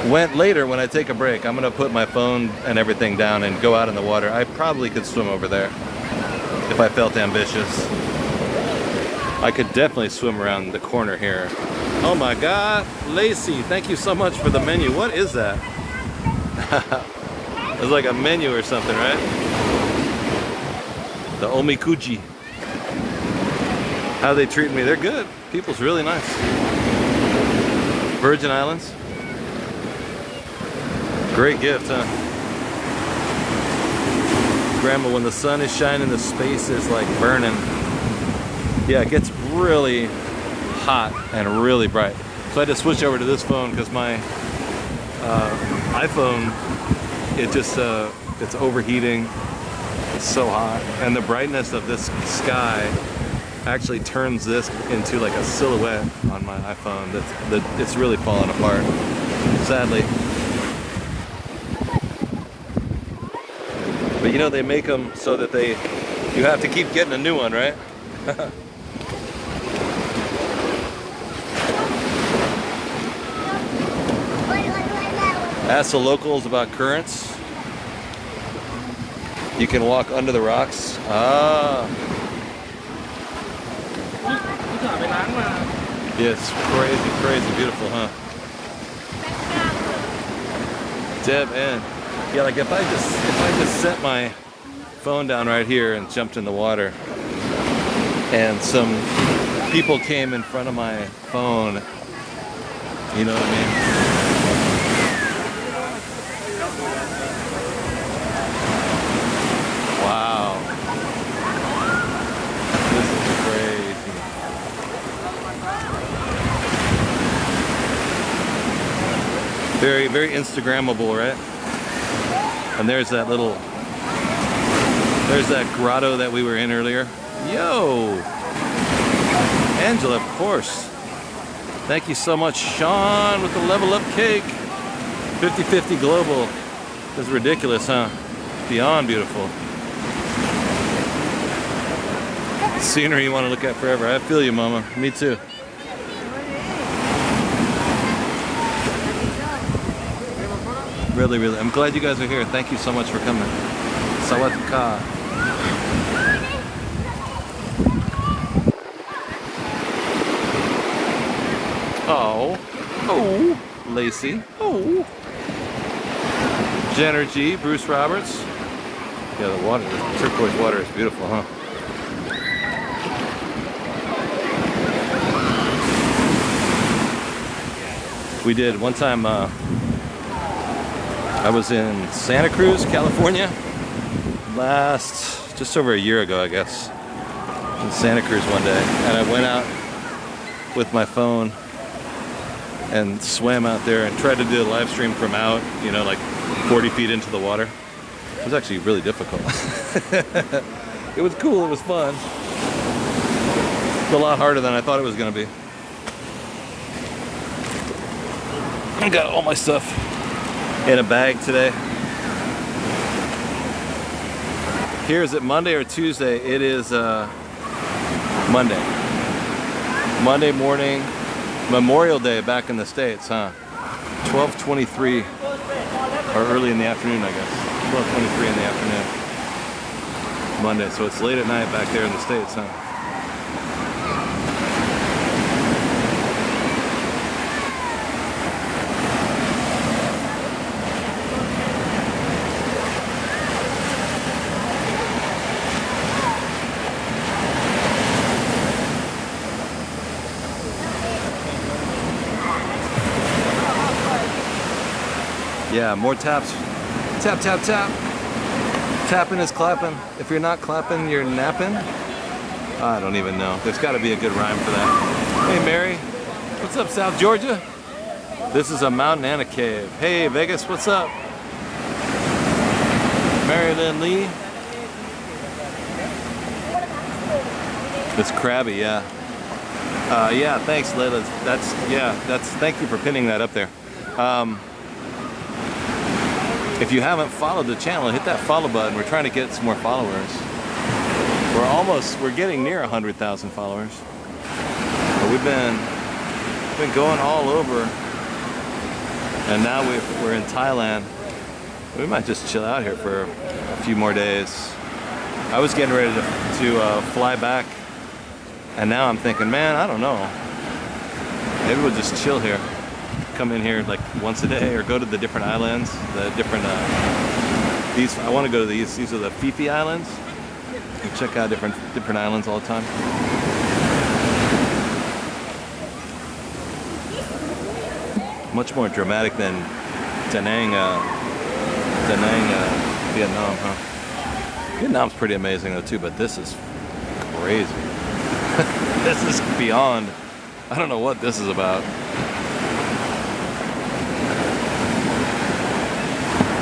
went later when I take a break, I'm gonna put my phone and everything down and go out in the water. I probably could swim over there if I felt ambitious. I could definitely swim around the corner here. Oh my God, Lacey, thank you so much for the menu. What is that? It's like a menu or something, right? The omikuji. How they treat me, they're good. People's really nice. Virgin Islands. Great gift, huh? Grandma, when the sun is shining, the space is like burning. Yeah, it gets really hot and really bright. So I had to switch over to this phone because my iPhone, it's overheating. It's so hot. And the brightness of this sky actually turns this into like a silhouette on my iPhone. It's really falling apart, sadly. But you know, they make them so that you have to keep getting a new one, right? Ask the locals about currents. You can walk under the rocks. Ah. Yeah, it's crazy, crazy beautiful, huh? Deb and yeah, like if I just set my phone down right here and jumped in the water, and some people came in front of my phone, you know what I mean? Wow. This is crazy. Very, very Instagrammable, right? And there's that grotto that we were in earlier. Yo! Angela, of course. Thank you so much, Sean, with the level up cake. 50/50 global. This is ridiculous, huh? Beyond beautiful. Scenery you want to look at forever. I feel you, Mama. Me too. Really, really. I'm glad you guys are here. Thank you so much for coming. Sawadee ka. Oh. Oh. Lacey. Oh. Jenner G. Bruce Roberts. Yeah, the water, the turquoise water is beautiful, huh? We did one time. I was in Santa Cruz, California, just over a year ago, I guess, in Santa Cruz one day, and I went out with my phone and swam out there and tried to do a live stream from out, you know, like 40 feet into the water. It was actually really difficult. It was cool, it was fun. It's a lot harder than I thought it was going to be. I got all my stuff in a bag today. Here, is it Monday or Tuesday? It is Monday. Monday morning, Memorial Day back in the States, huh? 12:23, or early in the afternoon, I guess. 12:23 in the afternoon. Monday, so it's late at night back there in the States, huh? Yeah, more taps. Tap, tap, tap. Tapping is clapping. If you're not clapping, you're napping. I don't even know. There's got to be a good rhyme for that. Hey, Mary. What's up, South Georgia? This is a mountain and a cave. Hey, Vegas, what's up? Marilyn Lee. It's crabby, yeah. Yeah, thanks, Layla. Thank you for pinning that up there. If you haven't followed the channel, hit that follow button. We're trying to get some more followers. We're getting near 100,000 followers. we've been going all over, and now we're in Thailand. We might just chill out here for a few more days. I was getting ready to fly back, and now I'm thinking, man, I don't know. Maybe we'll just chill here. Come in here like once a day, or go to the different islands, the different. I want to go to these. These are the Fifi Islands. And check out different islands all the time. Much more dramatic than Da Nang, Vietnam, huh? Vietnam's pretty amazing though too, but this is crazy. This is beyond. I don't know what this is about.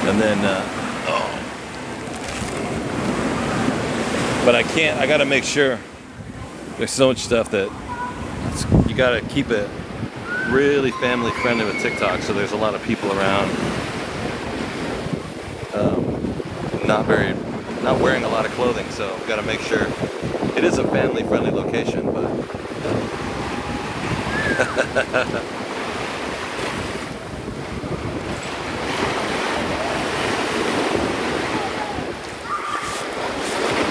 And then, but I gotta make sure. There's so much stuff that you gotta keep it really family friendly with TikTok, so there's a lot of people around. Not wearing a lot of clothing, so we've got to make sure it is a family friendly location, but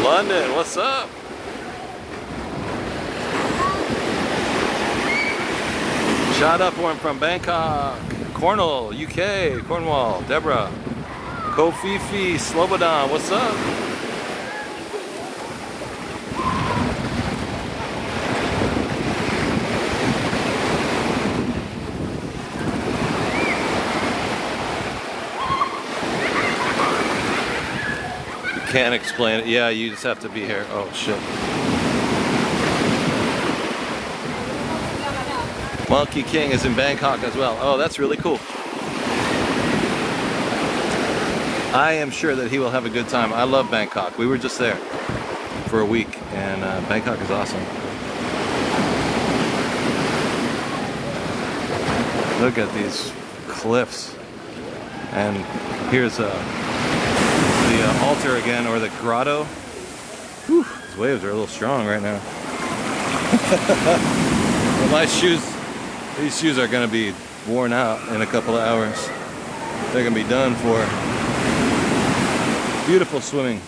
London, what's up? Shot up one from Bangkok, Cornwall, UK, Cornwall, Deborah, Kofifi, Slobodan, what's up? You can't explain it. Yeah, you just have to be here. Oh shit. Monkey King is in Bangkok as well. Oh, that's really cool. I am sure that he will have a good time. I love Bangkok. We were just there for a week, and Bangkok is awesome. Look at these cliffs. And here's the altar again, or the grotto. Whew, these waves are a little strong right now. Well, my shoes, these shoes are gonna be worn out in a couple of hours. They're gonna be done for. Beautiful swimming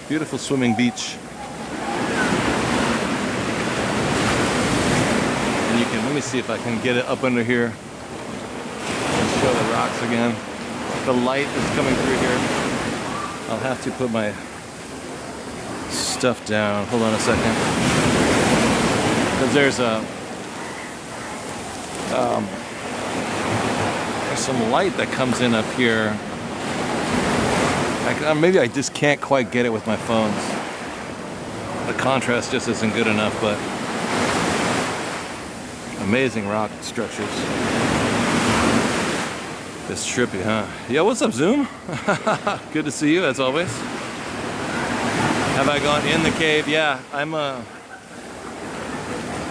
beach. And you can, let me see if I can get it up under here and show the rocks again. The light is coming through here. I'll have to put my stuff down. Hold on a second. Because there's some light that comes in up here. Maybe I just can't quite get it with my phones. The contrast just isn't good enough, but amazing rock structures. It's trippy, huh? Yeah, what's up, Zoom? Good to see you, as always. Have I gone in the cave? Yeah,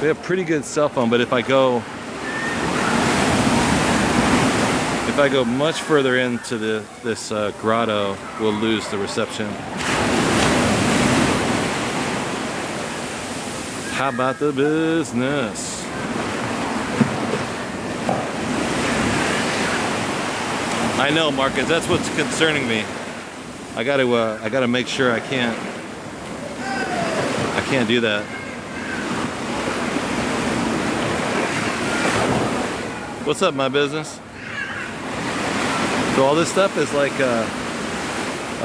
we have pretty good cell phone, but if I go much further into this grotto, we'll lose the reception. How about the business? I know, Marcus, that's what's concerning me. I gotta make sure I can't do that. What's up, my business? So all this stuff is like a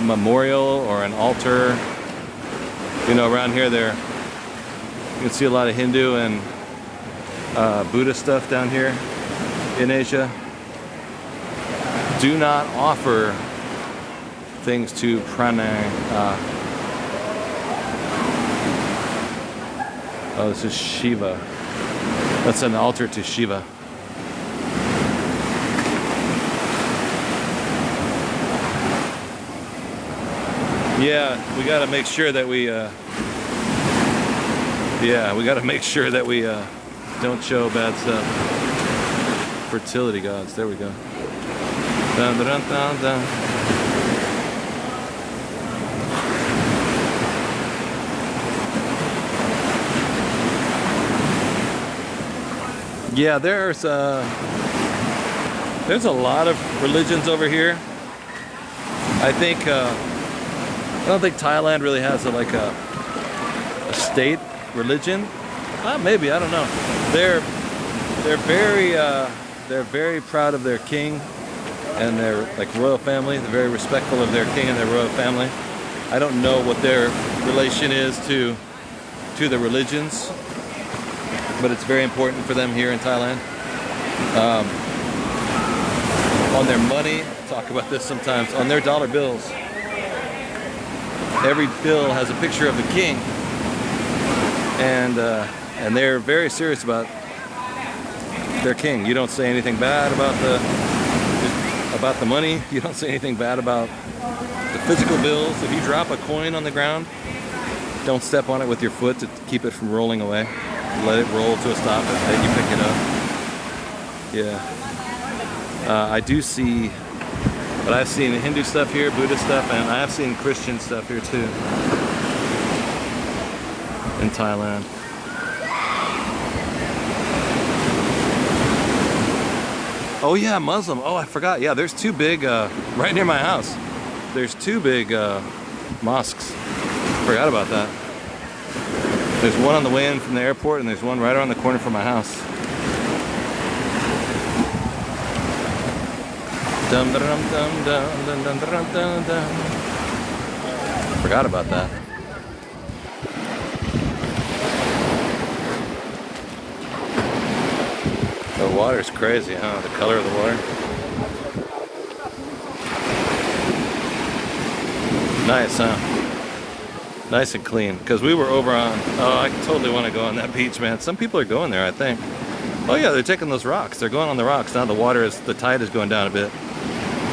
memorial or an altar. You know, around here you can see a lot of Hindu and Buddha stuff down here in Asia. Do not offer things to pranay. Oh, this is Shiva. That's an altar to Shiva. Yeah, we got to make sure that we don't show bad stuff. Fertility gods. There we go. Dun, dun, dun, dun, dun. Yeah, there's a lot of religions over here. I think I don't think Thailand really has a state religion. Maybe, I don't know. They're very proud of their king and their royal family. They're very respectful of their king and their royal family. I don't know what their relation is to the religions, but it's very important for them here in Thailand. On their money, I talk about this sometimes, on their dollar bills, every bill has a picture of the king, and they're very serious about their king. You don't say anything bad about the money. You don't say anything bad about the physical bills. If you drop a coin on the ground, don't step on it with your foot to keep it from rolling away. Let it roll to a stop and then you pick it up. Yeah. I do see, but I've seen Hindu stuff here, Buddhist stuff, and I have seen Christian stuff here too in Thailand. Oh yeah, Muslim. Oh, I forgot. Yeah, there's two big, right near my house. There's two big mosques. Forgot about that. There's one on the way in from the airport, and there's one right around the corner from my house. Dum dum dum dum dum dum dum dum dum. Forgot about that. The water's crazy, huh? The color of the water. Nice, huh? Nice and clean. Because we were over on... Oh, I totally want to go on that beach, man. Some people are going there, I think. Oh yeah, they're taking those rocks. They're going on the rocks. Now the tide is going down a bit.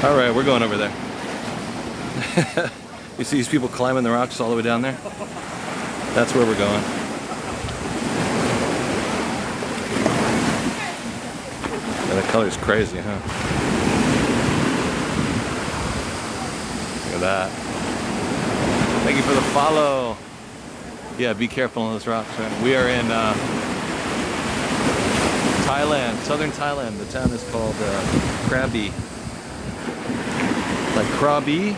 All right, we're going over there. You see these people climbing the rocks all the way down there? That's where we're going. Yeah, the color's crazy, huh? Look at that. Thank you for the follow. Yeah, be careful on those rocks, right? We are in Thailand, southern Thailand. The town is called Krabi. Like Krabi.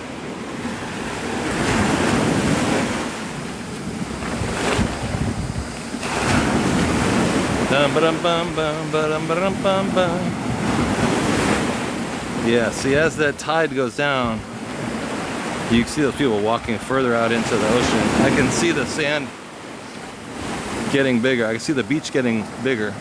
Yeah, see, as that tide goes down, you can see those people walking further out into the ocean. I can see the sand getting bigger. I can see the beach getting bigger.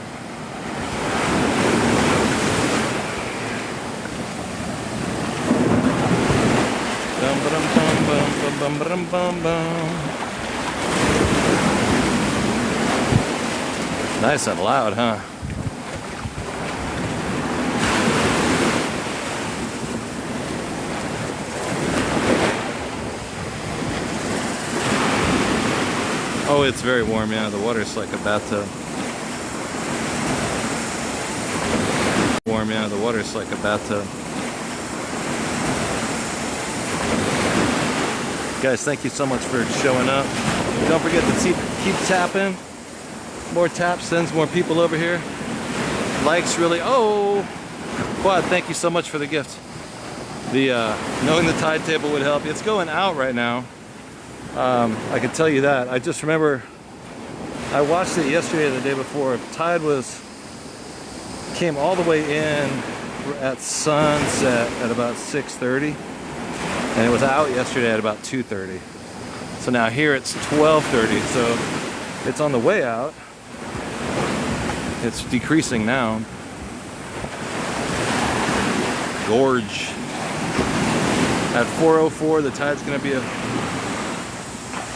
Nice and loud, huh? Oh, it's very warm, yeah. The water's like a bathtub. Warm, yeah. The water's like a bathtub. Guys, thank you so much for showing up. Don't forget to keep tapping. More taps sends more people over here. Likes really. Oh, Quad, thank you so much for the gift. The knowing the tide table would help. It's going out right now. I can tell you that. I just remember I watched it yesterday or the day before. Tide came all the way in at sunset at about 6:30, and it was out yesterday at about 2:30. So now here it's 12:30, so it's on the way out. It's decreasing now. Gorge. At 4:04, the tide's going to be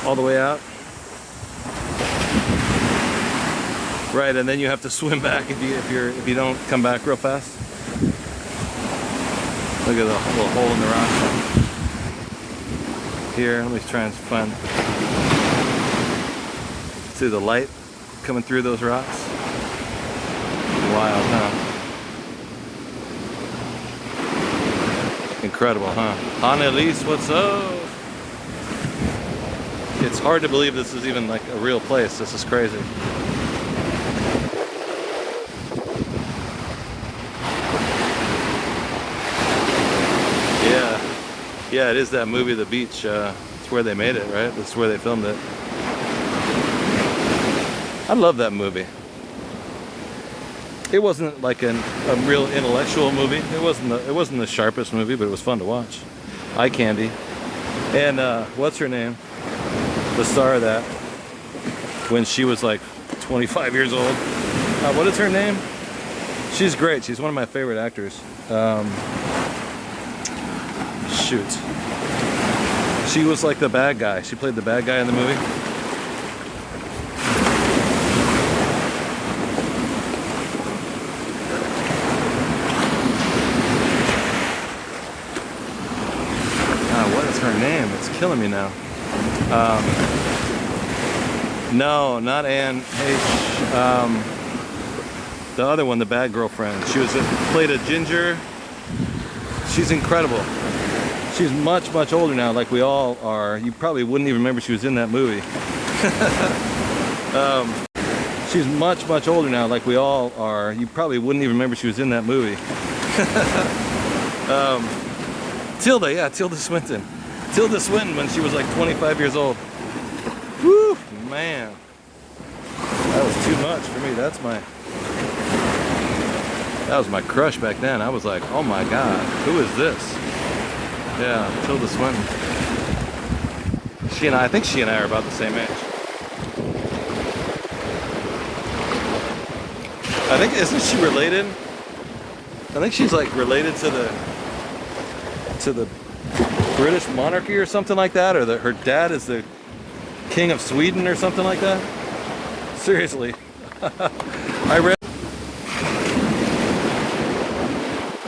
all the way out. Right, and then you have to swim back if you don't come back real fast. Look at the little hole in the rock. Here, let me try and find. See the light coming through those rocks? Wild, huh? Incredible, huh? Annalise, what's up? It's hard to believe this is even like a real place. This is crazy. Yeah, it is that movie, The Beach. It's where they made it, right? That's where they filmed it. I love that movie. It wasn't like a real intellectual movie. It wasn't the sharpest movie, but it was fun to watch. Eye candy. And what's her name? The star of that. When she was like 25 years old. What is her name? She's great. She's one of my favorite actors. Shoot. She was like the bad guy. She played the bad guy in the movie. What is her name? It's killing me now. No, not Anne H. The other one, the bad girlfriend. She played a ginger. She's incredible. She's much, much older now, like we all are. You probably wouldn't even remember she was in that movie. She's much, much older now, like we all are. You probably wouldn't even remember she was in that movie. Tilda, yeah, Tilda Swinton. Tilda Swinton when she was like 25 years old. Woo, man. That was too much for me. That was my crush back then. I was like, oh my God, who is this? Yeah, Tilda Swinton. I think she and I are about the same age. Isn't she related? I think she's like related to the British monarchy or something like that, or her dad is the King of Sweden or something like that. Seriously. I read.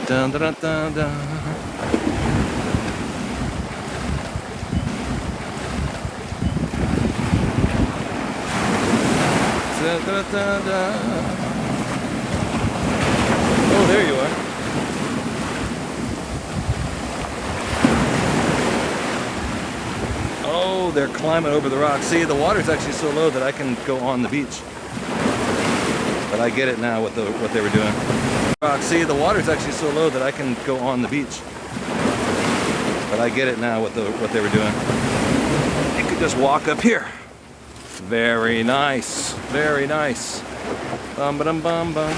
Dun, dun, dun, dun. Da, da, da, da. Oh, there you are. Oh, they're climbing over the rocks. See, the water's actually so low that I can go on the beach. But I get it now what they were doing. See, the water's actually so low that I can go on the beach. But I get it now what they were doing. You could just walk up here. Very nice. Very nice. Bum bum bum bum.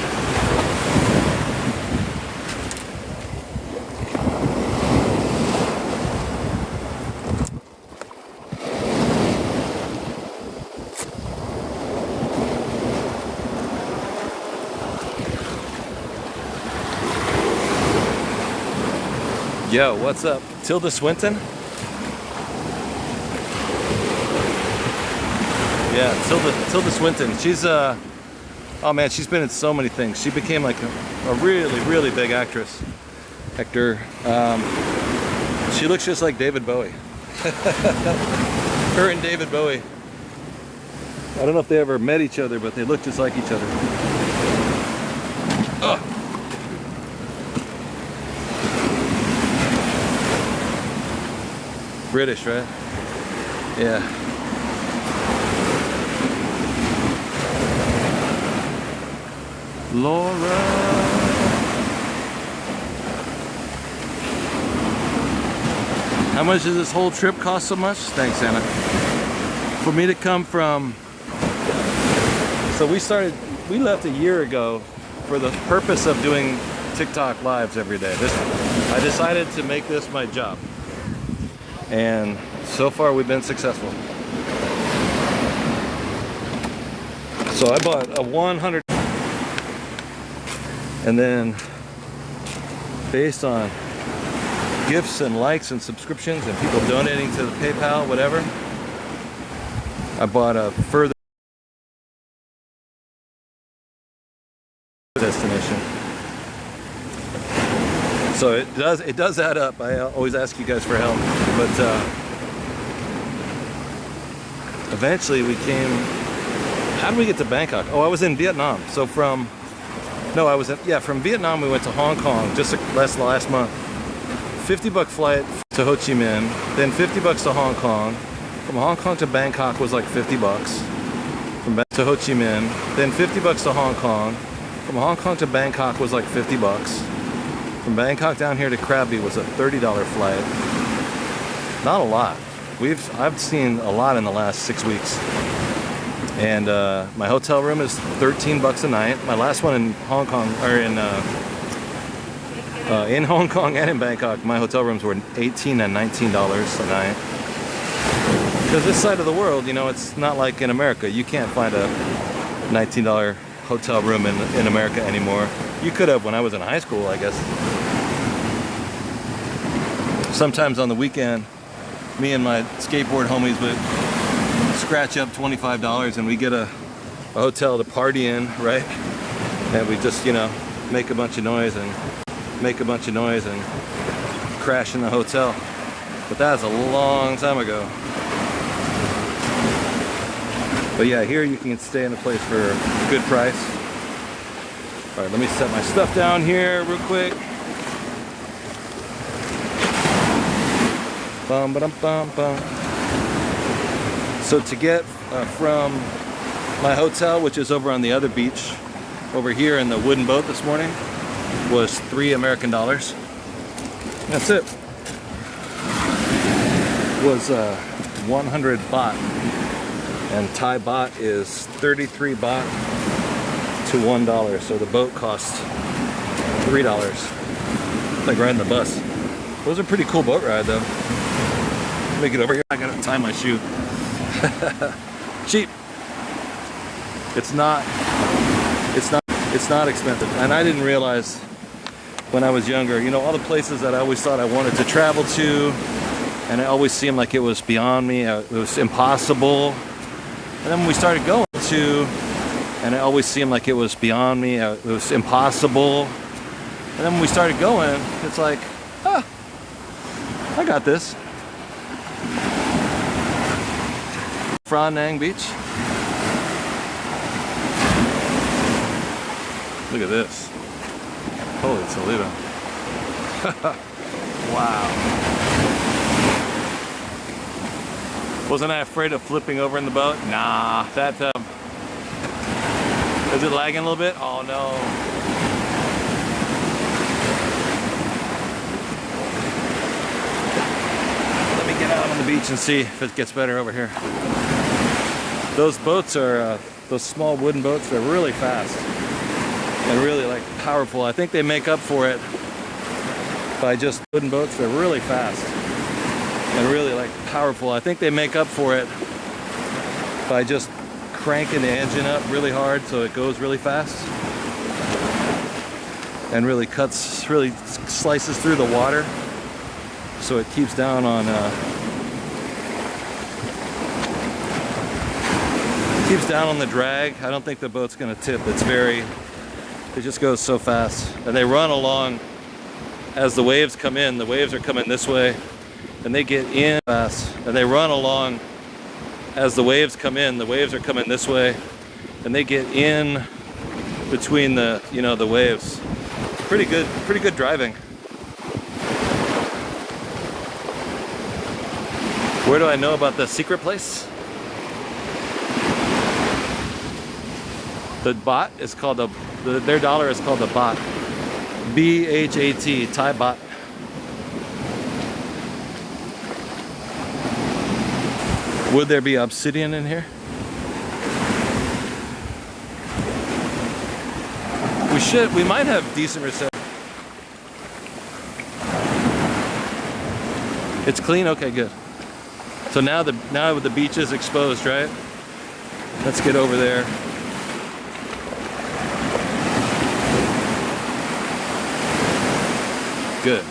Yo, what's up? Tilda Swinton? Yeah, Tilda Swinton. She's oh man, she's been in so many things. She became like a really, really big actor. She looks just like David Bowie. Her and David Bowie. I don't know if they ever met each other, but they look just like each other. Ugh. British, right? Yeah. Laura. How much does this whole trip cost so much? Thanks, Anna. For me to come from... So we left a year ago for the purpose of doing TikTok lives every day. I decided to make this my job. And so far we've been successful. So I bought a 100, and then based on gifts and likes and subscriptions and people donating to the PayPal, whatever, I bought a further destination. So it does add up. I always ask you guys for help, but eventually we came. How did we get to Bangkok? Oh, I was in Vietnam. So from Vietnam we went to Hong Kong just last month. $50 flight to Ho Chi Minh, then $50 to Hong Kong. From Hong Kong to Bangkok was like $50. From back to Ho Chi Minh, then $50 to Hong Kong. From Hong Kong to Bangkok was like $50. From Bangkok down here to Krabi was a $30 flight. Not a lot. I've seen a lot in the last 6 weeks. And my hotel room is $13 a night. My last one in Hong Kong, or in Hong Kong and in Bangkok, my hotel rooms were $18 and $19 a night. Because this side of the world, you know, it's not like in America. You can't find a $19 hotel room in America anymore. You could have when I was in high school, I guess. Sometimes on the weekend, me and my skateboard homies would scratch up $25 and we get a hotel to party in, right? And we just, you know, make a bunch of noise and crash in the hotel. But that was a long time ago. But yeah, here you can stay in a place for a good price. All right, let me set my stuff down here real quick. Bum, ba-dum, bum, bum. So to get from my hotel, which is over on the other beach, over here in the wooden boat this morning, was $3 American. That's it. Was 100 baht, and Thai baht is 33 baht to $1. So the boat costs $3. It's like riding the bus. It was a pretty cool boat ride though. Make it over here. I gotta tie my shoe. Cheap. It's not expensive. And I didn't realize when I was younger, you know, all the places that I always thought I wanted to travel to, and it always seemed like it was beyond me, it was impossible. And then when we started going to, and it always seemed like it was beyond me, it was impossible. And then when we started going, it's like, ah, I got this. Phra Nang Beach. Look at this. Holy Toledo. Wow. Wasn't I afraid of flipping over in the boat? Nah, that is it lagging a little bit? Oh no. Let me get out on the beach and see if it gets better over here. Those boats are, those small wooden boats, they're really fast and really like powerful. I think they make up for it by just wooden boats. They're really fast and really like powerful. I think they make up for it by just cranking the engine up really hard so it goes really fast and really slices through the water, so it keeps down on the drag. I don't think the boat's gonna tip. It just goes so fast, and they run along as the waves come in. The waves are coming this way, and they get in fast, and they run along as the waves come in. The waves are coming this way, and they get in between the, you know, the waves. Pretty good driving. Where do I know about the secret place? The baht is called their dollar is called the baht. B-H-A-T, Thai baht. Would there be obsidian in here? We might have decent reception. It's clean? Okay, good. So now the beach is exposed, right? Let's get over there. Good.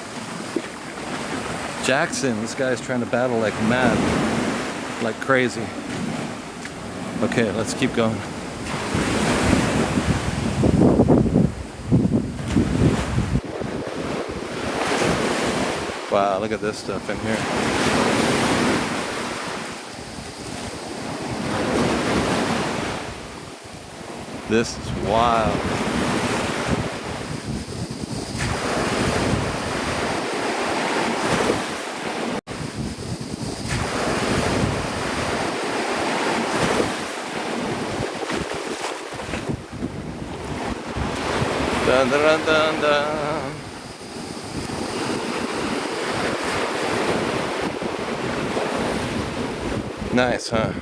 Jackson, this guy's trying to battle like mad, like crazy. Okay, let's keep going. Wow, look at this stuff in here. This is wild. Dun, dun, dun, dun. Nice, huh?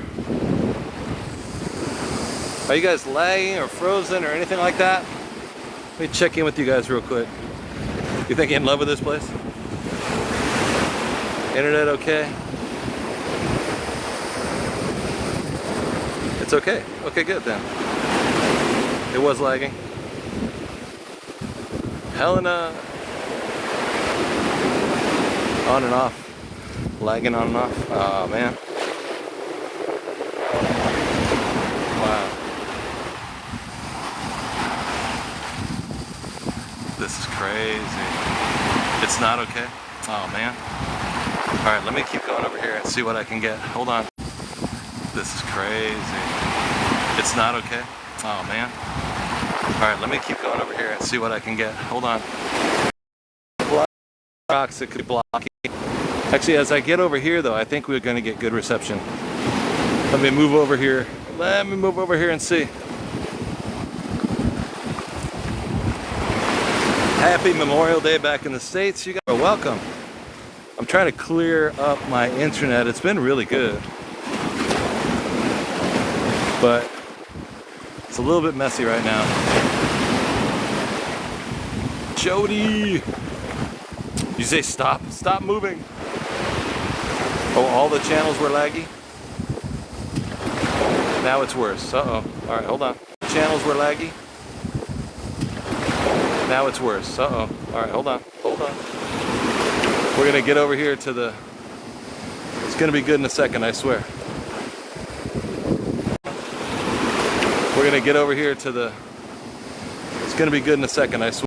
Are you guys lagging or frozen or anything like that? Let me check in with you guys real quick. You think you're in love with this place? Internet okay? It's okay. Okay, good then. It was lagging. Helena. On and off. Lagging on and off. Oh man. Wow. This is crazy. It's not okay? Oh man. Alright, let me keep going over here and see what I can get. Hold on. This is crazy. It's not okay? Oh man. Alright, let me keep going over here and see what I can get. Hold on. Rocks that could be blocking. Actually, as I get over here though, I think we're going to get good reception. Let me move over here. Let me move over here and see. Happy Memorial Day back in the States. You guys are welcome. I'm trying to clear up my internet. It's been really good, but it's a little bit messy right now. Jody! You say stop? Stop moving. Oh, all the channels were laggy? Now it's worse. Uh-oh. Alright, hold on. Channels were laggy? Now it's worse. Uh-oh. Alright, hold on. Hold on. We're gonna get over here to the... It's gonna be good in a second, I swear. We're gonna get over here to the... It's gonna be good in a second, I swear.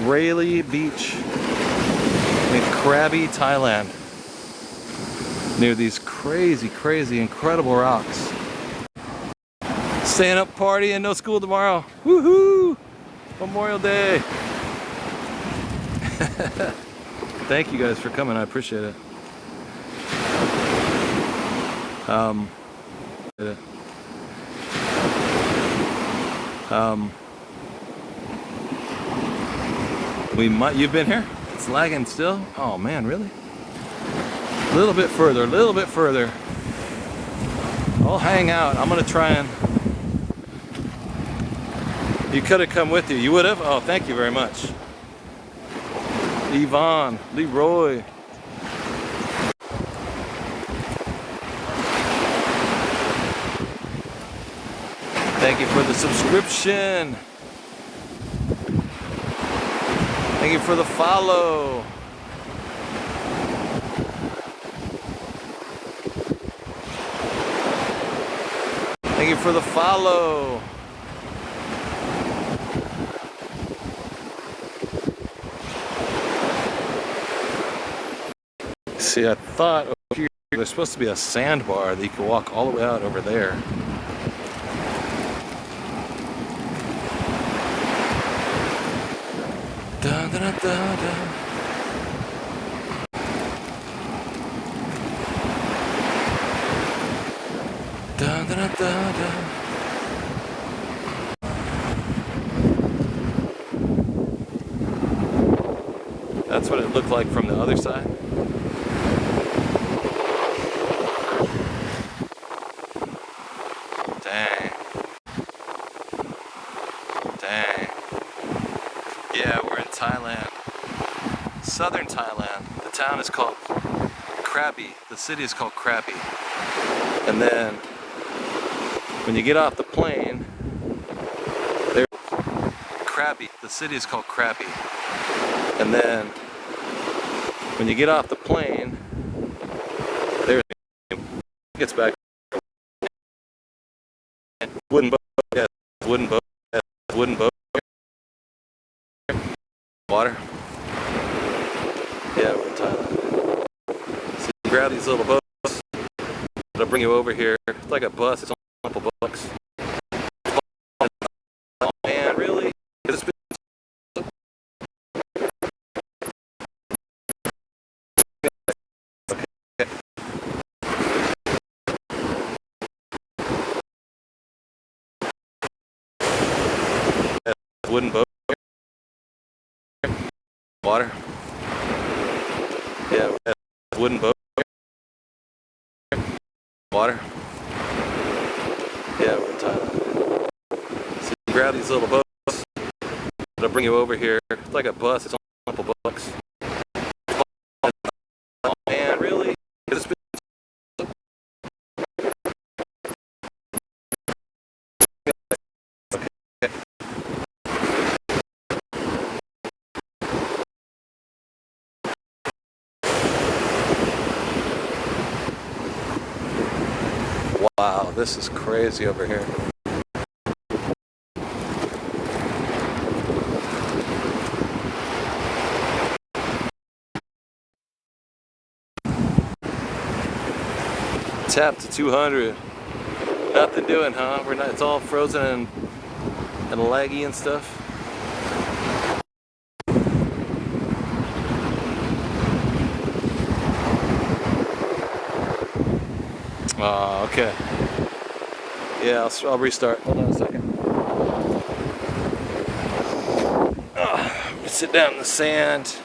Railay Beach in Krabi, Thailand, near these crazy, incredible rocks. Staying up partying, no school tomorrow. Woohoo! Memorial Day. Thank you guys for coming, I appreciate it. You've been here? It's lagging still? Oh man, really? A little bit further, a little bit further. I'll hang out. I'm gonna try and... You could have come with you. You would have? Oh, thank you very much. Yvonne, Leroy. Thank you for the subscription. Thank you for the follow. Thank you for the follow. See, I thought over here there's supposed to be a sandbar that you can walk all the way out over there. Da, da, da, da, da. Da, da, da, da, da. That's what it looked like from the other side. Dang. Dang. Yeah, we're in Thailand. Southern Thailand. The town is called Krabi. The city is called Krabi. And then when you get off the plane, there's Krabi. The city is called Krabi. And then when you get off the plane, there's gets back wooden boat, yeah, wooden boat, yeah, wooden boat. Water. Yeah, we're in Thailand. So you grab these little boats, it'll bring you over here. It's like a bus, it's only a couple bucks. Oh man, really? It's been wooden boat. Water. Yeah, we got a wooden boat. Water. Yeah, we're in Thailand. So you grab these little boats. It'll bring you over here. It's like a bus. It's only a couple bucks. Oh man, really? It's been wow, this is crazy over here. Tap to 200. Nothing doing, huh? We're not. It's all frozen and laggy and stuff. Oh, okay. Yeah, I'll restart. Hold on a second. Sit down in the sand.